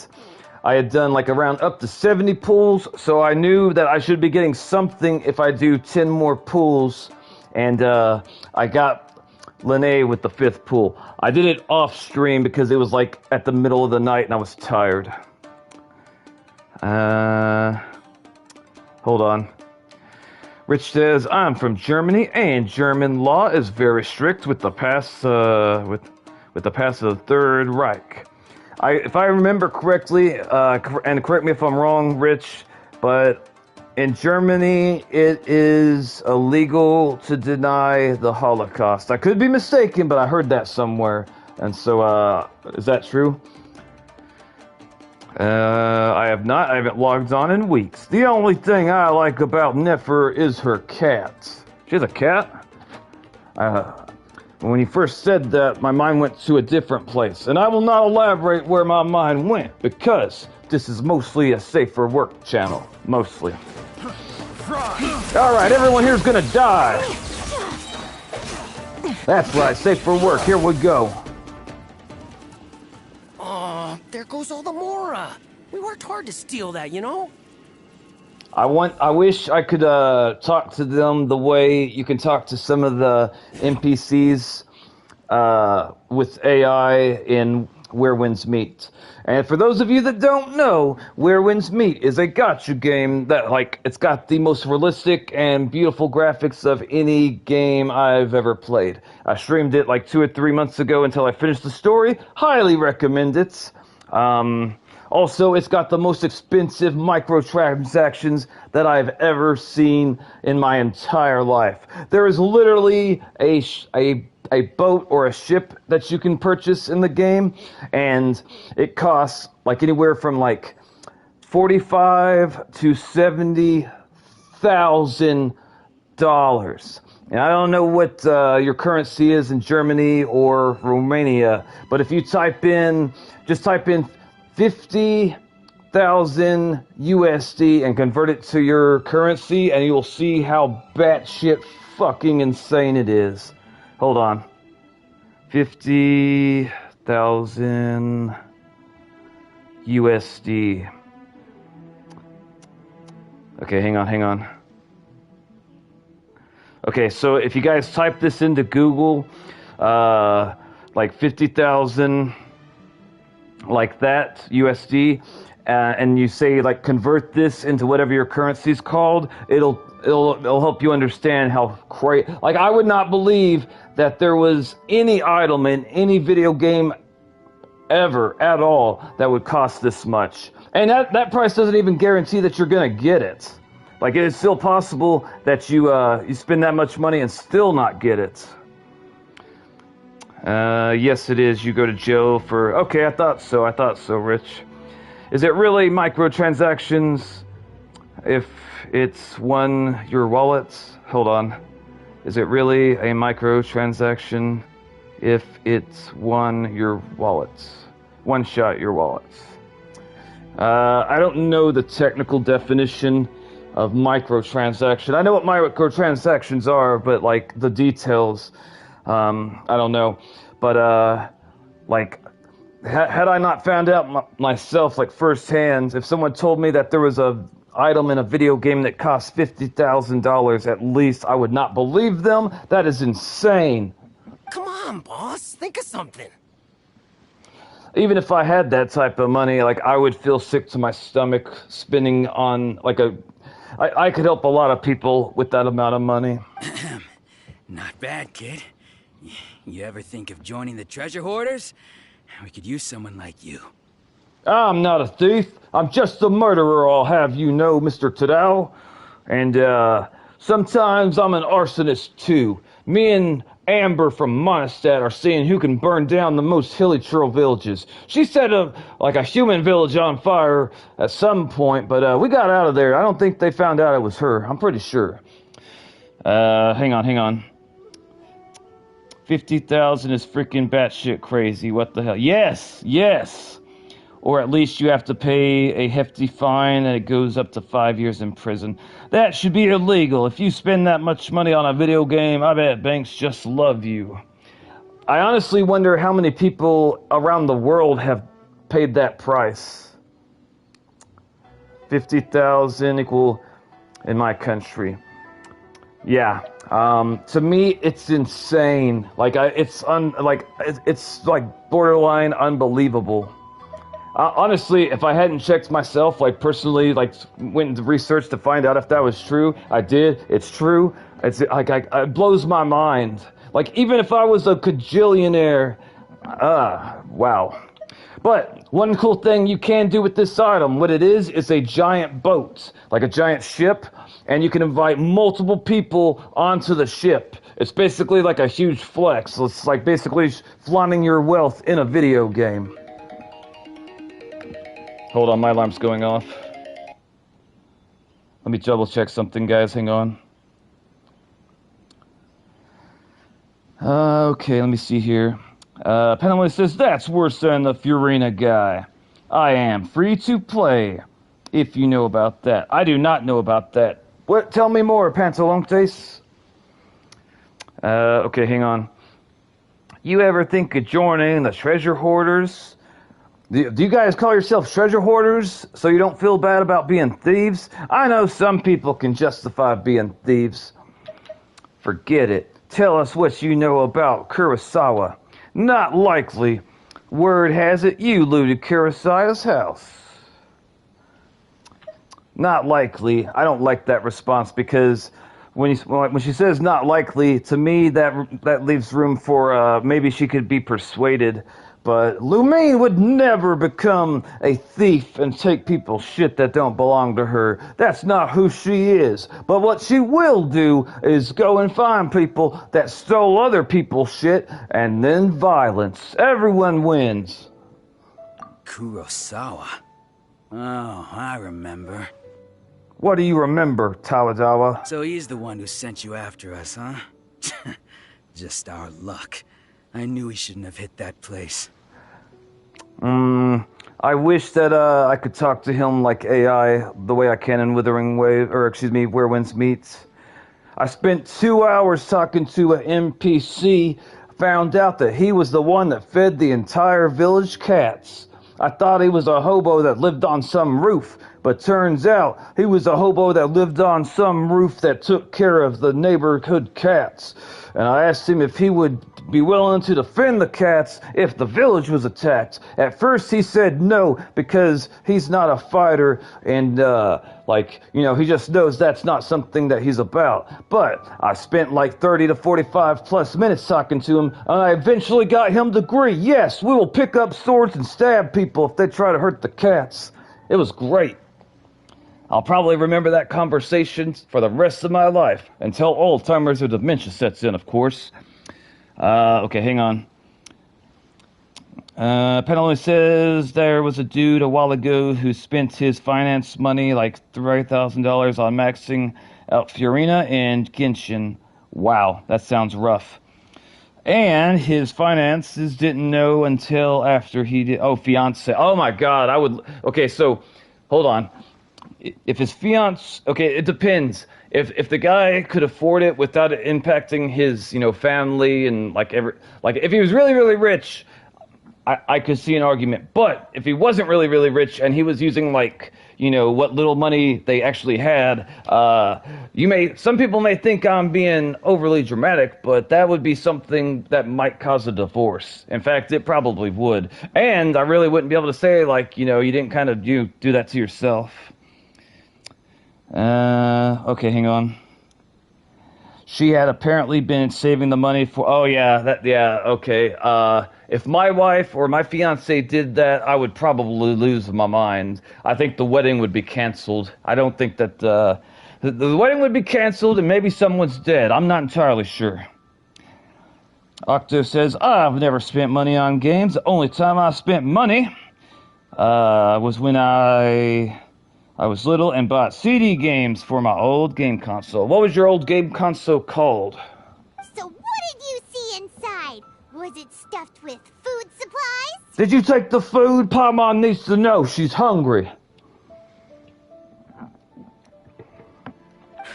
I had done like around up to 70 pools, so I knew that I should be getting something if I do 10 more pools, and I got Linnae with the 5th pool. I did it off stream because it was like at the middle of the night and I was tired. Hold on. Rich says, I'm from Germany, and German law is very strict with the pass with the pass of the Third Reich. If I remember correctly, and correct me if I'm wrong, Rich, but in Germany, it is illegal to deny the Holocaust. I could be mistaken, but I heard that somewhere. And so, is that true? I haven't logged on in weeks. The only thing I like about Nefer is her cat. She has a cat? When you first said that, my mind went to a different place. And I will not elaborate where my mind went, because this is mostly a safe for work channel. Mostly. Alright, everyone here's gonna die. That's right, safe for work. Here we go. There goes all the Mora. We worked hard to steal that, you know? I wish I could talk to them the way you can talk to some of the NPCs with AI in Where Winds Meet. And for those of you that don't know, Where Winds Meet is a gacha game that, like, it's got the most realistic and beautiful graphics of any game I've ever played. I streamed it like 2 or 3 months ago until I finished the story. Highly recommend it. Also, it's got the most expensive microtransactions that I've ever seen in my entire life. There is literally a boat or a ship that you can purchase in the game, and it costs like anywhere from like 45 to $70,000. And I don't know what your currency is in Germany or Romania, but if you just type in 50,000 USD and convert it to your currency, and you'll see how batshit fucking insane it is. Hold on. 50,000 USD. Okay, hang on. Okay, so if you guys type this into Google, like 50,000, like that, USD, and you say, like, convert this into whatever your currency is called, it'll help you understand how crazy. Like, I would not believe that there was any item in any video game ever at all that would cost this much. And that price doesn't even guarantee that you're gonna get it. Like, it is still possible that you spend that much money and still not get it. Yes, it is. You go to jail for... Okay, I thought so, Rich. Is it really microtransactions if it's your wallet? Hold on. Is it really a microtransaction if it's your wallet? One shot your wallet. I don't know the technical definition of microtransaction. I know what microtransactions are, but, like, the details, I don't know. But, like, had I not found out myself, like, firsthand, if someone told me that there was a item in a video game that cost $50,000 at least, I would not believe them. That is insane. Come on, boss. Think of something. Even if I had that type of money, like, I would feel sick to my stomach spending on, like, I could help a lot of people with that amount of money. Not bad, kid. You ever think of joining the treasure hoarders? We could use someone like you. I'm not a thief. I'm just a murderer, I'll have you know, Mr. Tadao. And, sometimes I'm an arsonist, too. Me and Amber from Mondstadt are seeing who can burn down the most hilly trail villages. She set like a human village on fire at some point, but we got out of there. I don't think they found out it was her. I'm pretty sure. Hang on. 50,000 is freaking batshit crazy. What the hell? Yes. Or at least you have to pay a hefty fine and it goes up to 5 years in prison. That should be illegal. If you spend that much money on a video game, I bet banks just love you. I honestly wonder how many people around the world have paid that price. 50,000 equal in my country. Yeah. To me, it's insane. Like, it's like borderline unbelievable. Honestly, if I hadn't checked myself, like, personally, like, went into research to find out if that was true, I did. It's true. It's like, it blows my mind. Like, even if I was a cajillionaire, wow. But one cool thing you can do with this item, what it is a giant boat, like a giant ship, and you can invite multiple people onto the ship. It's basically like a huge flex. It's like basically flaunting your wealth in a video game. Hold on, my alarm's going off. Let me double check something, guys. Hang on. Okay, let me see here. Penalty says, that's worse than the Furina guy. I am free to play, if you know about that. I do not know about that. What? Tell me more, Pantalontes. Okay, hang on. You ever think of joining the treasure hoarders? Do you guys call yourself treasure hoarders so you don't feel bad about being thieves? I know some people can justify being thieves. Forget it. Tell us what you know about Kurosawa. Not likely. Word has it you looted Kurosawa's house. Not likely. I don't like that response because when she says not likely, to me that leaves room for maybe she could be persuaded. But Lumine would never become a thief and take people's shit that don't belong to her. That's not who she is. But what she will do is go and find people that stole other people's shit, and then violence. Everyone wins. Kurosawa. Oh, I remember. What do you remember, Tawadawa? So he's the one who sent you after us, huh? Just our luck. I knew he shouldn't have hit that place. I wish that I could talk to him like AI, the way I can in Where Winds Meets. I spent 2 hours talking to an NPC, found out that he was the one that fed the entire village cats. I thought he was a hobo that lived on some roof, but turns out he was a hobo that lived on some roof that took care of the neighborhood cats. And I asked him if he would be willing to defend the cats if the village was attacked. At first he said no, because he's not a fighter and he just knows that's not something that he's about. But I spent like 30 to 45 plus minutes talking to him, and I eventually got him to agree, yes, we will pick up swords and stab people if they try to hurt the cats. It was great. I'll probably remember that conversation for the rest of my life, until old-timers or dementia sets in, of course. Okay, hang on. Penelope says there was a dude a while ago who spent his finance money, like $3,000, on maxing out Fiorina and Genshin. Wow, that sounds rough. And his finances didn't know until after he did. Oh, fiance. Oh my God, I would. Okay, so hold on. If his fiance, okay, it depends. If the guy could afford it without it impacting his, family and if he was really, really rich, I could see an argument. But if he wasn't really, really rich and he was using what little money they actually had, some people may think I'm being overly dramatic, but that would be something that might cause a divorce. In fact, it probably would. And I really wouldn't be able to say you didn't kind of do that to yourself. Okay, hang on. She had apparently been saving the money for, okay. If my wife or my fiance did that, I would probably lose my mind. I think the wedding would be canceled. I don't think that, the wedding would be canceled and maybe someone's dead. I'm not entirely sure. Octo says, I've never spent money on games. The only time I spent money, was when I was little and bought CD games for my old game console. What was your old game console called? So what did you see inside? Was it stuffed with food supplies? Did you take the food? Paimon needs to know. She's hungry.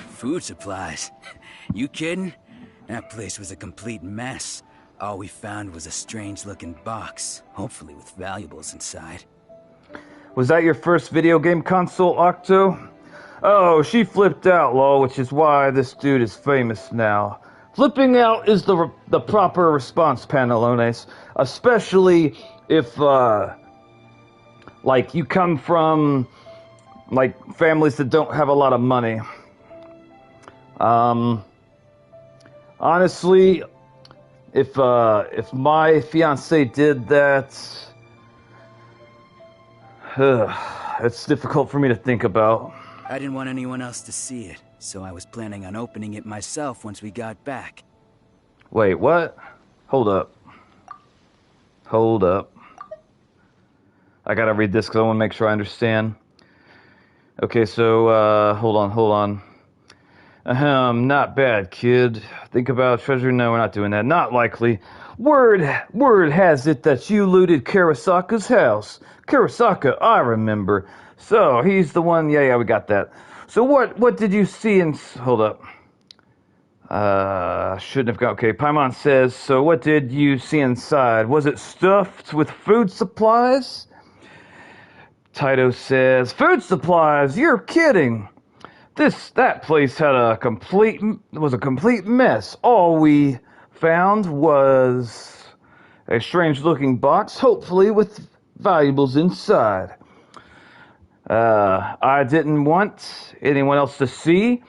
Food supplies? You kidding? That place was a complete mess. All we found was a strange-looking box, hopefully with valuables inside. Was that your first video game console, Octo? Oh, she flipped out, lol, which is why this dude is famous now. Flipping out is the proper response, Panelones. Especially if, you come from, families that don't have a lot of money. Honestly, if my fiance did that, it's difficult for me to think about. I didn't want anyone else to see it, so I was planning on opening it myself once we got back. Wait, what? Hold up. I gotta read this because I want to make sure I understand. Okay, so, hold on. Not bad, kid. Think about treasure? No, we're not doing that. Not likely. Word has it that you looted Kurosaka's house. Kurosaka, I remember. So, he's the one, yeah, we got that. So what did you see in... Hold up. Shouldn't have got... Okay, Paimon says, so what did you see inside? Was it stuffed with food supplies? Taito says, food supplies, you're kidding. That place had was a complete mess. All we found was a strange looking box, hopefully with valuables inside. I didn't want anyone else to see,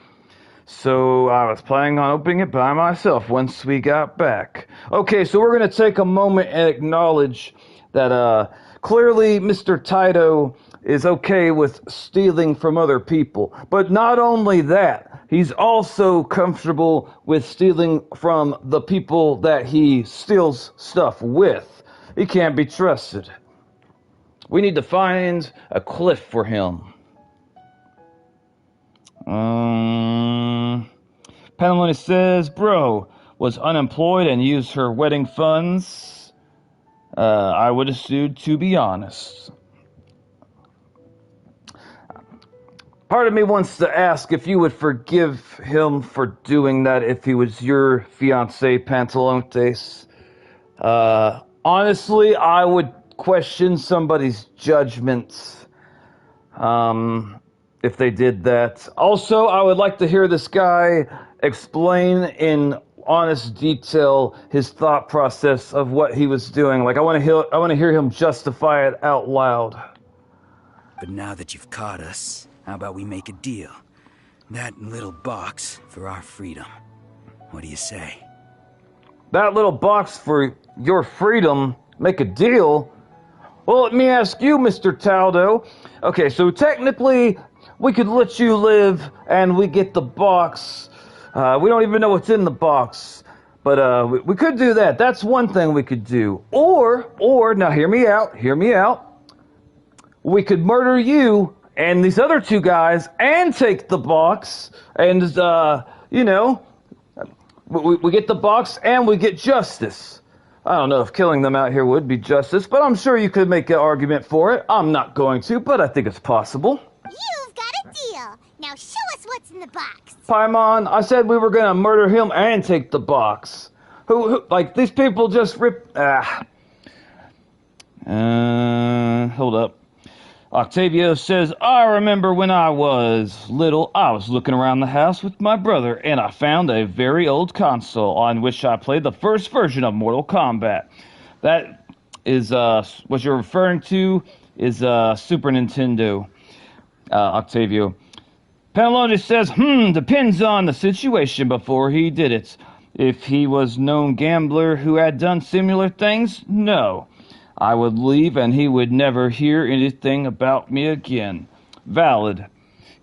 so I was planning on opening it by myself once we got back. Okay, so we're going to take a moment and acknowledge that clearly Mr. Taito is okay with stealing from other people. But not only that, he's also comfortable with stealing from the people that he steals stuff with. He can't be trusted. We need to find a cliff for him. Paneloni says, bro, was unemployed and used her wedding funds. I would have sued, to be honest. Part of me wants to ask if you would forgive him for doing that if he was your fiancé, Pantalontes. Honestly, I would question somebody's judgment if they did that. Also, I would like to hear this guy explain in honest detail his thought process of what he was doing. Like, I want to hear him justify it out loud. But now that you've caught us, how about we make a deal? That little box for our freedom. What do you say? That little box for your freedom? Make a deal? Well, let me ask you, Mr. Taldo. Okay, so technically, we could let you live and we get the box. We don't even know what's in the box. But we could do that. That's one thing we could do. Or, now hear me out. We could murder you and these other two guys and take the box. And, we get the box and we get justice. I don't know if killing them out here would be justice, but I'm sure you could make an argument for it. I'm not going to, but I think it's possible. You've got a deal. Now show us what's in the box. Paimon, I said we were going to murder him and take the box. Who these people just hold up. Octavio says, I remember when I was little, I was looking around the house with my brother, and I found a very old console on which I played the first version of Mortal Kombat. That is, what you're referring to is, Super Nintendo, Octavio. Paneloni says, depends on the situation before he did it. If he was known gambler who had done similar things, no. I would leave and he would never hear anything about me again. Valid.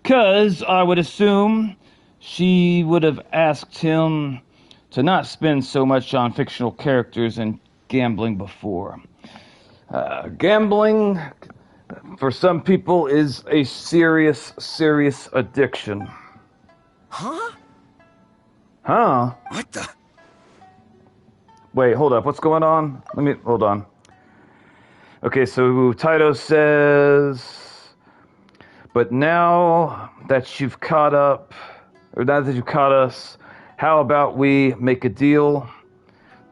'Cause I would assume she would have asked him to not spend so much on fictional characters and gambling before. Gambling, for some people, is a serious, serious addiction. Huh? Huh? What the? Wait, hold up. What's going on? Hold on. Okay, so Taito says, but now that you've caught up, or now that you've caught us, how about we make a deal?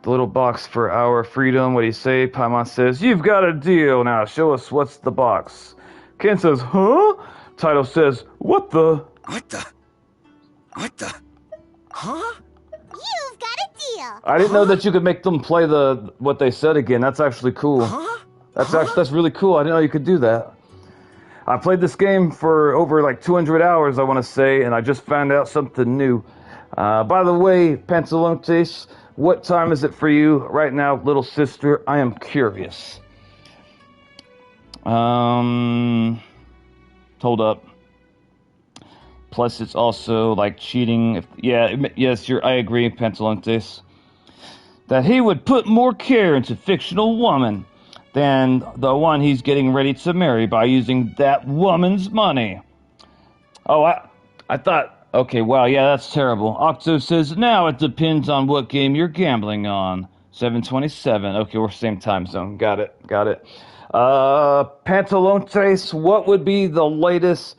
The little box for our freedom. What do you say? Paimon says, you've got a deal. Now show us what's the box. Ken says, huh? Taito says, what the? What the? Huh? You've got a deal. I didn't know that you could make them play what they said again. That's actually cool. Huh? That's really cool. I didn't know you could do that. I played this game for over like 200 hours, I want to say, and I just found out something new. By the way, Pantalontes, what time is it for you right now, little sister? I am curious. Hold up. Plus, it's also like cheating. I agree, Pantalontes. That he would put more care into fictional woman than the one he's getting ready to marry by using that woman's money. Oh, I thought, okay, wow, yeah, that's terrible. Octo says, now it depends on what game you're gambling on. 7:27. Okay, we're same time zone. Got it. Pantalontes, what would be the latest,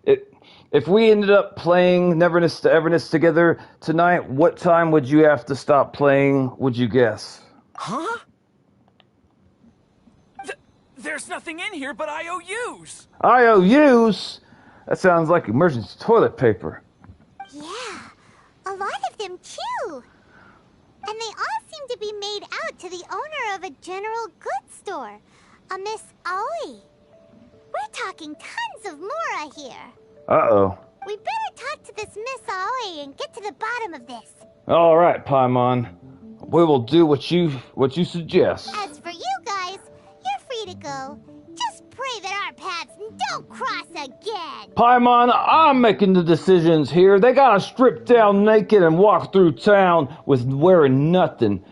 if we ended up playing Neverness to Everness together tonight, what time would you have to stop playing, would you guess? Huh? There's nothing in here but IOUs! IOUs? That sounds like emergency toilet paper. Yeah, a lot of them too. And they all seem to be made out to the owner of a general goods store, a Miss Aoi. We're talking tons of Mora here. Uh-oh. We better talk to this Miss Aoi and get to the bottom of this. All right, Paimon. We will do what you suggest. As for you guys, you're free to go. Just pray that our paths don't cross again. Paimon, I'm making the decisions here. They gotta strip down naked and walk through town with wearing nothing.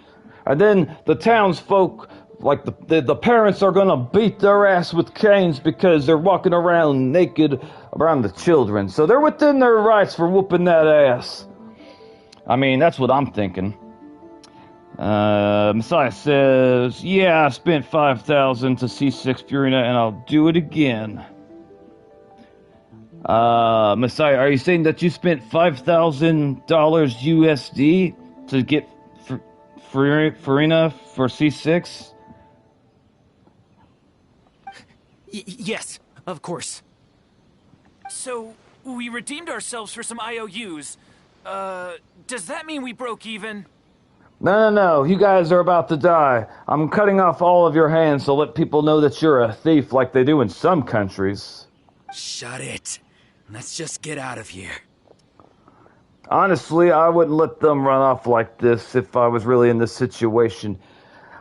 And then the townsfolk, like the parents, are gonna beat their ass with canes because they're walking around naked around the children. So they're within their rights for whooping that ass. I mean, that's what I'm thinking. Messiah says, yeah, I spent 5,000 to C6 Furina and I'll do it again. Messiah, are you saying that you spent $5,000 USD to get Furina for C6? Yes, of course. So, we redeemed ourselves for some IOUs. Does that mean we broke even? No. You guys are about to die. I'm cutting off all of your hands to let people know that you're a thief like they do in some countries. Shut it. Let's just get out of here. Honestly, I wouldn't let them run off like this if I was really in this situation.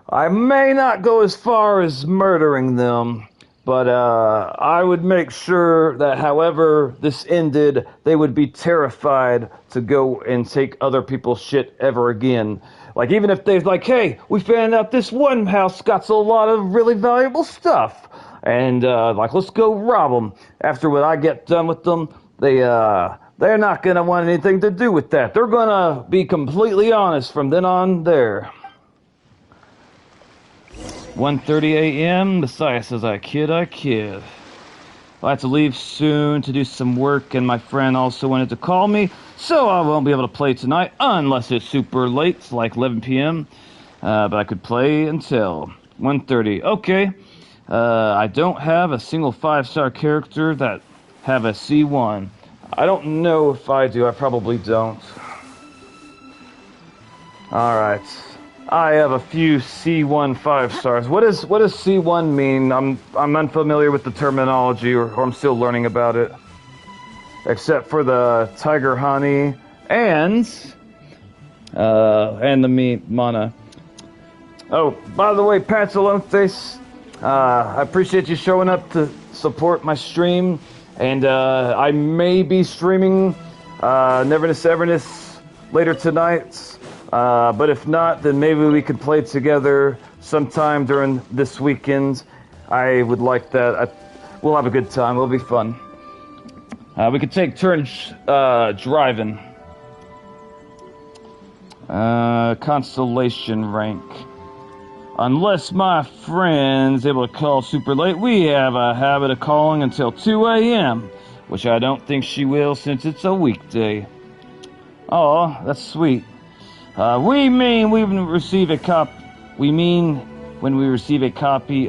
I may not go as far as murdering them, but I would make sure that however this ended, they would be terrified to go and take other people's shit ever again. Like, even if they're like, hey, we found out this one house got a lot of really valuable stuff. And, like, let's go rob them. After what I get done with them, they're not going to want anything to do with that. They're going to be completely honest from then on there. 1:30 a.m. Messiah says, I kid. I have to leave soon to do some work, and my friend also wanted to call me, so I won't be able to play tonight unless it's super late, like 11 p.m. But I could play until 1:30. Okay. I don't have a single 5-star character that have a C1. I don't know if I do. I probably don't. All right. I have a few C1 5-stars. What does C1 mean? I'm unfamiliar with the terminology, or I'm still learning about it. Except for the Tiger Honey and the mana. Oh, by the way, Pantalontes, I appreciate you showing up to support my stream, and I may be streaming Neverness Everness later tonight. But if not, then maybe we could play together sometime during this weekend. I would like that. We'll have a good time. It'll be fun. We could take turns driving. Constellation rank. Unless my friend's able to call super late, we have a habit of calling until 2 a.m., which I don't think she will since it's a weekday. Oh, that's sweet. We mean when we receive a copy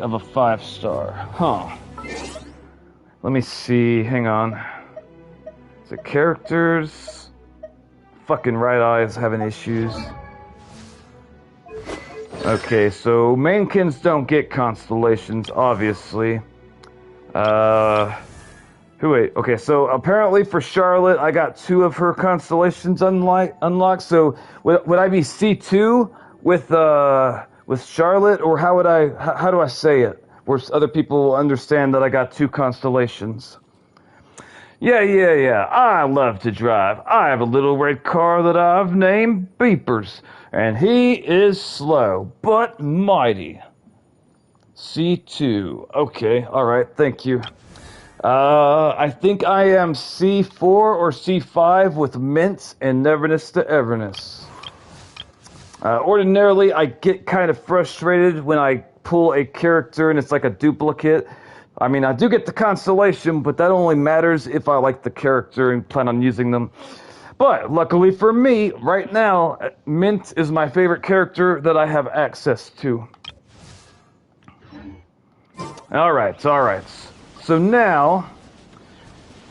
of a 5-star. Huh. Let me see. Hang on. Is it characters? Fucking right eye's having issues. Okay, so mainkins don't get constellations, obviously. Wait, okay, so apparently for Charlotte, I got 2 of her constellations unlocked, so would I be C2 with Charlotte, or how do I say it, where other people will understand that I got 2 constellations? Yeah, I love to drive. I have a little red car that I've named Beepers, and he is slow, but mighty. C2, okay, alright, thank you. I think I am C4 or C5 with Mint and Neverness to Everness. Ordinarily, I get kind of frustrated when I pull a character and it's like a duplicate. I mean, I do get the constellation, but that only matters if I like the character and plan on using them. But luckily for me, right now, Mint is my favorite character that I have access to. Alright, alright. So now,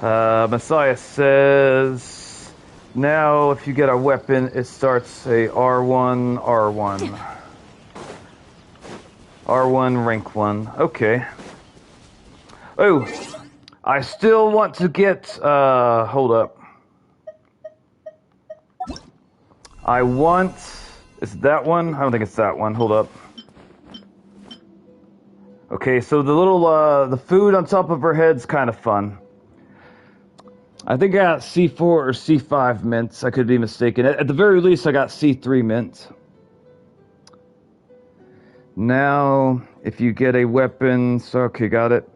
Messiah says, now if you get a weapon, it starts a R1, R1. R1, rank 1. Okay. Oh, I still want to get, hold up. I want, is it that one? I don't think it's that one. Hold up. Okay, so the little, the food on top of her head's kind of fun. I think I got C4 or C5 mints. I could be mistaken. At the very least, I got C3 mint. Now, if you get a weapon, so okay, got it.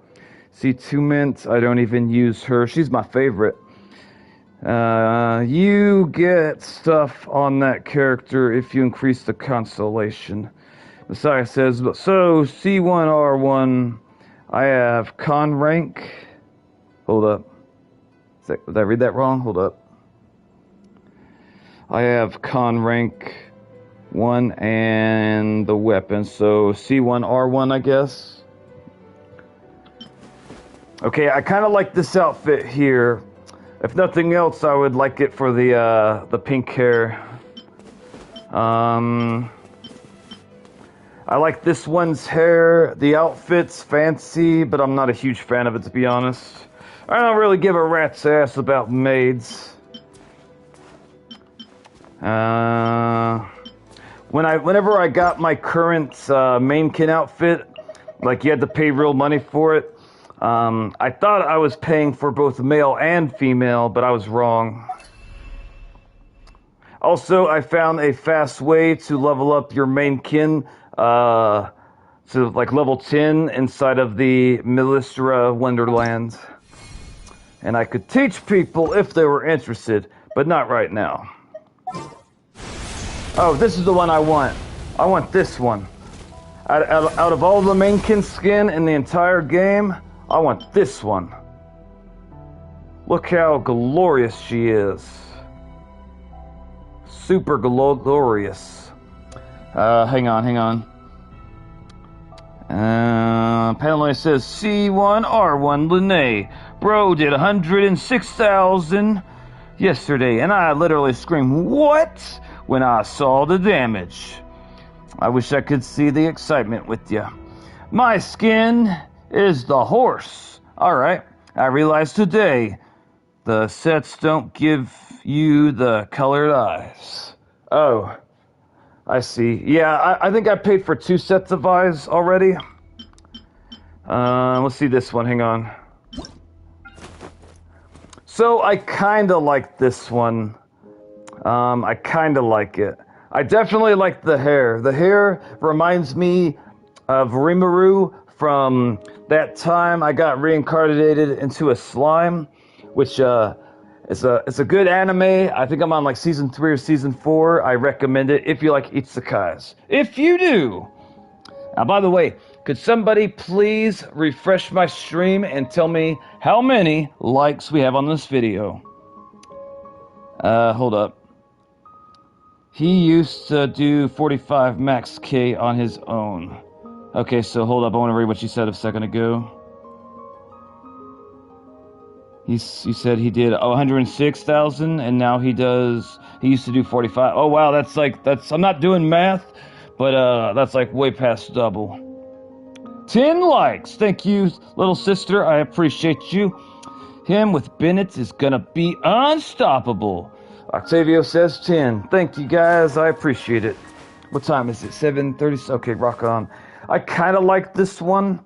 C2 mint, I don't even use her. She's my favorite. You get stuff on that character if you increase the constellation. Messiah says, so C1R1, I have con rank. Hold up. Did I read that wrong? Hold up. I have con rank 1 and the weapon, so C1R1, I guess. Okay, I kind of like this outfit here. If nothing else, I would like it for the pink hair. I like this one's hair. The outfit's fancy, but I'm not a huge fan of it, to be honest. I don't really give a rat's ass about maids. Whenever I got my current mainkin outfit, like you had to pay real money for it, I thought I was paying for both male and female, but I was wrong. Also, I found a fast way to level up your mainkin to like level 10 inside of the Millistra Wonderland. And I could teach people if they were interested, but not right now. Oh, this is the one I want. I want this one. Out of all the mainkin skin in the entire game, I want this one. Look how glorious she is. Super glorious. Hang on. Panel says C1R1 Lene. Bro did 106,000 yesterday, and I literally screamed, "What?" when I saw the damage. I wish I could see the excitement with you. My skin is the horse. Alright, I realized today the sets don't give you the colored eyes. Oh, I see. Yeah, I think I paid for 2 sets of eyes already. Let's see this one, hang on. So I kinda like this one. I kinda like it. I definitely like the hair. The hair reminds me of Rimuru from that time I got reincarnated into a slime, which it's a good anime. I think I'm on like season 3 or season 4. I recommend it if you like isekais. If you do. Now, by the way, could somebody please refresh my stream and tell me how many likes we have on this video? Hold up. He used to do 45 max K on his own. Okay, so hold up. I want to read what you said a second ago. He said he did 106,000, and now he used to do 45. Oh, wow, that's, I'm not doing math, but that's like way past double. 10 likes. Thank you, little sister. I appreciate you. Him with Bennett is gonna be unstoppable. Octavio says 10. Thank you, guys. I appreciate it. What time is it? 7:30. Okay, rock on. I kind of like this one.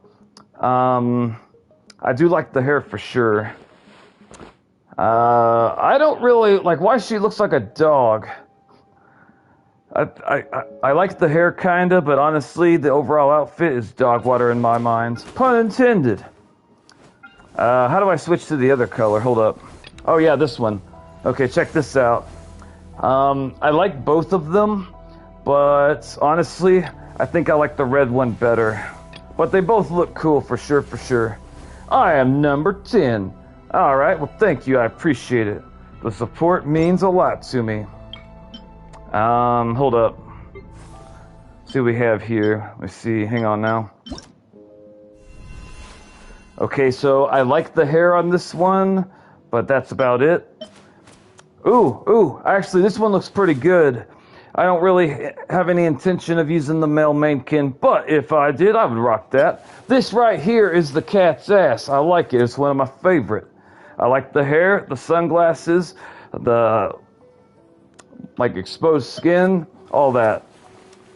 I do like the hair for sure. I don't really like why she looks like a dog. I like the hair kinda, but honestly, the overall outfit is dog water in my mind. Pun intended. How do I switch to the other color? Hold up. Oh yeah, this one. Okay, check this out. I like both of them, but honestly, I think I like the red one better. But they both look cool for sure, for sure. I am number 10. Alright, well thank you, I appreciate it. The support means a lot to me. Hold up. See what we have here. Let's see, hang on now. Okay, so I like the hair on this one, but that's about it. Ooh, actually this one looks pretty good. I don't really have any intention of using the male manekin, but if I did, I would rock that. This right here is the cat's ass. I like it. It's one of my favorite. I like the hair, the sunglasses, the like exposed skin, all that.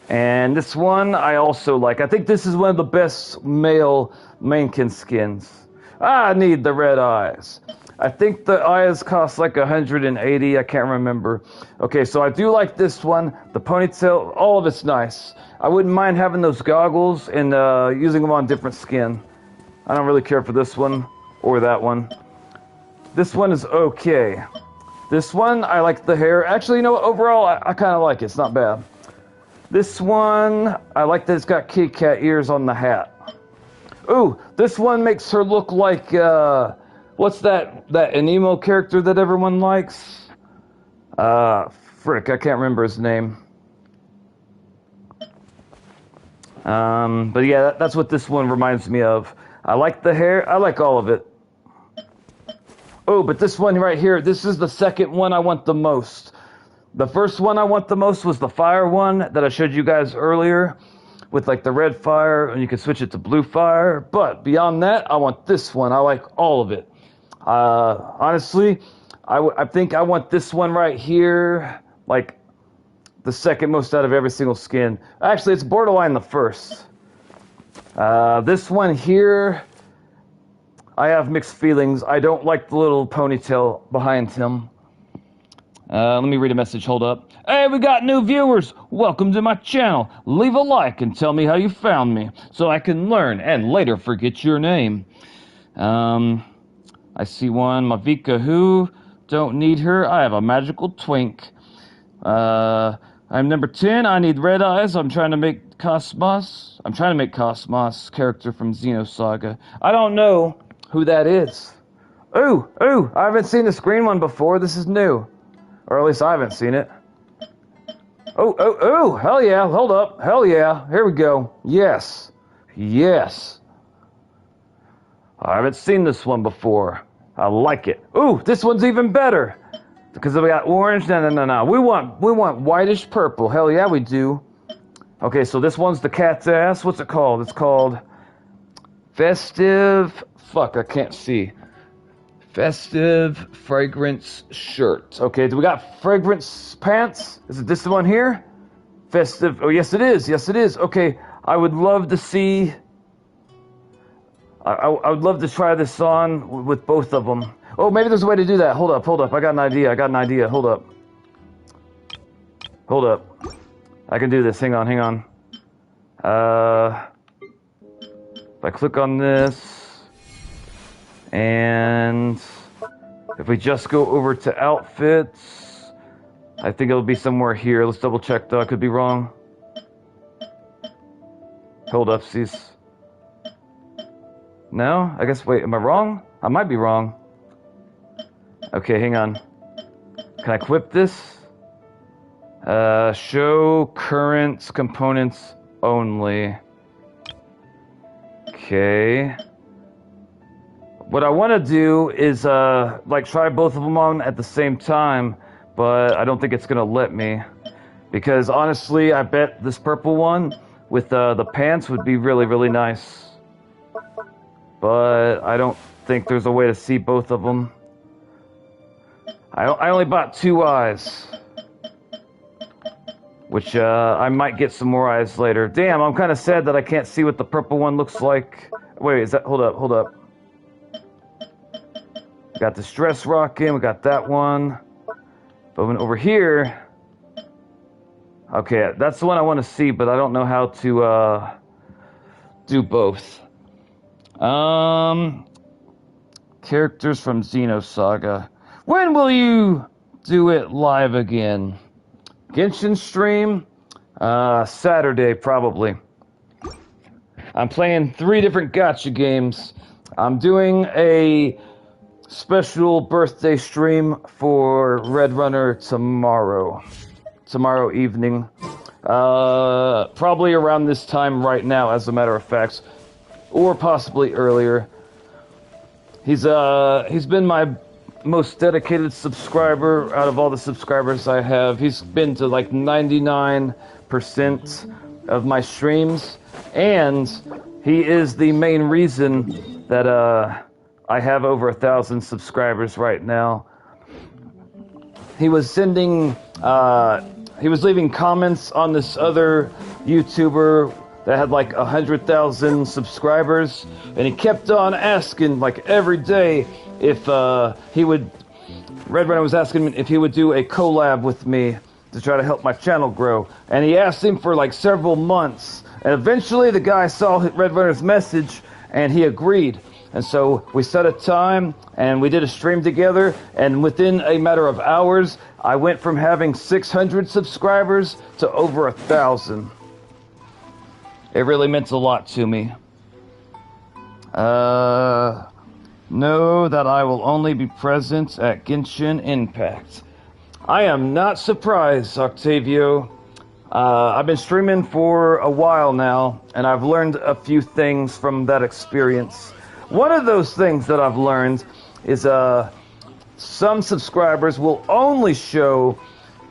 And this one I also like. I think this is one of the best male manekin skins. I need the red eyes. I think the eyes cost like 180. I can't remember. Okay, so I do like this one. The ponytail, all of it's nice. I wouldn't mind having those goggles and using them on different skin. I don't really care for this one or that one. This one is okay. This one, I like the hair. Actually, you know what? Overall, I kind of like it. It's not bad. This one, I like that it's got kitty cat ears on the hat. Ooh, this one makes her look like, what's that an emo character that everyone likes? Frick, I can't remember his name. But yeah, that's what this one reminds me of. I like the hair. I like all of it. Oh, but this one right here, this is the second one I want the most. The first one I want the most was the fire one that I showed you guys earlier with like the red fire, and you can switch it to blue fire. But beyond that, I want this one. I like all of it. Honestly, I think I want this one right here, like the second most out of every single skin. Actually, it's borderline the first. This one here, I have mixed feelings. I don't like the little ponytail behind him. Let me read a message. Hold up. Hey, we got new viewers. Welcome to my channel. Leave a like and tell me how you found me so I can learn and later forget your name. I see one. Mavika who? Don't need her. I have a magical twink. I'm number 10. I need red eyes. I'm trying to make Cosmos. Character from Xenosaga. I don't know who that is. Ooh, I haven't seen this green one before. This is new. Or at least I haven't seen it. Oh, hell yeah, hold up. Hell yeah, here we go. Yes. I haven't seen this one before. I like it. Ooh, this one's even better. Because we got orange, no. We want whitish purple. Hell yeah, we do. Okay, so this one's the cat's ass. What's it called? It's called Festive... Fuck, I can't see. Festive fragrance shirt. Okay, do we got fragrance pants? Is it this one here? Festive. Oh, yes, it is. Okay, I would love to see. I would love to try this on with both of them. Oh, maybe there's a way to do that. Hold up. I got an idea. Hold up. I can do this. Hang on. If I click on this. And if we just go over to outfits, I think it'll be somewhere here. Let's double check though, I could be wrong. Hold up, cease. No? I guess, wait, am I wrong? I might be wrong. Okay, hang on. Can I equip this? Show current components only. Okay. What I want to do is, like, try both of them on at the same time, but I don't think it's going to let me. Because, honestly, I bet this purple one with the pants would be really, really nice. But I don't think there's a way to see both of them. I only bought 2 eyes. Which, I might get some more eyes later. Damn, I'm kind of sad that I can't see what the purple one looks like. Wait, is that... Hold up. We got this dress rocking, we got that one. But when over here... Okay, that's the one I want to see, but I don't know how to, do both. Characters from Xenosaga. When will you do it live again? Genshin stream? Saturday, probably. I'm playing 3 different gacha games. I'm doing a special birthday stream for Red Runner tomorrow evening. Probably around this time right now, as a matter of fact, or possibly earlier. He's been my most dedicated subscriber out of all the subscribers I have. He's been to like 99% of my streams, and he is the main reason that I have over 1,000 subscribers right now. He was sending, he was leaving comments on this other YouTuber that had like 100,000 subscribers, and he kept on asking like every day if he would. Red Runner was asking him if he would do a collab with me to try to help my channel grow, and he asked him for like several months, and eventually the guy saw Red Runner's message and he agreed. And so we set a time and we did a stream together, and within a matter of hours I went from having 600 subscribers to over 1,000. It really meant a lot to me. Know that I will only be present at Genshin Impact. I am not surprised, Octavio. I've been streaming for a while now, and I've learned a few things from that experience. One of those things that I've learned is some subscribers will only show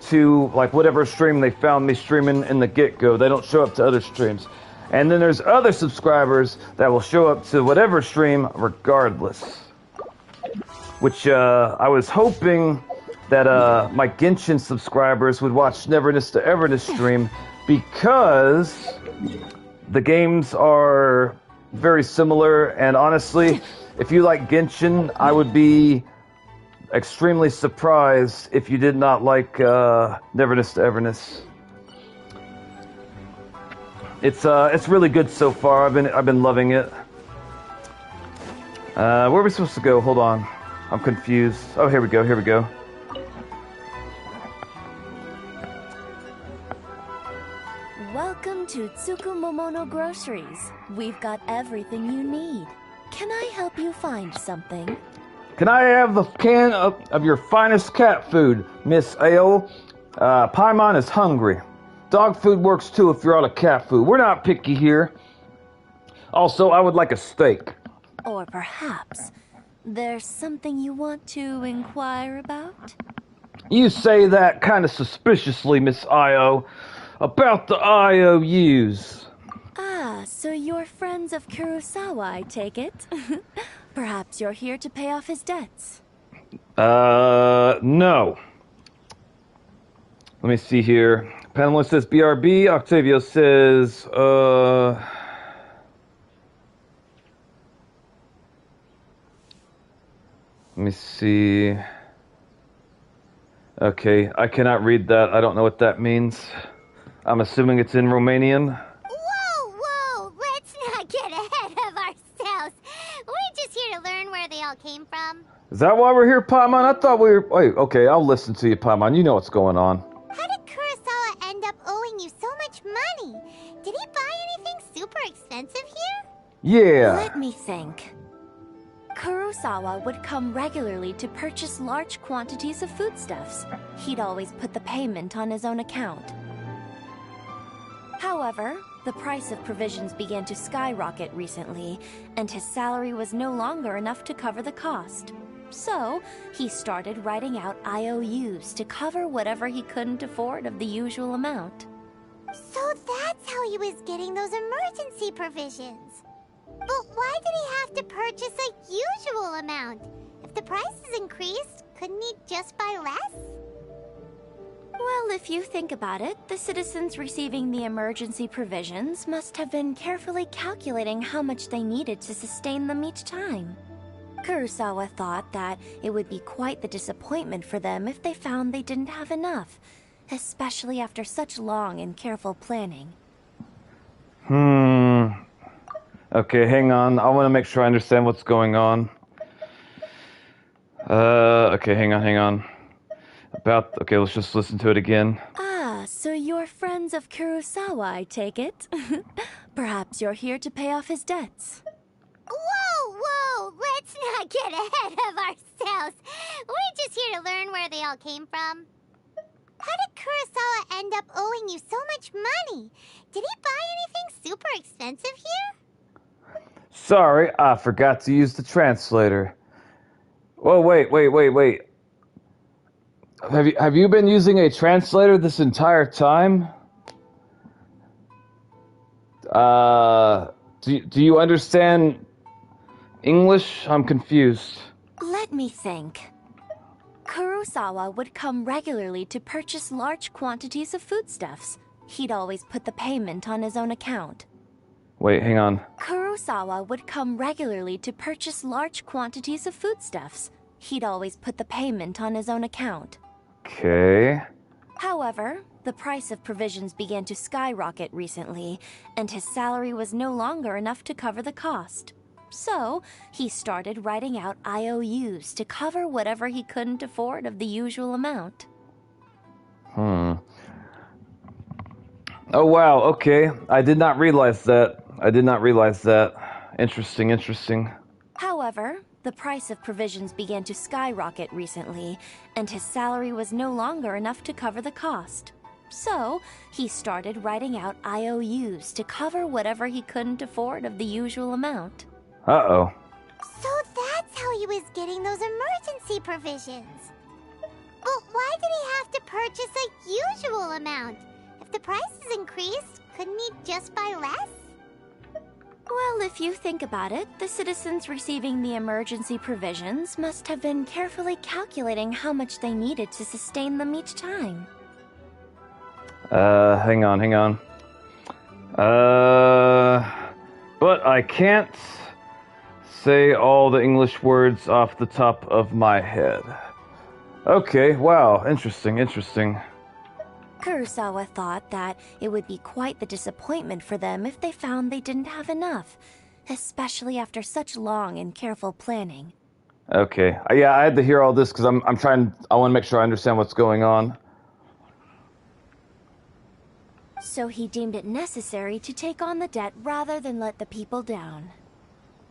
to like whatever stream they found me streaming in the get-go. They don't show up to other streams. And then there's other subscribers that will show up to whatever stream regardless. Which I was hoping that my Genshin subscribers would watch Neverness to Everness stream, because the games are very similar, and honestly, if you like Genshin, I would be extremely surprised if you did not like Neverness to Everness. It's really good so far. I've been loving it. Where are we supposed to go? Hold on, I'm confused. Oh, here we go. Here we go. Welcome to Tsukumomono Groceries. We've got everything you need. Can I help you find something? Can I have the can of your finest cat food, Miss Ao? Paimon is hungry. Dog food works too if you're out of cat food. We're not picky here. Also, I would like a steak. Or perhaps there's something you want to inquire about? You say that kind of suspiciously, Miss Io. About the IOUs. Ah, so you're friends of Kurosawa, I take it? Perhaps you're here to pay off his debts. No. Let me see here. Panelist says BRB. Octavio says, let me see. Okay, I cannot read that. I don't know what that means. I'm assuming it's in Romanian. Whoa! Let's not get ahead of ourselves. We're just here to learn where they all came from. Is that why we're here, Paimon? I thought we were... Wait, okay, I'll listen to you, Paimon. You know what's going on. How did Kurosawa end up owing you so much money? Did he buy anything super expensive here? Yeah. Let me think. Kurosawa would come regularly to purchase large quantities of foodstuffs. He'd always put the payment on his own account. However, the price of provisions began to skyrocket recently, and his salary was no longer enough to cover the cost. So, he started writing out IOUs to cover whatever he couldn't afford of the usual amount. So that's how he was getting those emergency provisions. But why did he have to purchase a usual amount? If the prices increased, couldn't he just buy less? Well, if you think about it, the citizens receiving the emergency provisions must have been carefully calculating how much they needed to sustain them each time. Kurosawa thought that it would be quite the disappointment for them if they found they didn't have enough, especially after such long and careful planning. Okay, hang on. I want to make sure I understand what's going on. Okay, hang on. Okay, let's just listen to it again. Ah, so you're friends of Kurosawa, I take it? Perhaps you're here to pay off his debts. Whoa! Let's not get ahead of ourselves. We're just here to learn where they all came from. How did Kurosawa end up owing you so much money? Did he buy anything super expensive here? Sorry, I forgot to use the translator. Whoa, wait. Have you been using a translator this entire time? Do you understand English? I'm confused. Let me think. Kurosawa would come regularly to purchase large quantities of foodstuffs. He'd always put the payment on his own account. Wait, hang on. Kurosawa would come regularly to purchase large quantities of foodstuffs. He'd always put the payment on his own account. Okay. However, the price of provisions began to skyrocket recently, and his salary was no longer enough to cover the cost. So, he started writing out IOUs to cover whatever he couldn't afford of the usual amount. Oh wow, okay. I did not realize that. Interesting. However, the price of provisions began to skyrocket recently, and his salary was no longer enough to cover the cost. So, he started writing out IOUs to cover whatever he couldn't afford of the usual amount. Uh-oh. So that's how he was getting those emergency provisions. But why did he have to purchase a usual amount? If the prices increased, couldn't he just buy less? Well, if you think about it, the citizens receiving the emergency provisions must have been carefully calculating how much they needed to sustain them each time. Hang on. But I can't say all the English words off the top of my head. Okay, wow, interesting. Kurosawa thought that it would be quite the disappointment for them if they found they didn't have enough, especially after such long and careful planning. Okay, yeah, I had to hear all this because I want to make sure I understand what's going on. So he deemed it necessary to take on the debt rather than let the people down.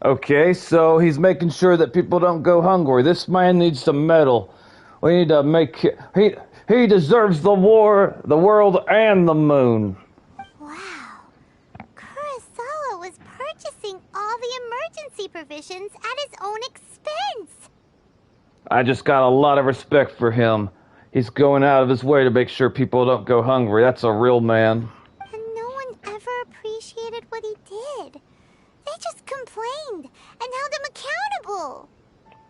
Okay, so he's making sure that people don't go hungry. This man needs some metal. We need to make... He deserves the world, and the moon. Wow. Kurosawa was purchasing all the emergency provisions at his own expense. I just got a lot of respect for him. He's going out of his way to make sure people don't go hungry. That's a real man. And no one ever appreciated what he did. They just complained and held him accountable.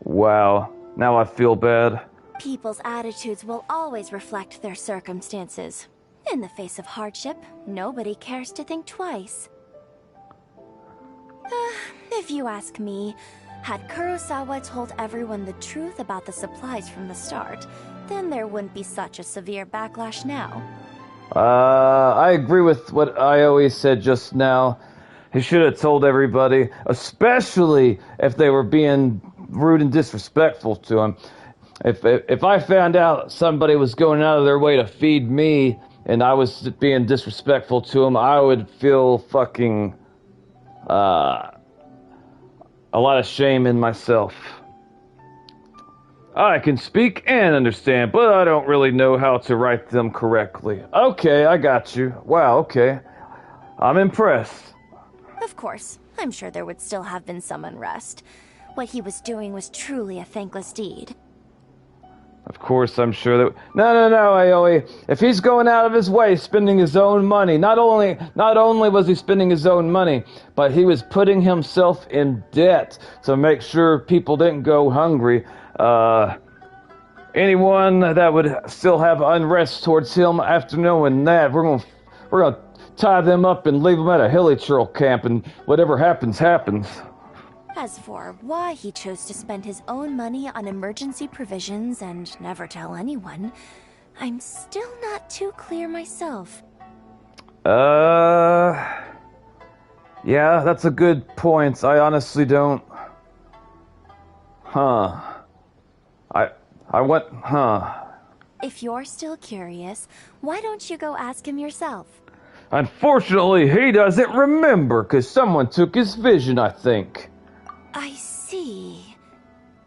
Wow, now I feel bad. People's attitudes will always reflect their circumstances. In the face of hardship, nobody cares to think twice. If you ask me, had Kurosawa told everyone the truth about the supplies from the start, then there wouldn't be such a severe backlash now. I agree with what I always said just now. He should have told everybody, especially if they were being rude and disrespectful to him. If I found out somebody was going out of their way to feed me and I was being disrespectful to him, I would feel fucking a lot of shame in myself. I can speak and understand, but I don't really know how to write them correctly. Okay, I got you. Wow, okay. I'm impressed. Of course, I'm sure there would still have been some unrest. What he was doing was truly a thankless deed. Of course, I'm sure that... No, Aoi. If he's going out of his way, spending his own money, not only was he spending his own money, but he was putting himself in debt to make sure people didn't go hungry. Anyone that would still have unrest towards him after knowing that, we're gonna tie them up and leave them at a hilly-churl camp, and whatever happens, happens. As for why he chose to spend his own money on emergency provisions and never tell anyone, I'm still not too clear myself. Yeah, that's a good point. I honestly don't... If you're still curious, why don't you go ask him yourself? Unfortunately, he doesn't remember, because someone took his vision, I think. I see.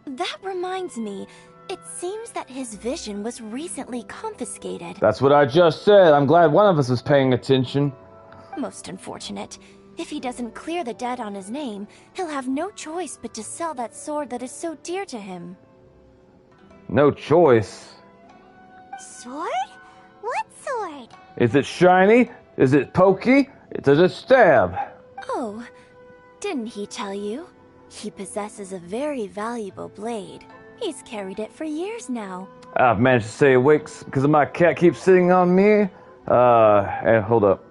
That reminds me, it seems that his vision was recently confiscated. That's what I just said. I'm glad one of us is paying attention. Most unfortunate. If he doesn't clear the debt on his name, he'll have no choice but to sell that sword that is so dear to him. No choice. Sword? What sword? Is it shiny? Is it pokey? Does it stab? Oh, didn't he tell you? He possesses a very valuable blade. He's carried it for years now. I've managed to stay awake because my cat keeps sitting on me. And hold up.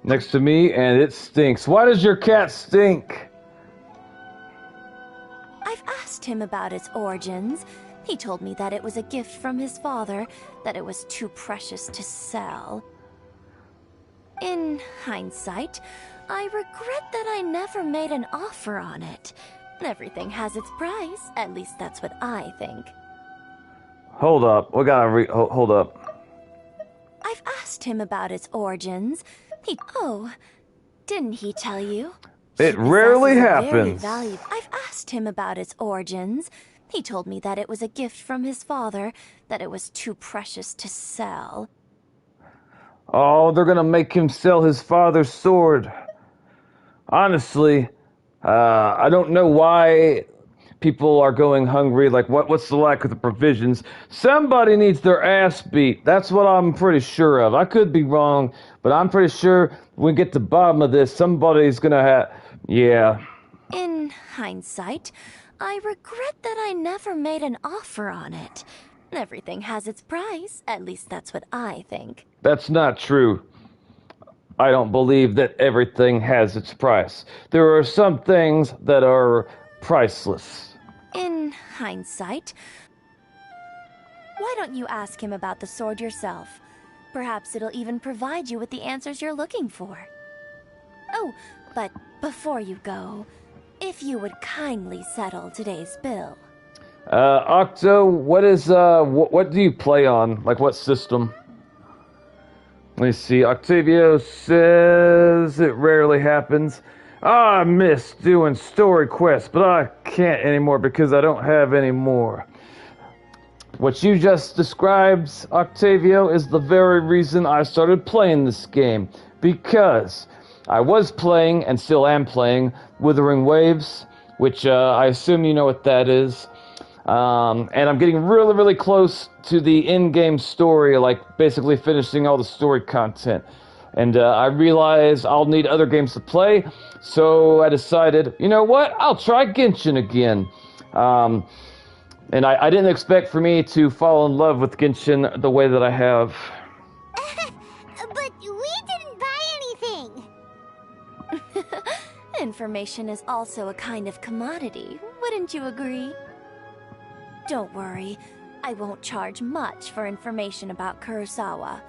Next to me, and it stinks. Why does your cat stink? I've asked him about its origins. He told me that it was a gift from his father, that it was too precious to sell. In hindsight, I regret that I never made an offer on it. Everything has its price, at least that's what I think. Hold up, we gotta hold up. I've asked him about its origins. Oh, didn't he tell you? It rarely happens. I've asked him about its origins. He told me that it was a gift from his father, that it was too precious to sell. Oh, they're gonna make him sell his father's sword. Honestly, I don't know why people are going hungry. Like, what's the lack of the provisions? Somebody needs their ass beat. That's what I'm pretty sure of. I could be wrong, but I'm pretty sure when we get to the bottom of this, somebody's gonna have... Yeah. In hindsight, I regret that I never made an offer on it. Everything has its price. At least that's what I think. That's not true. I don't believe that everything has its price. There are some things that are priceless. In hindsight, why don't you ask him about the sword yourself? Perhaps it'll even provide you with the answers you're looking for. Oh, but before you go, if you would kindly settle today's bill. Octo, what do you play on? Like, what system? Let me see. Octavio says it rarely happens. I miss doing story quests, but I can't anymore because I don't have any more. What you just described, Octavio, is the very reason I started playing this game. Because I was playing, and still am playing, Withering Waves, which I assume you know what that is. And I'm getting really, really close to the in-game story, like basically finishing all the story content. And I realize I'll need other games to play, so I decided, you know what, I'll try Genshin again. And I didn't expect for me to fall in love with Genshin the way that I have. But we didn't buy anything! Information is also a kind of commodity, wouldn't you agree? Don't worry, I won't charge much for information about Kurosawa.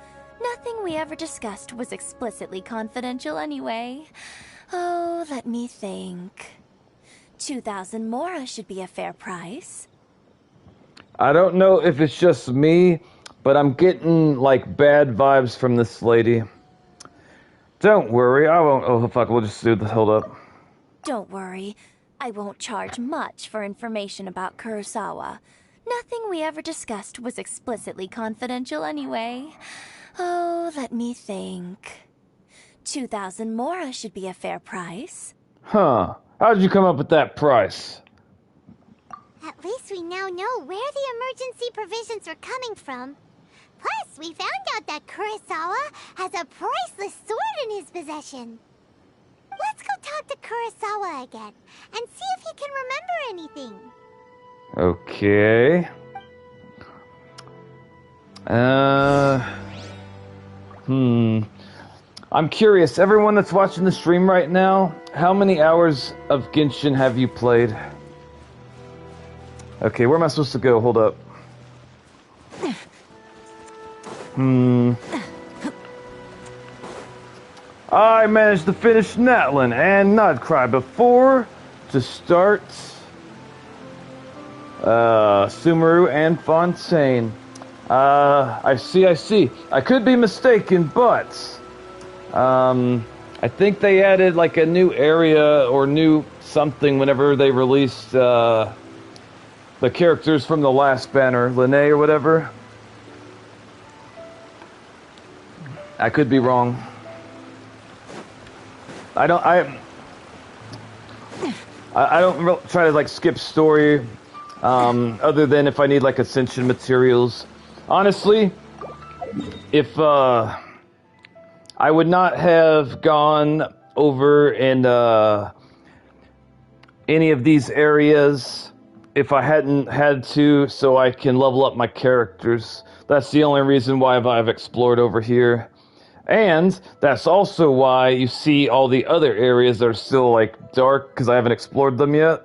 Nothing we ever discussed was explicitly confidential anyway. Oh, let me think. 2,000 mora should be a fair price. I don't know if it's just me, but I'm getting, like, bad vibes from this lady. Don't worry, I won't... Oh, fuck, we'll just do this. Hold up. Don't worry, I won't charge much for information about Kurosawa. Nothing we ever discussed was explicitly confidential anyway. Oh, let me think. 2,000 mora should be a fair price. Huh. How'd you come up with that price? At least we now know where the emergency provisions are coming from. Plus, we found out that Kurosawa has a priceless sword in his possession. Let's go talk to Kurosawa again and see if he can remember anything. Okay. I'm curious, everyone that's watching the stream right now, how many hours of Genshin have you played? Okay, where am I supposed to go? Hold up. I managed to finish Natlin and Nodcry before to start Sumeru and Fontaine. I see. I could be mistaken, but I think they added like a new area or new something whenever they released the characters from the last banner, Linnae or whatever. I could be wrong. I don't try to like skip story Other than if I need like ascension materials. Honestly, if I would not have gone over in any of these areas if I hadn't had to, so I can level up my characters. That's the only reason why I've explored over here. And that's also why you see all the other areas that are still like dark, because I haven't explored them yet.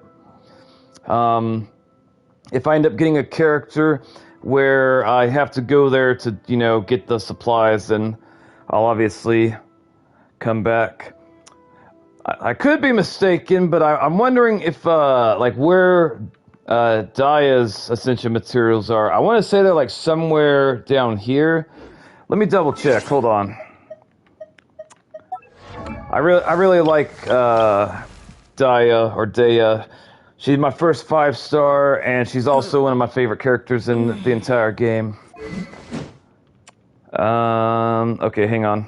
If I end up getting a character where I have to go there to, you know, get the supplies, then I'll obviously come back. I could be mistaken, but I'm wondering if, like, where Daya's ascension materials are. I want to say they're, like, somewhere down here. Let me double check. Hold on. I really like Daya, or Daya. She's my first 5-star, and she's also one of my favorite characters in the entire game. Okay, hang on.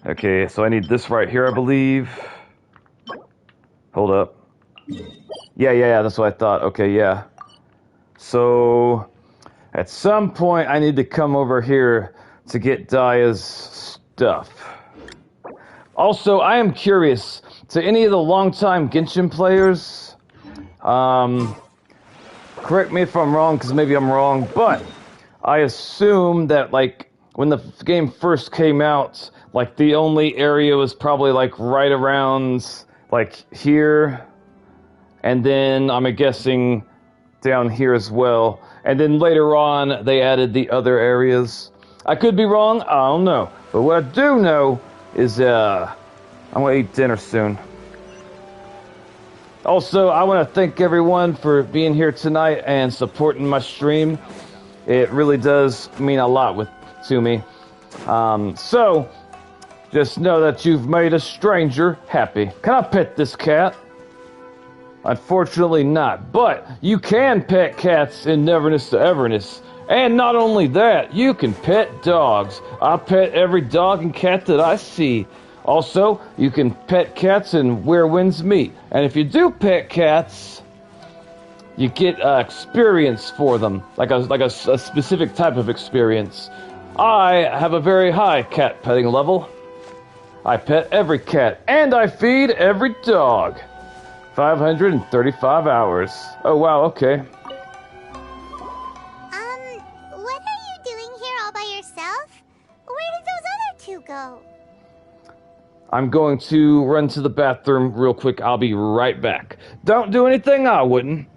Okay, so I need this right here, I believe. Hold up. Yeah, that's what I thought. Okay, yeah. So, at some point, I need to come over here to get Daya's stuff. Also, I am curious, to any of the longtime Genshin players, correct me if I'm wrong, because maybe I'm wrong, but I assume that, like, when the game first came out, like, the only area was probably, like, right around, like, here, and then, I'm guessing, down here as well, and then later on, they added the other areas. I could be wrong, I don't know, but what I do know is, I'm gonna eat dinner soon. Also, I want to thank everyone for being here tonight and supporting my stream. It really does mean a lot to me. So, just know that you've made a stranger happy. Can I pet this cat? Unfortunately not, but you can pet cats in Neverness to Everness. And not only that, you can pet dogs. I pet every dog and cat that I see. Also, you can pet cats in Where Winds Meet. And if you do pet cats, you get experience for them, like a specific type of experience. I have a very high cat petting level. I pet every cat, and I feed every dog. 535 hours. Oh, wow, okay. What are you doing here all by yourself? Where did those other two go? I'm going to run to the bathroom real quick. I'll be right back. Don't do anything I wouldn't.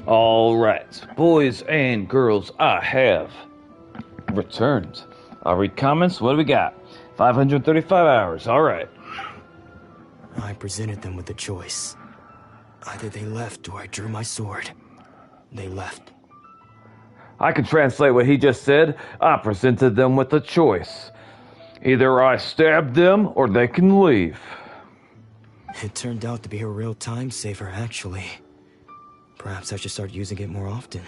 All right, boys and girls, I have returned. I'll read comments. What do we got? 535 hours. All right. I presented them with a choice. Either they left or I drew my sword. They left. I can translate what he just said. I presented them with a choice. Either I stabbed them or they can leave. It turned out to be a real time saver, actually. Perhaps I should start using it more often.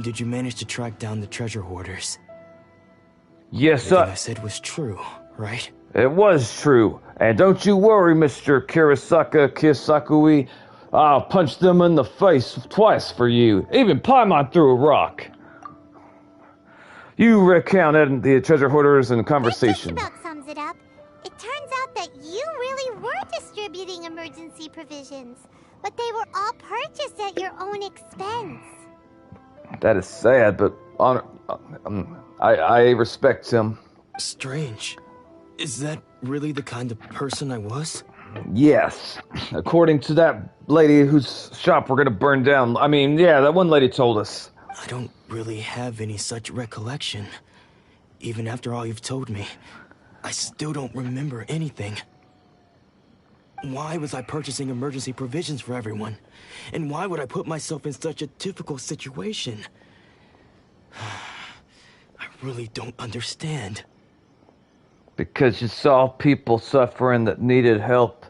Did you manage to track down the treasure hoarders? Yes, Everything I said was true, right? It was true. And don't you worry, Mr. Kirasaka Kisakui. I'll punch them in the face twice for you. Even Paimon threw a rock. You recounted the treasure hoarders and conversation. That just about sums it up. It turns out that you really were distributing emergency provisions, but they were all purchased at your own expense. That is sad, but I respect him. Strange. Is that really the kind of person I was? Yes. According to that lady whose shop we're gonna burn down. I mean, yeah, that one lady told us. I don't really have any such recollection. Even after all you've told me, I still don't remember anything. Why was I purchasing emergency provisions for everyone? And why would I put myself in such a difficult situation? I really don't understand. Because you saw people suffering that needed help,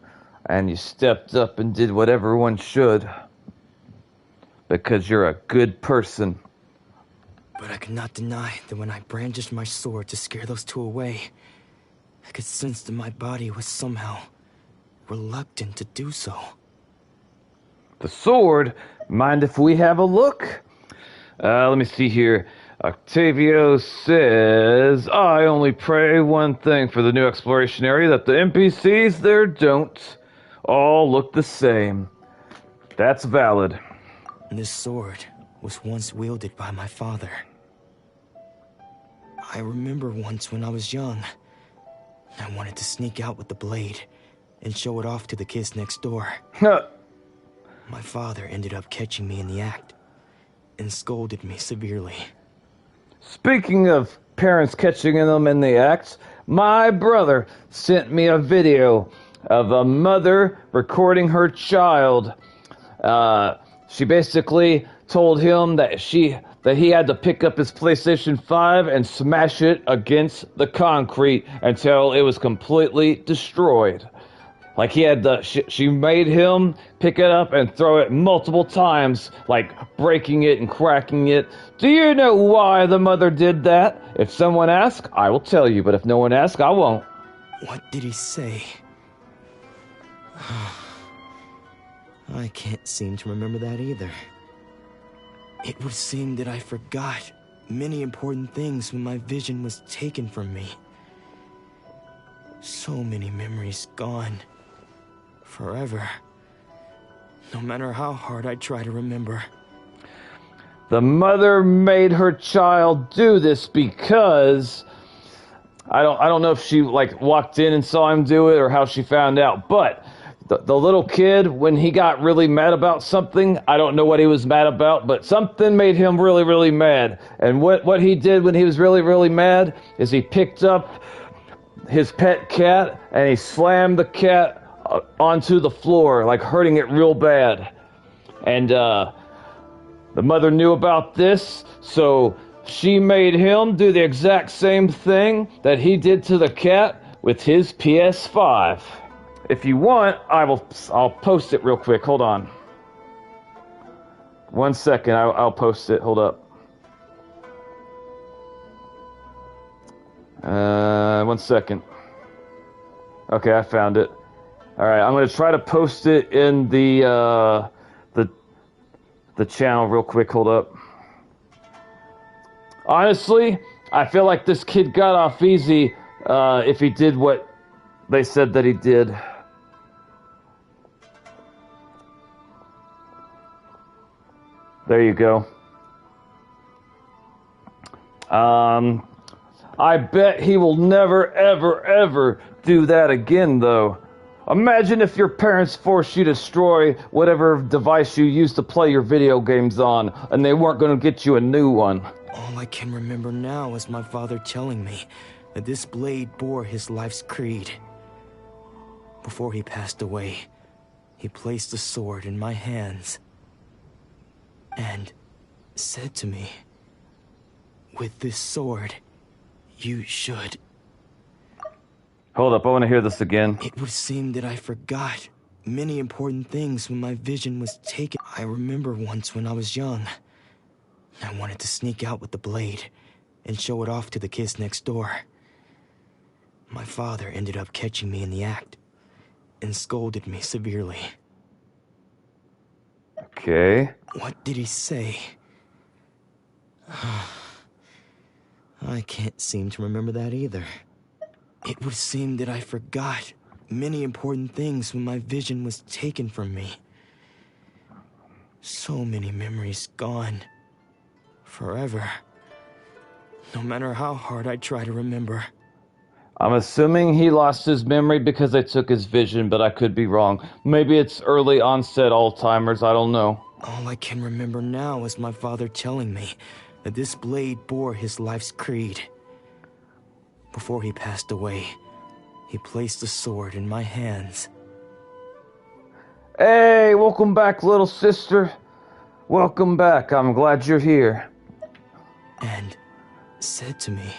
and you stepped up and did what everyone should. Because you're a good person. But I cannot deny that when I brandished my sword to scare those two away, I could sense that my body was somehow reluctant to do so. The sword? Mind if we have a look? Let me see here. Octavio says, I only pray one thing for the new exploration area, that the NPCs there don't all look the same. That's valid. This sword was once wielded by my father. I remember once when I was young, I wanted to sneak out with the blade and show it off to the kids next door. My father ended up catching me in the act and scolded me severely. Speaking of parents catching them in the act, my brother sent me a video of a mother recording her child. She basically told him that he had to pick up his PlayStation 5 and smash it against the concrete until it was completely destroyed. Like she made him pick it up and throw it multiple times, like breaking it and cracking it. Do you know why the mother did that? If someone asks, I will tell you, but if no one asks, I won't. What did he say? I can't seem to remember that either. It would seem that I forgot many important things when my vision was taken from me. So many memories gone. Forever. No matter how hard I try to remember. The mother made her child do this because I don't know if she walked in and saw him do it or how she found out, but the little kid, when he got really mad about something, I don't know what he was mad about, but something made him really, really mad. And what he did when he was really, really mad is he picked up his pet cat and he slammed the cat onto the floor, like hurting it real bad. And the mother knew about this, so she made him do the exact same thing that he did to the cat with his PS5. If you want, I'll post it real quick. Hold on. 1 second, I'll post it. Hold up. 1 second. Okay, I found it. All right, I'm gonna try to post it in the channel real quick. Hold up. Honestly, I feel like this kid got off easy if he did what they said that he did. There you go. I bet he will never, ever, ever do that again, though. Imagine if your parents forced you to destroy whatever device you used to play your video games on, and they weren't going to get you a new one. All I can remember now is my father telling me that this blade bore his life's creed. Before he passed away, he placed the sword in my hands and said to me, with this sword, you should... Hold up, I want to hear this again. It would seem that I forgot many important things when my vision was taken. I remember once when I was young, I wanted to sneak out with the blade and show it off to the kids next door. My father ended up catching me in the act and scolded me severely. Okay. What did he say? I can't seem to remember that either. It would seem that I forgot many important things when my vision was taken from me. So many memories gone. Forever. No matter how hard I try to remember. I'm assuming he lost his memory because they took his vision, but I could be wrong. Maybe it's early onset Alzheimer's, I don't know. All I can remember now is my father telling me that this blade bore his life's creed. Before he passed away, he placed the sword in my hands. Hey, welcome back, little sister. Welcome back. I'm glad you're here. And said to me,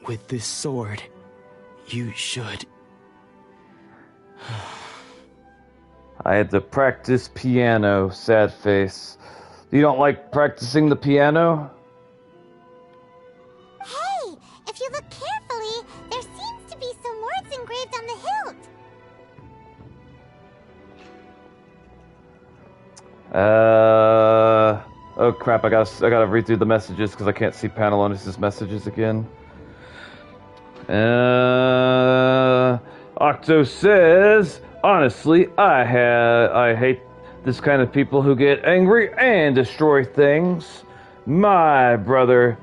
with this sword, you should... I had to practice piano, sad face. You don't like practicing the piano? Hey, if you look carefully, there seems to be some words engraved on the hilt. Oh crap, I gotta read through the messages because I can't see Panalonis' messages again. Octo says, honestly, I hate this kind of people who get angry and destroy things. My brother,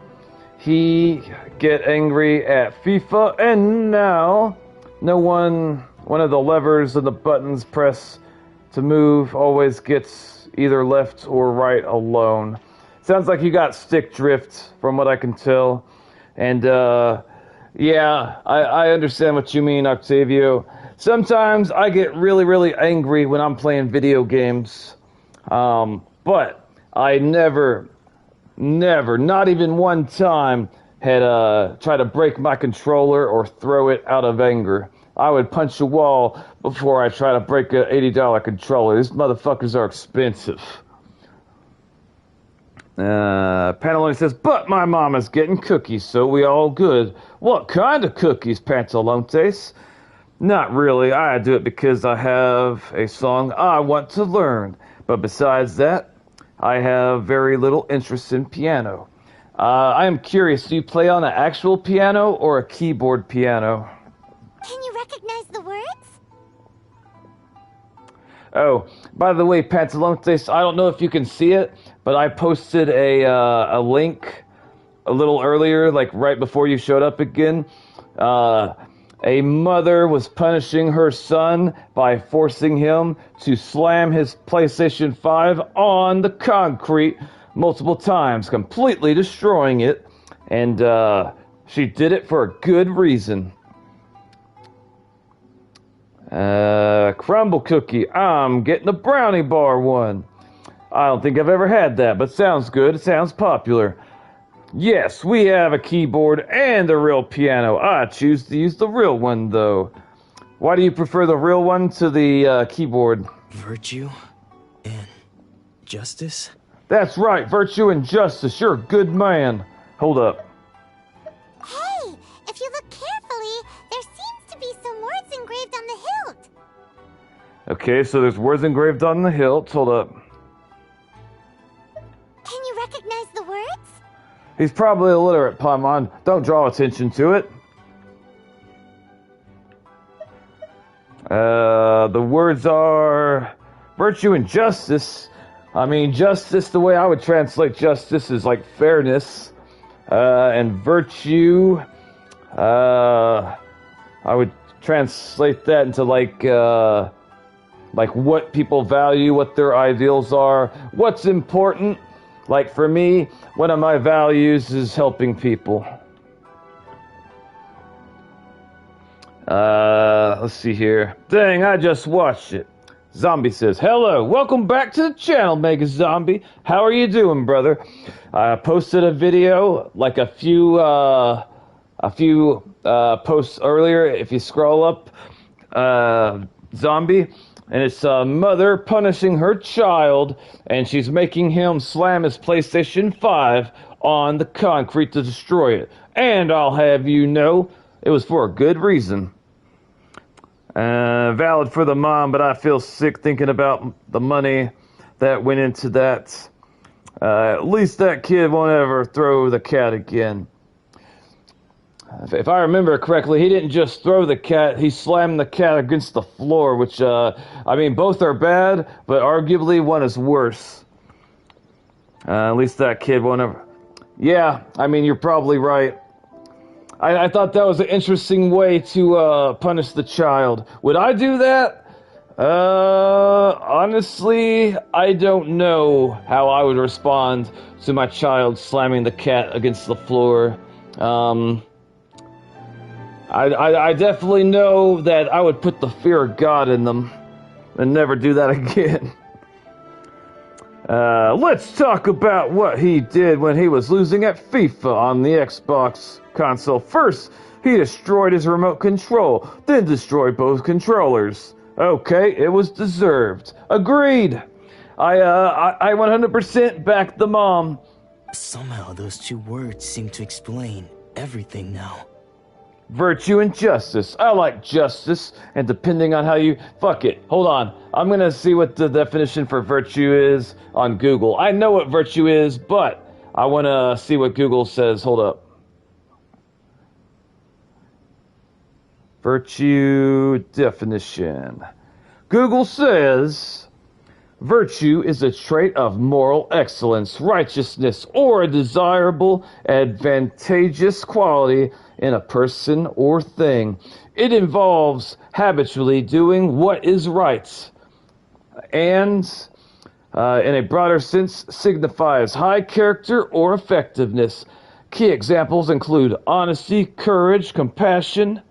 he get angry at FIFA, and now one of the levers and the buttons press to move always gets either left or right alone. Sounds like you got stick drift from what I can tell. And yeah, I understand what you mean, Octavio. Sometimes I get really, really angry when I'm playing video games. But I never, not even one time had tried to break my controller or throw it out of anger. I would punch a wall before I try to break an $80 controller. These motherfuckers are expensive. Pantalone says, but my mama's getting cookies, so we all good. What kind of cookies, Pantalontes? Not really. I do it because I have a song I want to learn. But besides that, I have very little interest in piano. I am curious, do you play on an actual piano or a keyboard piano? Can you recognize the words? Oh, by the way, Pantalontes, I don't know if you can see it, but I posted a link a little earlier, like right before you showed up again. A mother was punishing her son by forcing him to slam his PlayStation 5 on the concrete multiple times, completely destroying it. And she did it for a good reason. Crumble cookie. I'm getting a brownie bar one. I don't think I've ever had that, but sounds good. It sounds popular. Yes, we have a keyboard and a real piano. I choose to use the real one, though. Why do you prefer the real one to the keyboard? Virtue and justice? That's right, virtue and justice. You're a good man. Hold up. Hey, if you look carefully, there seems to be some words engraved on the hilt. Okay, so there's words engraved on the hilt. Hold up. Can you recognize the words? He's probably illiterate, Paimon. Don't draw attention to it. The words are virtue and justice. I mean, justice, the way I would translate justice is like fairness. And virtue, I would translate that into like what people value, what their ideals are, what's important. Like for me, one of my values is helping people. Let's see here. Dang, I just watched it. Zombie says, hello, welcome back to the channel, Mega Zombie. How are you doing, brother? I posted a video like a few posts earlier. If you scroll up, Zombie, and it's a mother punishing her child, and she's making him slam his PlayStation 5 on the concrete to destroy it. And I'll have you know, It was for a good reason. Valid for the mom, but I feel sick thinking about the money that went into that. At least that kid won't ever throw the cat again. If I remember correctly, he didn't just throw the cat, he slammed the cat against the floor, which, I mean, both are bad, but arguably one is worse. At least that kid won't ever... Yeah, I mean, you're probably right. I thought that was an interesting way to punish the child. Would I do that? Honestly, I don't know how I would respond to my child slamming the cat against the floor. I definitely know that I would put the fear of God in them and never do that again. Let's talk about what he did when he was losing at FIFA on the Xbox console. First, he destroyed his remote control, then destroyed both controllers. Okay, it was deserved. Agreed. I 100% back the mom. Somehow those two words seem to explain everything now. Virtue and justice. I like justice, and depending on how you... Fuck it. Hold on. I'm gonna see what the definition for virtue is on Google. I know what virtue is, but I wanna see what Google says. Hold up. Virtue definition. Google says... Virtue is a trait of moral excellence, righteousness, or a desirable, advantageous quality in a person or thing. It involves habitually doing what is right, and, in a broader sense, signifies high character or effectiveness. Key examples include honesty, courage, compassion,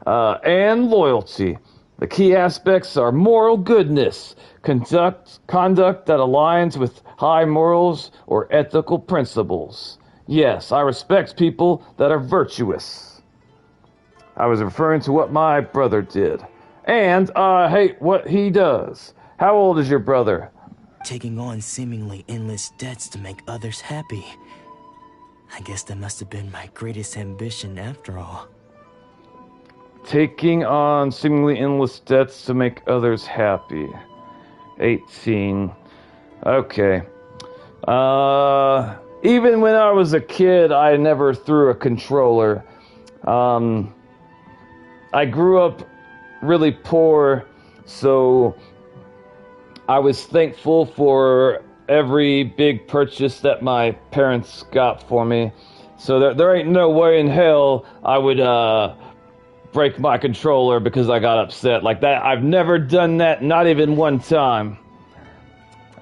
and loyalty. The key aspects are moral goodness, conduct that aligns with high morals or ethical principles. Yes, I respect people that are virtuous. I was referring to what my brother did. And I hate what he does. How old is your brother? Taking on seemingly endless debts to make others happy. I guess that must have been my greatest ambition after all. Taking on seemingly endless debts to make others happy. 18. Okay. Even when I was a kid, I never threw a controller. I grew up really poor, so I was thankful for every big purchase that my parents got for me. So there ain't no way in hell I would break my controller because I got upset like that. I've never done that, not even one time.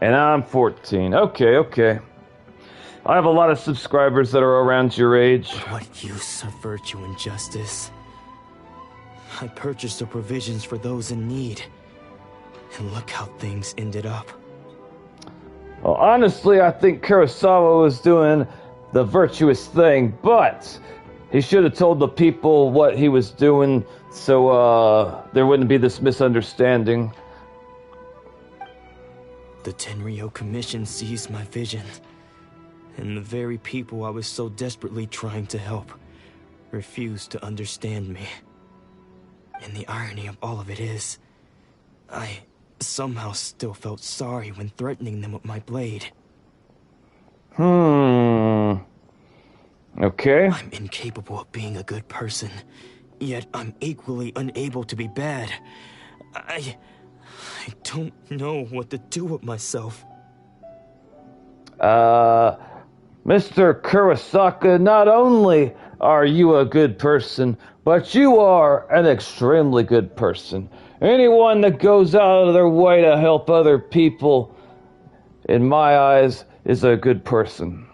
And I'm 14. Okay. I have a lot of subscribers that are around your age. What use of virtue and justice? I purchased the provisions for those in need. And look how things ended up. Well, honestly, I think Kurosawa was doing the virtuous thing, but he should have told the people what he was doing so there wouldn't be this misunderstanding. The Tenryo Commission sees my vision. And the very people I was so desperately trying to help refused to understand me. And the irony of all of it is, I somehow still felt sorry when threatening them with my blade. Okay. I'm incapable of being a good person, yet I'm equally unable to be bad. I don't know what to do with myself. Mr. Kurosaka, not only are you a good person, but you are an extremely good person. Anyone that goes out of their way to help other people, in my eyes, is a good person.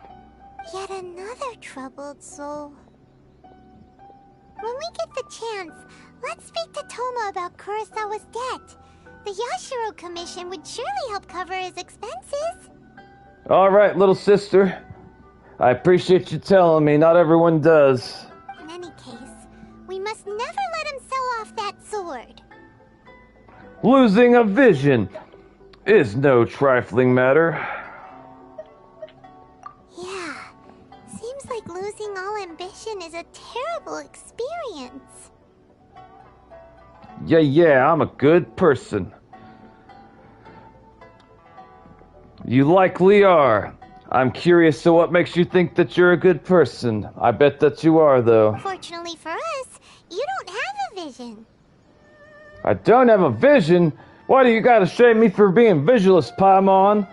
Yet another troubled soul. When we get the chance, let's speak to Toma about Kurosawa's debt. The Yashiro Commission would surely help cover his expenses. All right, little sister. I appreciate you telling me. Not everyone does. In any case, we must never let him sell off that sword. Losing a vision is no trifling matter. Yeah, seems like losing all ambition is a terrible experience. experience. Yeah, I'm a good person. You likely are. I'm curious to what makes you think that you're a good person. I bet that you are, though. Fortunately for us, you don't have a vision. I don't have a vision? Why do you gotta shame me for being visualist, Paimon?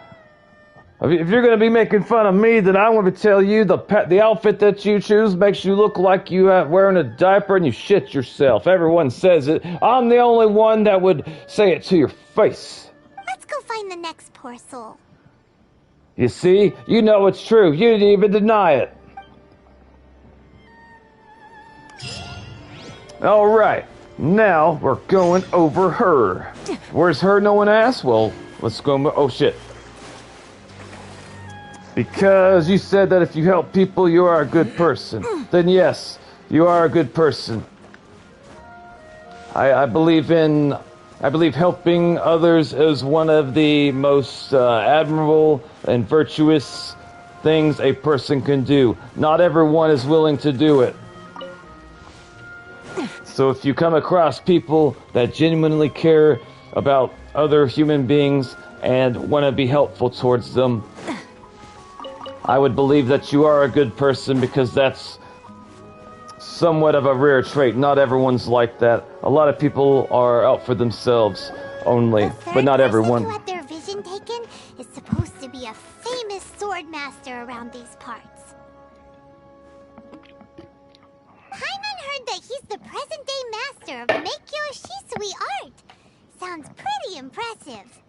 If you're gonna be making fun of me, then I want to tell you the outfit that you choose makes you look like you are wearing a diaper and you shit yourself. Everyone says it. I'm the only one that would say it to your face. Let's go find the next poor soul. You see? You know it's true. You didn't even deny it. Alright. Now we're going over her. Where's her? No one asked? Well, let's go. Oh shit. Because you said that if you help people, you are a good person. Then yes, you are a good person. I believe helping others is one of the most admirable and virtuous things a person can do. Not everyone is willing to do it. So if you come across people that genuinely care about other human beings and want to be helpful towards them, I would believe that you are a good person, because that's somewhat of a rare trait. Not everyone's like that. A lot of people are out for themselves only, but not everyone. The third person who had their vision taken is supposed to be a famous sword master around these parts. Paimon heard that he's the present-day master of Meikyo Shisui art. Sounds pretty impressive.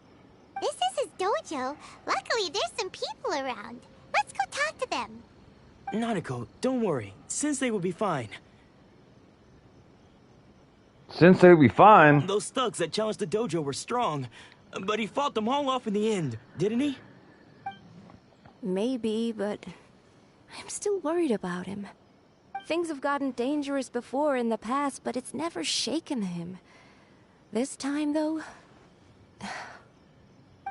This is his dojo. Luckily, there's some people around. Let's go talk to them. Nanako, don't worry. Sensei will be fine. Sensei will be fine? Those thugs that challenged the dojo were strong, but he fought them all off in the end, didn't he? Maybe, but I'm still worried about him. Things have gotten dangerous before in the past, but it's never shaken him. This time, though...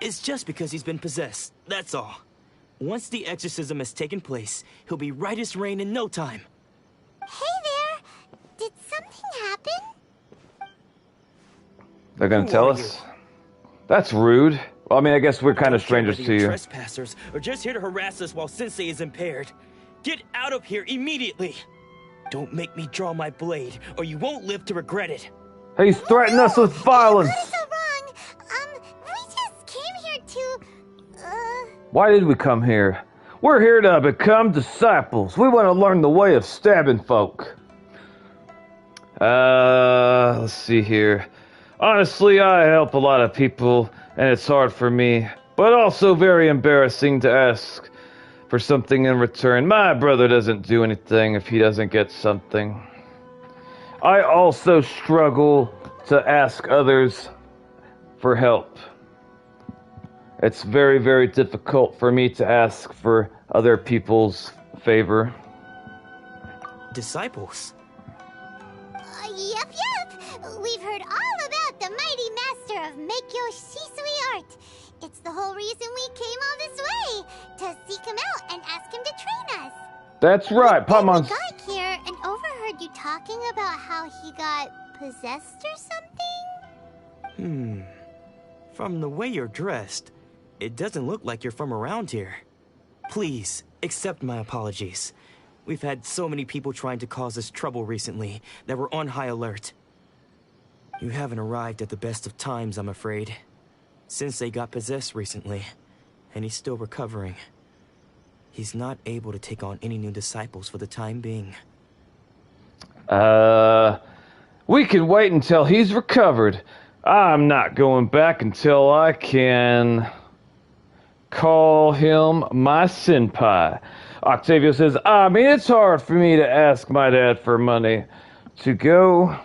It's just because he's been possessed, that's all. Once the exorcism has taken place, he'll be right as rain in no time. Hey there! Did something happen? They're gonna tell us? That's rude. Well, I mean, I guess we're kind of strangers to you. Trespassers are just here to harass us while Sensei is impaired. Get out of here immediately! Don't make me draw my blade, or you won't live to regret it. He's threatening us with violence! You got it so wrong. We just came here to... Why did we come here? We're here to become disciples. We want to learn the way of stabbing folk. Let's see here. Honestly, I help a lot of people, and it's hard for me, but also very embarrassing to ask for something in return. My brother doesn't do anything if he doesn't get something. I also struggle to ask others for help. It's very, very difficult for me to ask for other people's favor. Disciples? Yep. We've heard all about the mighty master of Meikyo Shisui art. It's the whole reason we came all this way, to seek him out and ask him to train us. That's right, Paimon. We got here and overheard you talking about how he got possessed or something? From the way you're dressed, it doesn't look like you're from around here. Please, accept my apologies. We've had so many people trying to cause us trouble recently that we're on high alert. You haven't arrived at the best of times, I'm afraid. Sensei got possessed recently, and he's still recovering. He's not able to take on any new disciples for the time being. We can wait until he's recovered. I'm not going back until I can call him my senpai. Octavio says, I mean, it's hard for me to ask my dad for money to go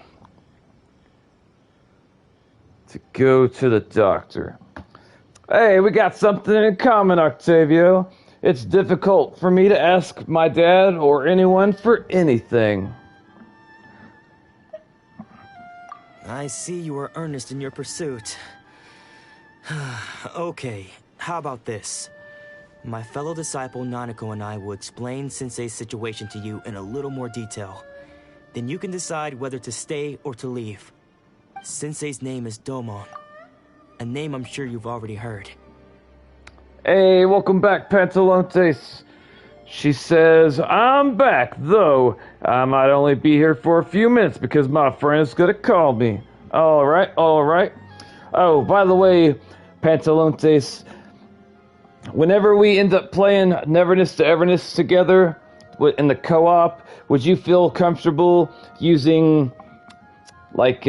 to the doctor. Hey, we got something in common, Octavio. It's difficult for me to ask my dad or anyone for anything. I see you are earnest in your pursuit. Okay, how about this? My fellow disciple Nanako and I will explain Sensei's situation to you in a little more detail. Then you can decide whether to stay or to leave. Sensei's name is Domon. A name I'm sure you've already heard. Hey, welcome back, Pantalontes. She says, I'm back, though I might only be here for a few minutes because my friend is gonna call me. Alright. Oh, by the way, Pantalontes, whenever we end up playing Neverness to Everness together in the co-op, would you feel comfortable using, like,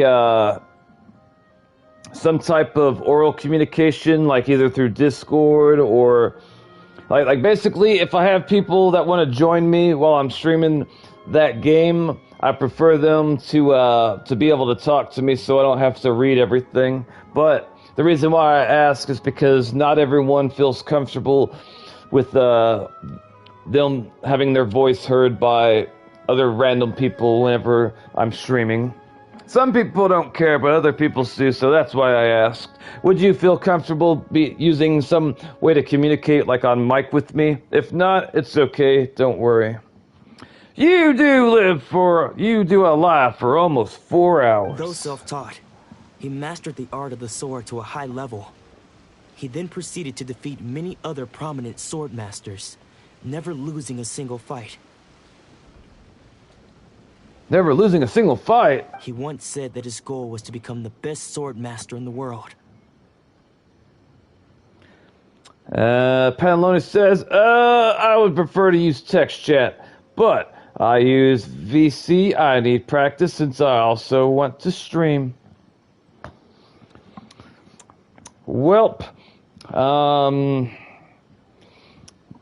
some type of oral communication, like either through Discord or... Like basically, if I have people that want to join me while I'm streaming that game, I prefer them to be able to talk to me so I don't have to read everything. But the reason why I ask is because not everyone feels comfortable with them having their voice heard by other random people whenever I'm streaming. Some people don't care, but other people do, so that's why I asked. Would you feel comfortable using some way to communicate, like on mic with me? If not, it's okay, don't worry. You do a live for almost 4 hours. Though self-taught, he mastered the art of the sword to a high level. He then proceeded to defeat many other prominent sword masters, never losing a single fight. Never losing a single fight? He once said that his goal was to become the best sword master in the world. Pantalone says, I would prefer to use text chat, but I use VC. I need practice since I also want to stream. Welp.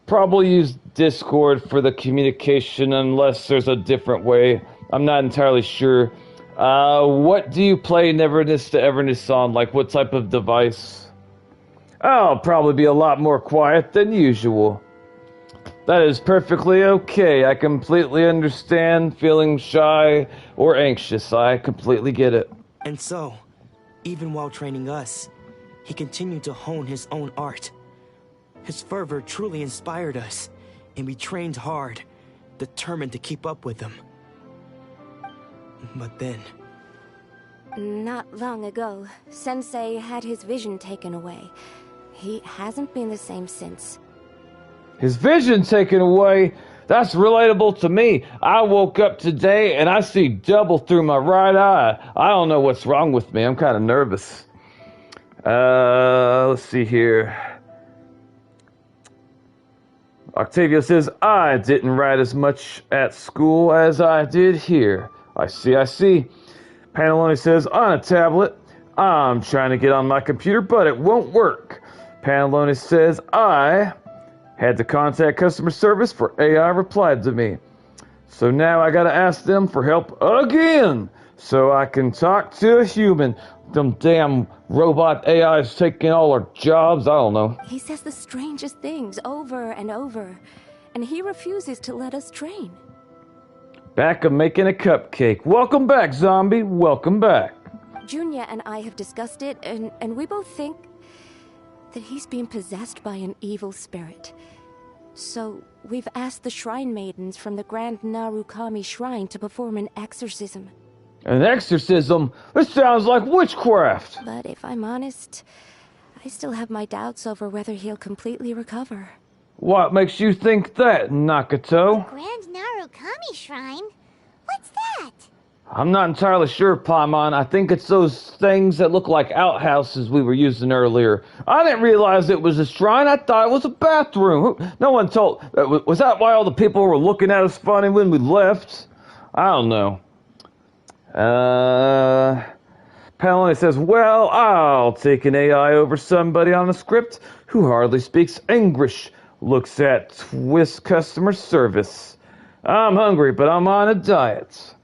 Probably use Discord for the communication unless there's a different way. I'm not entirely sure. What do you play Neverness to Everness on? Like, what type of device? I'll probably be a lot more quiet than usual. That is perfectly okay. I completely understand feeling shy or anxious. I completely get it. And so, even while training us, he continued to hone his own art. His fervor truly inspired us, and we trained hard, determined to keep up with him. But then... Not long ago, Sensei had his vision taken away. He hasn't been the same since. His vision taken away? That's relatable to me. I woke up today and I see double through my right eye. I don't know what's wrong with me. I'm kind of nervous. Let's see here. Octavio says, I didn't write as much at school as I did here. I see. Pantalone says, on a tablet. I'm trying to get on my computer, but it won't work. Pantalone says, I had to contact customer service for AI replied to me. So now I gotta ask them for help again so I can talk to a human. Them damn robot AIs taking all our jobs, I don't know. He says the strangest things over and over, and he refuses to let us train. Back of making a cupcake. Welcome back, zombie. Welcome back. Junya and I have discussed it, and we both think that he's being possessed by an evil spirit. So we've asked the shrine maidens from the Grand Narukami Shrine to perform an exorcism. An exorcism? This sounds like witchcraft. But if I'm honest, I still have my doubts over whether he'll completely recover. What makes you think that, Nakato? Grand Narukami Shrine? What's that? I'm not entirely sure, Paimon. I think it's those things that look like outhouses we were using earlier. I didn't realize it was a shrine. I thought it was a bathroom. No one told... Was that why all the people were looking at us funny when we left? I don't know. Paloni says, well, I'll take an AI over somebody on a script who hardly speaks English. Looks at Twist customer service. I'm hungry, but I'm on a diet.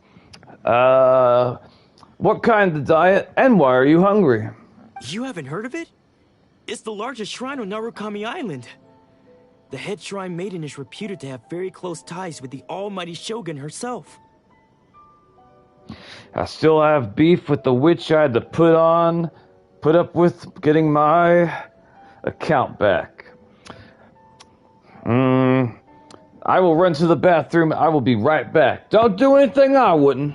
What kind of diet, and why are you hungry? You haven't heard of it? It's the largest shrine on Narukami Island. The head shrine maiden is reputed to have very close ties with the almighty Shogun herself. I still have beef with the witch I had to put up with getting my account back. I will run to the bathroom. I will be right back. Don't do anything I wouldn't.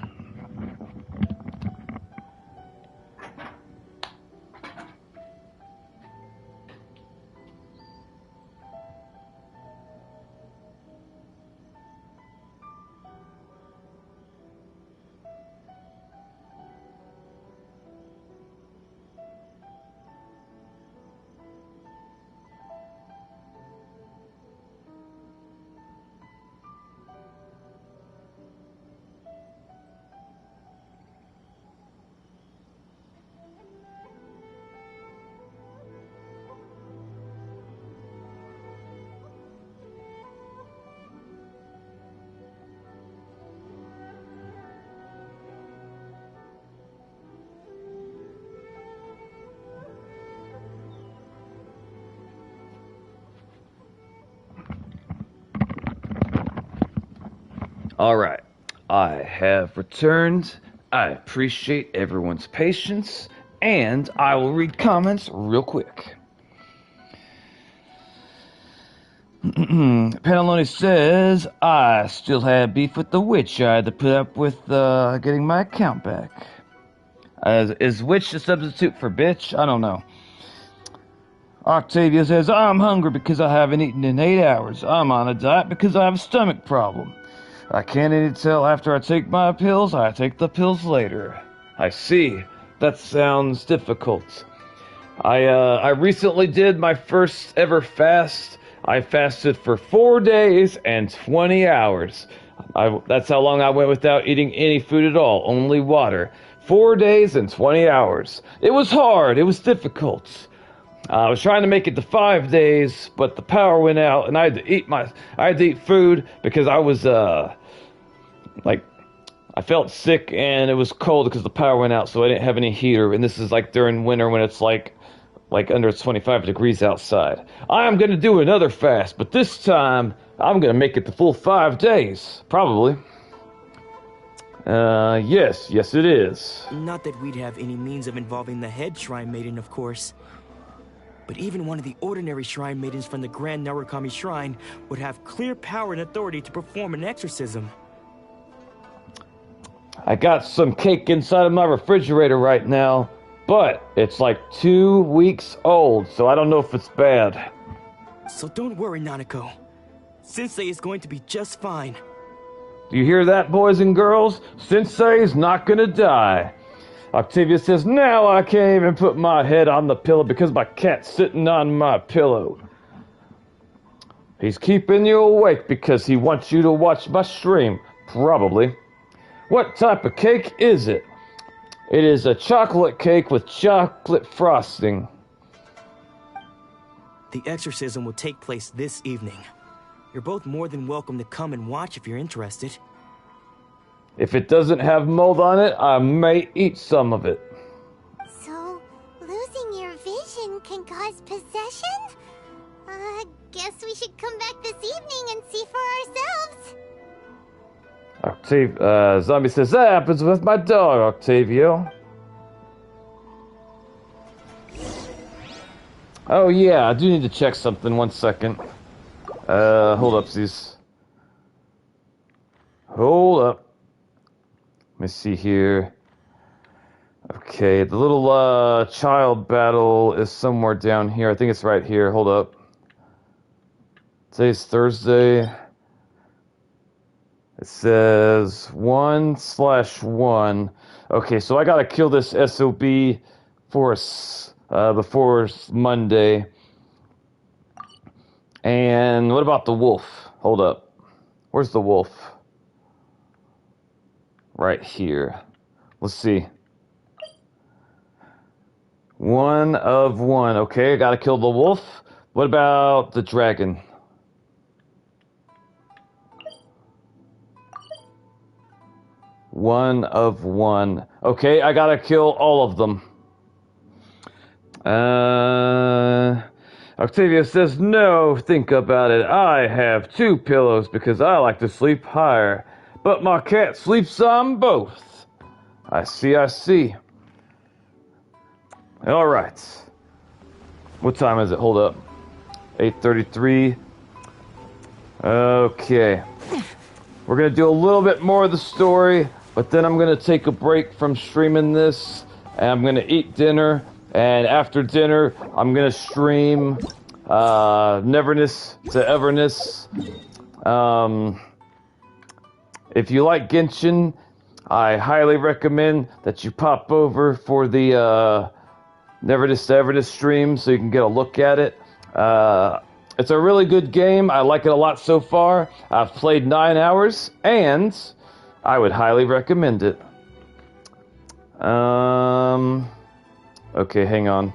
Alright, I have returned. I appreciate everyone's patience, and I will read comments real quick. Pantaloni says, I still have beef with the witch. I had to put up with getting my account back. Is witch a substitute for bitch? I don't know. Octavia says, I'm hungry because I haven't eaten in 8 hours. I'm on a diet because I have a stomach problem. I can't eat until after I take my pills. I take the pills later. I see. That sounds difficult. I recently did my first ever fast. I fasted for 4 days and 20 hours. That's how long I went without eating any food at all, only water. 4 days and 20 hours. It was hard. It was difficult. I was trying to make it to 5 days, but the power went out, and I had to eat food because I was I felt sick and it was cold because the power went out, so I didn't have any heater. And this is like during winter when it's like under 25 degrees outside. I am gonna do another fast, but this time I'm gonna make it the full 5 days, probably. Yes, it is. Not that we'd have any means of involving the head Shrine Maiden, of course. But even one of the ordinary Shrine Maidens from the Grand Narukami Shrine would have clear power and authority to perform an exorcism. I got some cake inside of my refrigerator right now, but it's like 2 weeks old, so I don't know if it's bad. So don't worry, Nanako. Sensei is going to be just fine. Do you hear that, boys and girls? Sensei's not gonna die. Octavia says, now I can't even put my head on the pillow because my cat's sitting on my pillow. He's keeping you awake because he wants you to watch my stream. Probably. What type of cake is it? It is a chocolate cake with chocolate frosting. The exorcism will take place this evening. You're both more than welcome to come and watch if you're interested. If it doesn't have mold on it, I may eat some of it. So, losing your vision can cause possession? Guess we should come back this evening and see for ourselves. Zombie says, that happens with my dog, Octavio. Oh yeah, I do need to check something, 1 second. Hold up, please. Hold up. Let me see here. Okay, the little child battle is somewhere down here. I think it's right here. Hold up. Today's Thursday. It says 1/1. Okay, so I gotta kill this SOB before Monday. And what about the wolf? Hold up. Where's the wolf? Right here. Let's see. 1 of 1. Okay, I gotta kill the wolf. What about the dragon? One of 1. Okay, I gotta kill all of them. Octavia says, no, think about it. I have 2 pillows because I like to sleep higher. But my cat sleeps on both. I see. Alright. What time is it? Hold up. 8:33. Okay. We're going to do a little bit more of the story, but then I'm going to take a break from streaming this, and I'm going to eat dinner, and after dinner, I'm going to stream Neverness to Everness. If you like Genshin, I highly recommend that you pop over for the Neverness to Everness stream so you can get a look at it. It's a really good game. I like it a lot so far. I've played 9 hours, and I would highly recommend it. Okay, hang on.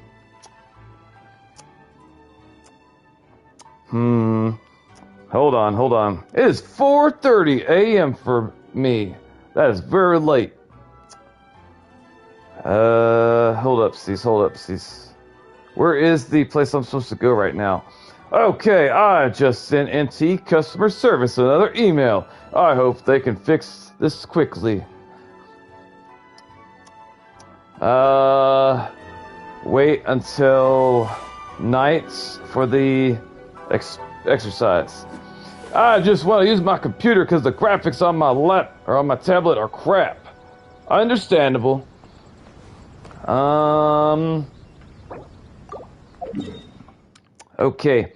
Hold on. It is 4:30 a.m. for me. That is very late. Hold up, cease. Where is the place I'm supposed to go right now? Okay, I just sent NT customer service another email. I hope they can fix this quickly. Wait until night for the exercise. I just want to use my computer because the graphics on my on my tablet are crap. Understandable. Okay.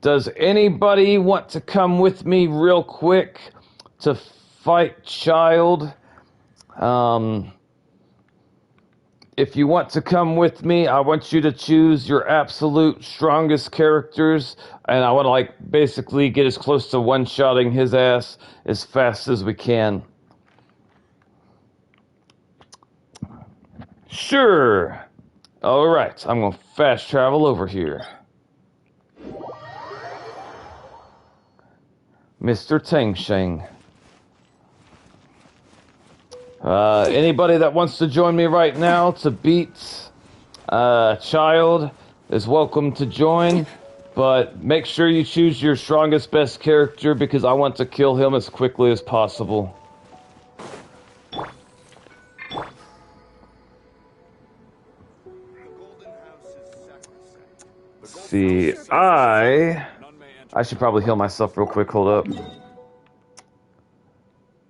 Does anybody want to come with me real quick to fight Child? If you want to come with me, I want you to choose your absolute strongest characters, and I want to, like, basically get as close to one-shotting his ass as fast as we can. Sure. Alright, I'm gonna fast travel over here. Mr. Tangsheng. Anybody that wants to join me right now to beat Child is welcome to join, but make sure you choose your strongest, best character because I want to kill him as quickly as possible. See, I should probably heal myself real quick. Hold up.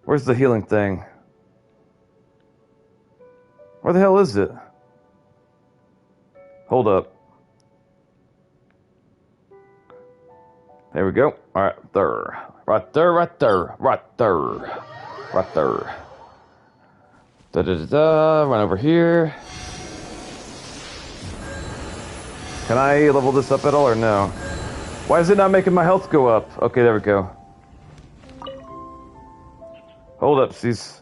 Where's the healing thing? Where the hell is it? Hold up. There we go. Alright, there. Right there. Da-da-da-da. Run over here. Can I level this up at all or no? Why is it not making my health go up? Okay, there we go. Hold up, cease.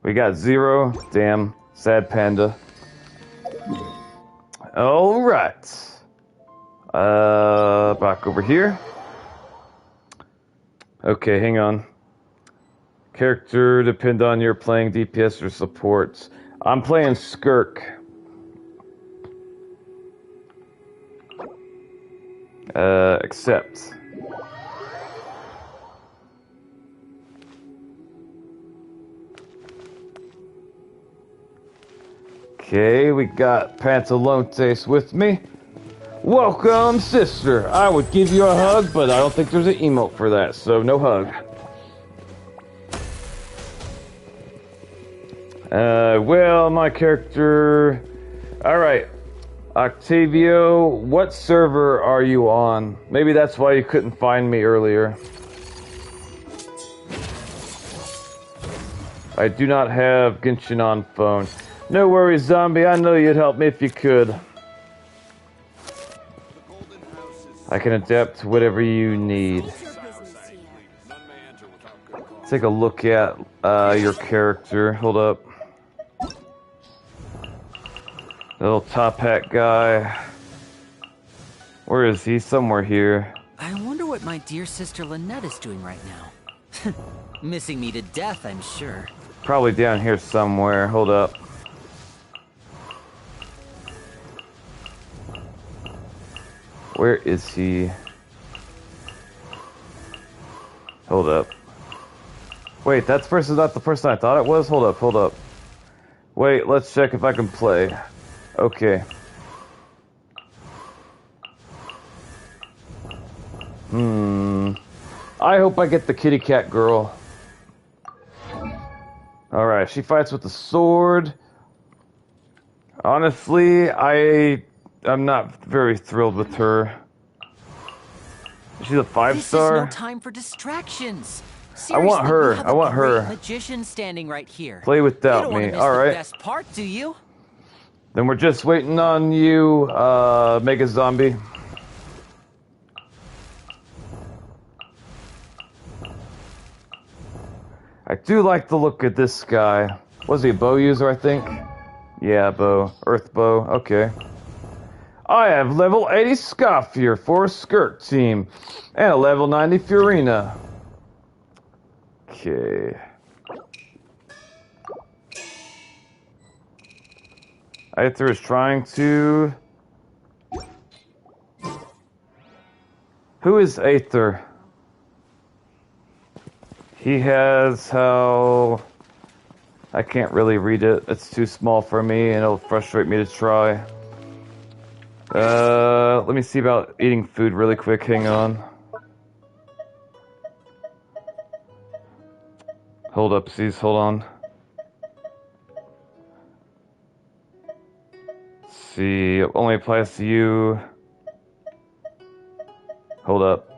We got 0. Damn. Sad panda. Alright. Back over here. Okay, hang on. Character depend on your playing DPS or support. I'm playing Skirk. Accept. Okay, we got Pantalontes with me. Welcome, sister. I would give you a hug, but I don't think there's an emote for that, so no hug. Well, my character... Alright. Octavio, what server are you on? Maybe that's why you couldn't find me earlier. I do not have Genshin on phone. No worries, zombie. I know you'd help me if you could. I can adapt to whatever you need. Take a look at your character. Hold up. Little top hat guy. Where is he? Somewhere here. I wonder what my dear sister Lynette is doing right now. Missing me to death, I'm sure. Probably down here somewhere. Hold up. Where is he? Hold up. Wait, that person's not the person I thought it was? Hold up. Wait, let's check if I can play. Okay. I hope I get the kitty cat girl. Alright, she fights with the sword. Honestly, I'm not very thrilled with her. She's a 5-star. This is no time for distractions. I want Seriously, her. you have I want a great her. magician standing right here. Play without you don't me. want to miss All the right. best part, do you? Then we're just waiting on you, Mega Zombie. I do like the look of this guy. Was he a bow user, I think? Yeah, bow. Earth bow. Okay. I have level 80 Scoffier for a skirt team. And a level 90 Furina. Okay. Aether is trying to... Who is Aether? He has how... I can't really read it. It's too small for me and it'll frustrate me to try. Let me see about eating food really quick. Hang on. Hold up, C's. Hold on. See, it only applies to you. Hold up.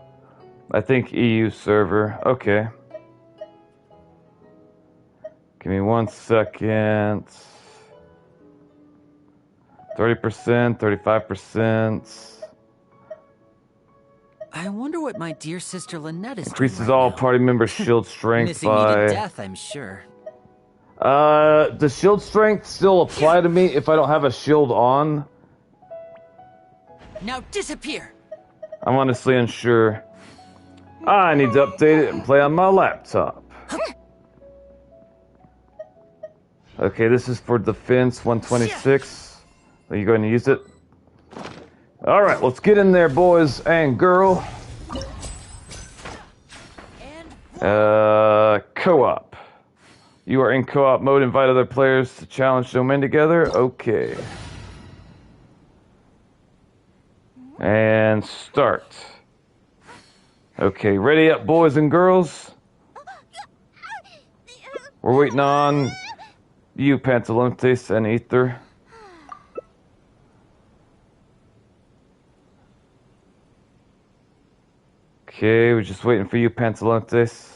I think EU server. Okay. Give me 1 second. 30%, 35%. I wonder what my dear sister Lynette is Increases doing right all now. party members' shield strength Missing by... me to death, I'm sure. Does shield strength still apply to me if I don't have a shield on? Now disappear! I'm honestly unsure. I need to update it and play on my laptop. Okay, this is for defense 126. Are you going to use it? Alright, let's get in there, boys and girl. Co-op. You are in co-op mode. Invite other players to challenge domain together. Okay. And start. Okay, ready up, boys and girls. We're waiting on you, Pantalontes and Ether. Okay, we're just waiting for you, Pantalontes.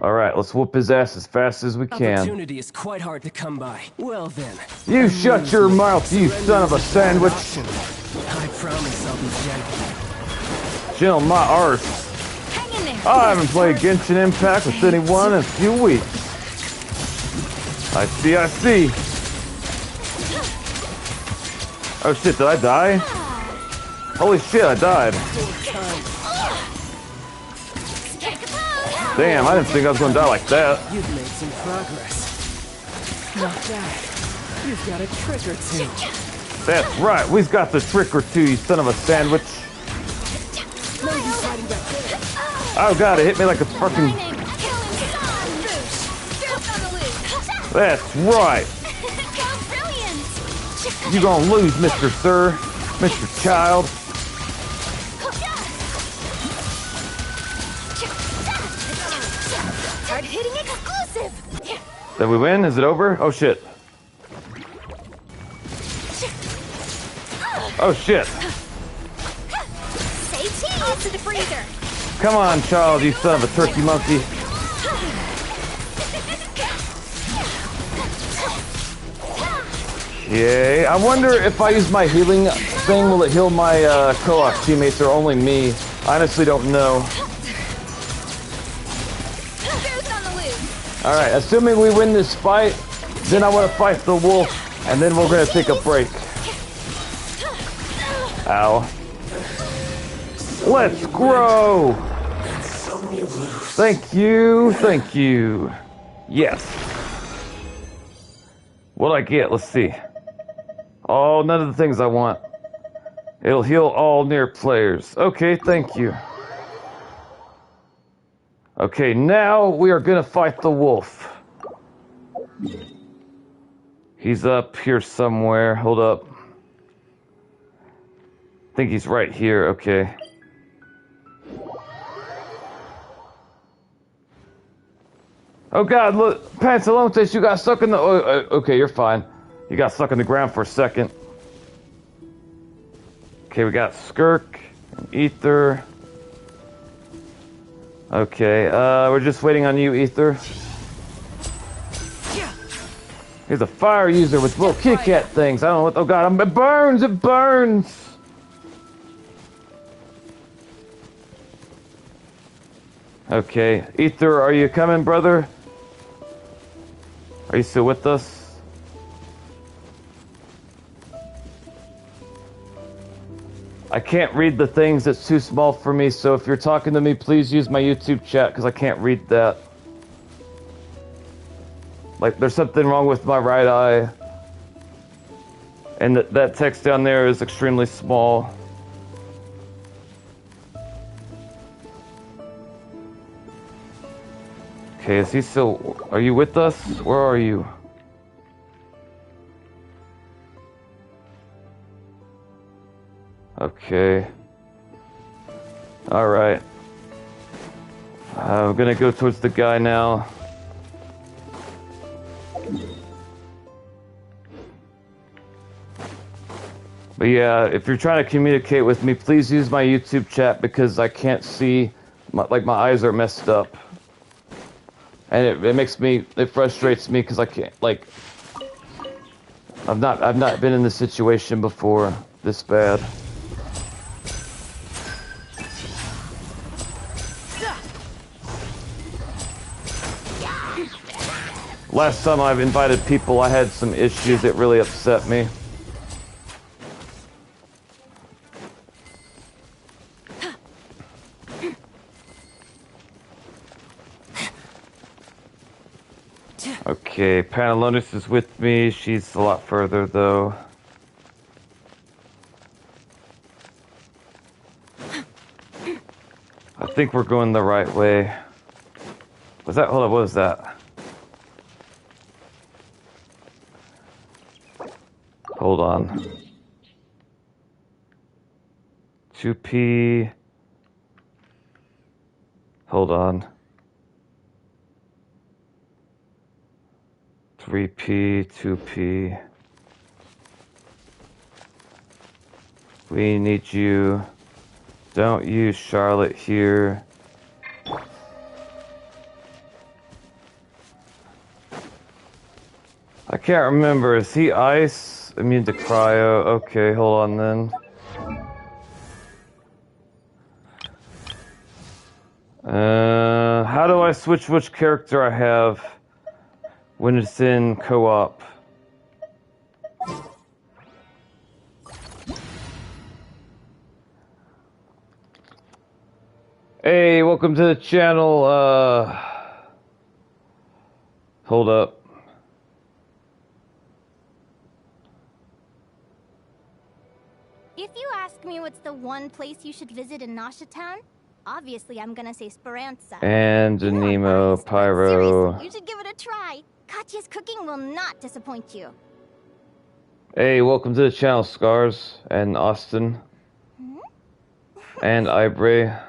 Alright, let's whoop his ass as fast as we can. Opportunity is quite hard to come by. Well then. You shut your mouth, you son of a sandwich. I promise I'll be gentle. Gentle my arse. I haven't played Genshin Impact with anyone in a few weeks. I see, I see. Oh shit, did I die? Holy shit, I died. Damn, I didn't think I was gonna die like that. You've made some progress. Not bad. You've got a trick or two. That's right, we've got the trick or two, you son of a sandwich. Oh god, it hit me like a fucking... That's right. You gonna lose, Mr. Sir, Mr. Child. Hard hitting exclusive. Did we win? Is it over? Oh shit. Oh shit. Say cheese to the freezer. Come on, child, you son of a turkey monkey. Okay, I wonder if I use my healing thing, will it heal my co-op teammates or only me? I honestly don't know. Alright, assuming we win this fight, then I want to fight the wolf, and then we're going to take a break. Ow. Let's grow! Thank you, thank you. Yes. What'd I get? Let's see. Oh, none of the things I want. It'll heal all near players. Okay, thank you. Okay, now we are gonna fight the wolf. He's up here somewhere. Hold up. I think he's right here. Okay. Oh God! Look, Pantalontes, you got stuck in the. Okay, you're fine. You got stuck in the ground for a second. Okay, we got Skirk, Ether. Okay, we're just waiting on you, Ether. He's a fire user with little Kit Kat things. I don't know what. Oh God! It burns! It burns! Okay, Ether, are you coming, brother? Are you still with us? I can't read the things, it's too small for me, so if you're talking to me, please use my YouTube chat, because I can't read that. Like, there's something wrong with my right eye. And that text down there is extremely small. Okay, is he still... Are you with us? Where are you? Okay. Alright. I'm gonna go towards the guy now. But yeah, if you're trying to communicate with me, please use my YouTube chat because I can't see... my eyes are messed up. And it makes me, it frustrates me because I can't, like, I've not been in this situation before, this bad. Last time I've invited people, I had some issues that really upset me. Okay, Panalonis is with me. She's a lot further, though. I think we're going the right way. Was that? Hold on, what was that? Hold on. 2P. Hold on. 3P, 2P. We need you. Don't use Charlotte here. I can't remember. Is he ice? Immune to cryo. Okay, hold on then. How do I switch which character I have when it's in co-op? Hey, welcome to the channel. Hold up. If you ask me what's the one place you should visit in Nasha Town, obviously I'm gonna say Speranza. And Nemo, Pyro. Seriously, you should give it a try. Katya's cooking will not disappoint you. Hey, welcome to the channel, Scars and Austin. And Ibre.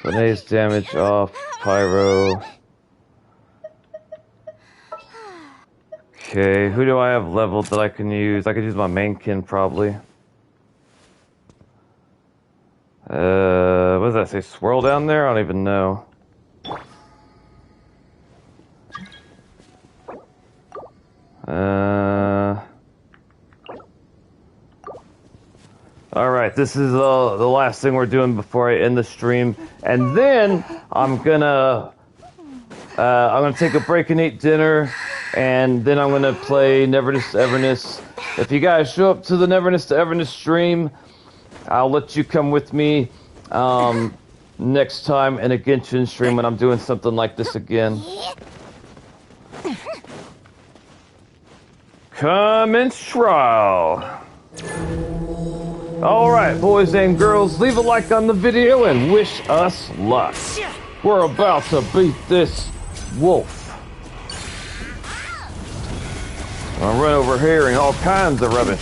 Renee's damage off, Pyro. Okay, who do I have leveled that I can use? I could use my mainkin probably. What does that say? Swirl down there? I don't even know. Alright, this is the last thing we're doing before I end the stream. And then I'm gonna take a break and eat dinner, and then I'm gonna play Neverness to Everness. If you guys show up to the Neverness to Everness stream, I'll let you come with me next time in a Genshin stream when I'm doing something like this again. Commence trial. Alright, boys and girls, leave a like on the video and wish us luck. We're about to beat this wolf. I'll run over here and all kinds of rubbish.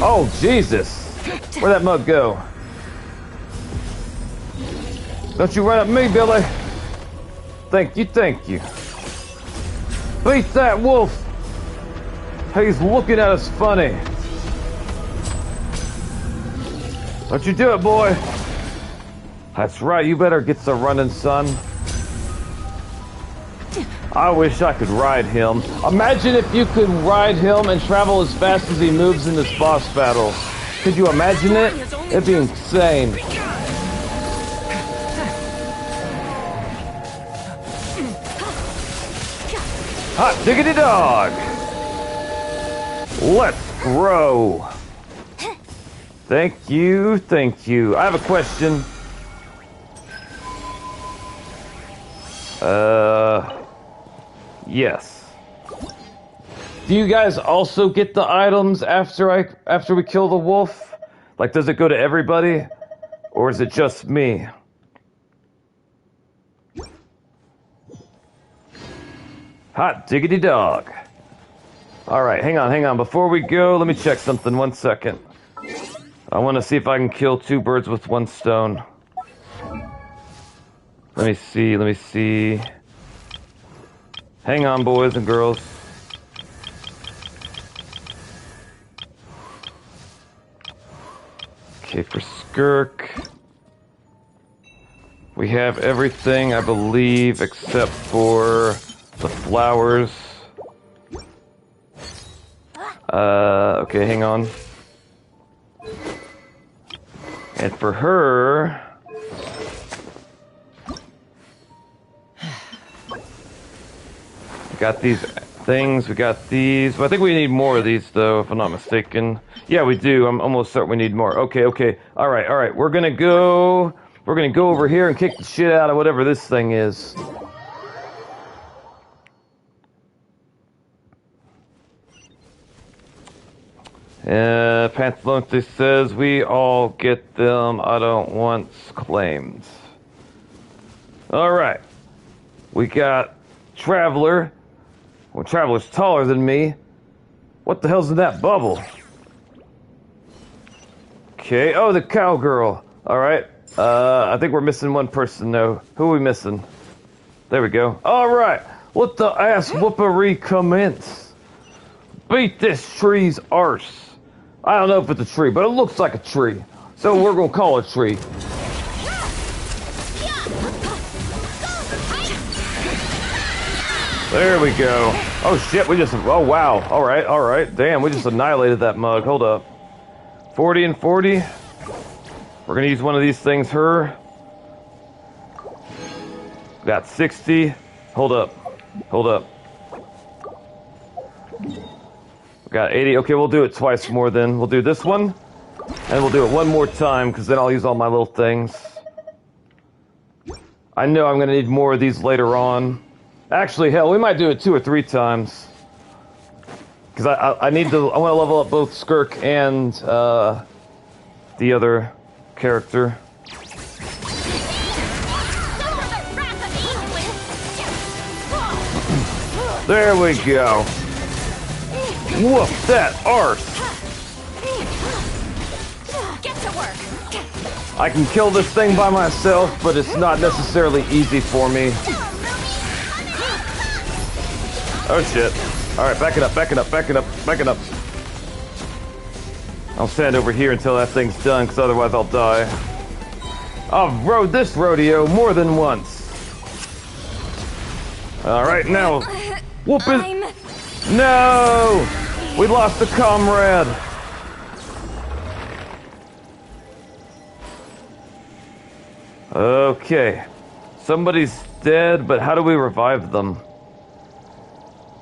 Oh, Jesus. Where'd that mug go? Don't you run at me, Billy. Thank you, thank you. Beat that wolf. He's looking at us funny. Don't you do it, boy. That's right, you better get to running, son. I wish I could ride him. Imagine if you could ride him and travel as fast as he moves in this boss battle. Could you imagine it? It'd be insane. Hot diggity dog! Let's grow! Thank you, thank you. I have a question. Yes. Do you guys also get the items after we kill the wolf? Like, does it go to everybody? Or is it just me? Hot diggity dog. Alright, hang on. Before we go, let me check something. 1 second. I want to see if I can kill 2 birds with 1 stone. Let me see. Hang on, boys and girls. Okay, for Skirk, we have everything, I believe, except for the flowers. Okay, hang on. And for her... got these things, we got these. Well, I think we need more of these, though, if I'm not mistaken. Yeah, we do. I'm almost certain we need more. Okay. All right. We're gonna go over here and kick the shit out of whatever this thing is. Panthalonte says, we all get them. I don't want claimed. All right. We got Traveler. Well, Traveler's taller than me. What the hell's in that bubble? Okay. Oh, the cowgirl. All right. I think we're missing 1 person, though. Who are we missing? There we go. All right. Let the ass whoopery commence. Beat this tree's arse. I don't know if it's a tree, but it looks like a tree. So we're going to call it a tree. There we go. Oh shit, oh wow. Alright. Damn, we just annihilated that mug. Hold up. 40 and 40. We're gonna use one of these things, her. Got 60. Hold up. Got 80. Okay, we'll do it twice more then. We'll do this one, and we'll do it one more time, because then I'll use all my little things. I know I'm gonna need more of these later on. Actually, hell, we might do it 2 or 3 times. Because I want to level up both Skirk and the other character. There we go. Whoop that arse. Get to work. I can kill this thing by myself, but it's not necessarily easy for me. Oh shit. Alright, back it up. I'll stand over here until that thing's done, because otherwise I'll die. I've rode this rodeo more than once. Alright, now. Whoop it. No! We lost a comrade. Okay. Somebody's dead, but how do we revive them?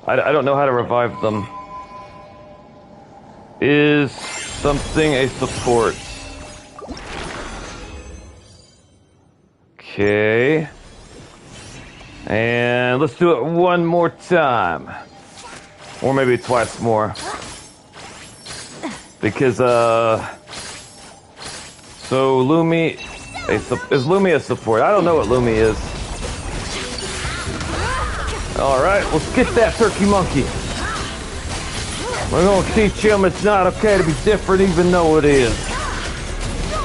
I don't know how to revive them. Is something a support? Okay. And let's do it one more time. Or maybe twice more. Because, so Lumi... is Lumi a support? I don't know what Lumi is. Alright, let's get that turkey monkey. We're gonna teach him it's not okay to be different even though it is.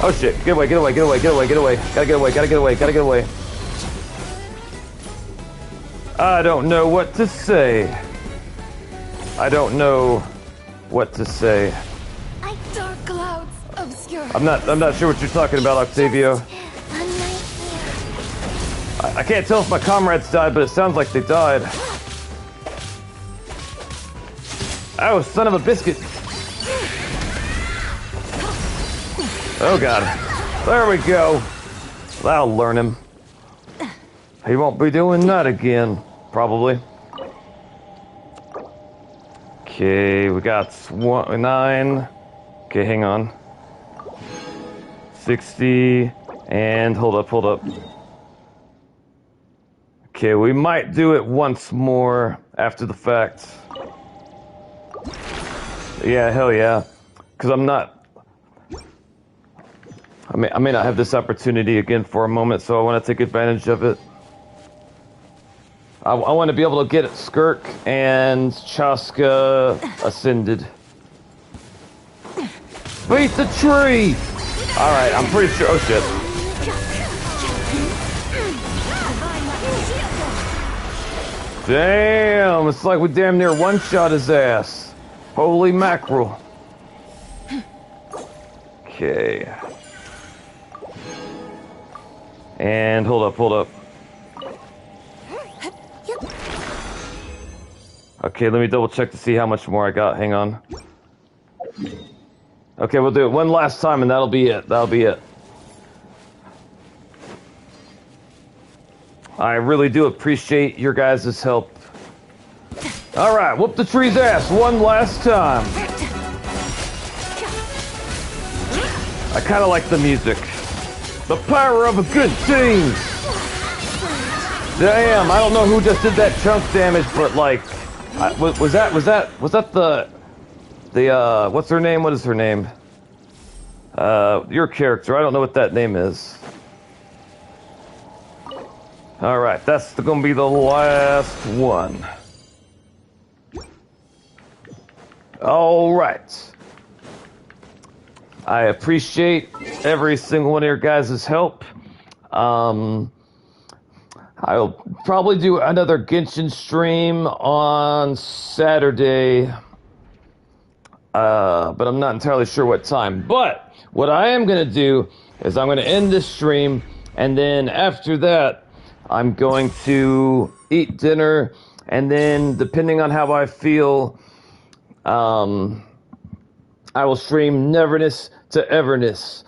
Oh shit, get away, get away, get away, get away, get away. Gotta get away, gotta get away, gotta get away. I don't know what to say. I don't know what to say. Dark clouds obscure. I'm not sure what you're talking about, Octavio. I can't tell if my comrades died, but it sounds like they died. Oh, son of a biscuit. Oh god. There we go. That'll learn him. He won't be doing that again, probably. Okay, we got 9. Okay, hang on. 60, and hold up. Okay, we might do it once more after the fact. Yeah, hell yeah. Because I may not have this opportunity again for a moment, so I want to take advantage of it. I want to be able to get Skirk and Chaska ascended. Beat the tree! Alright, I'm pretty sure. Oh shit. Damn, it's like we damn near one-shot his ass. Holy mackerel. Okay. And hold up. Okay, let me double check to see how much more I got. Hang on. Okay, we'll do it one last time and that'll be it. I really do appreciate your guys' help. Alright, whoop the tree's ass one last time. I kinda like the music. The power of a good team! Damn, I don't know who just did that chunk damage, but like... was that the what's her name? What is her name? Your character. I don't know what that name is. Alright, that's gonna be the last one. Alright. I appreciate every single one of your guys' help. I'll probably do another Genshin stream on Saturday. But I'm not entirely sure what time. But what I am going to do is I'm going to end this stream, and then after that, I'm going to eat dinner, and then depending on how I feel, I will stream Neverness to Everness.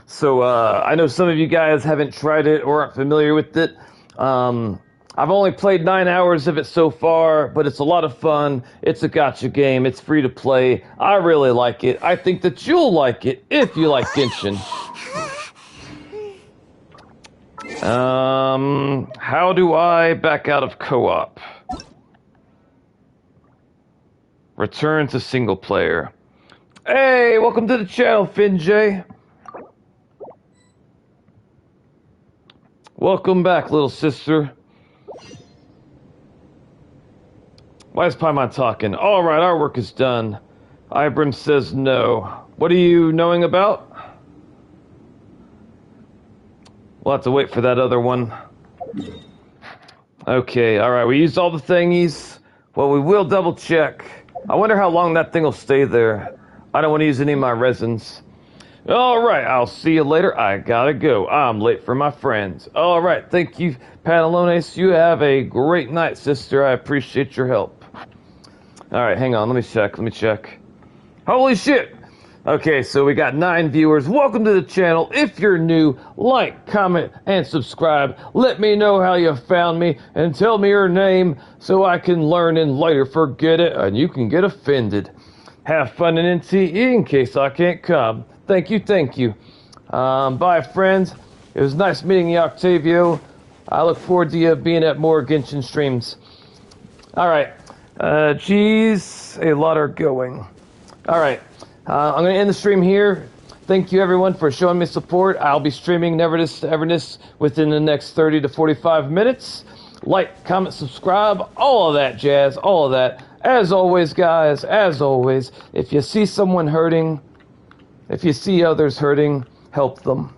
So I know some of you guys haven't tried it or aren't familiar with it. I've only played 9 hours of it so far, but it's a lot of fun. It's a gacha game. It's free to play. I really like it. I think that you'll like it if you like Genshin. How do I back out of co-op? Return to single player. Hey, welcome to the channel, FinJ. Welcome back, little sister. Why is Paimon talking? All right, our work is done. Ibram says no. What are you knowing about? We'll have to wait for that other one. Okay, all right, we used all the thingies. Well, we will double check. I wonder how long that thing will stay there. I don't want to use any of my resins. All right, I'll see you later. I gotta go. I'm late for my friends. All right, thank you, Pantalones. You have a great night, sister. I appreciate your help. All right, hang on. Let me check. Holy shit. Okay, so we got 9 viewers. Welcome to the channel. If you're new, like, comment, and subscribe. Let me know how you found me and tell me your name so I can learn and later forget it and you can get offended. Have fun in NTE in case I can't come. Thank you. Bye, friends. It was nice meeting you, Octavio. I look forward to you being at more Genshin streams. All right. Geez, a lot are going. All right. I'm going to end the stream here. Thank you, everyone, for showing me support. I'll be streaming Neverness to Everness within the next 30 to 45 minutes. Like, comment, subscribe, all of that jazz, all of that. As always, guys, as always, if you see someone hurting, if you see others hurting, help them.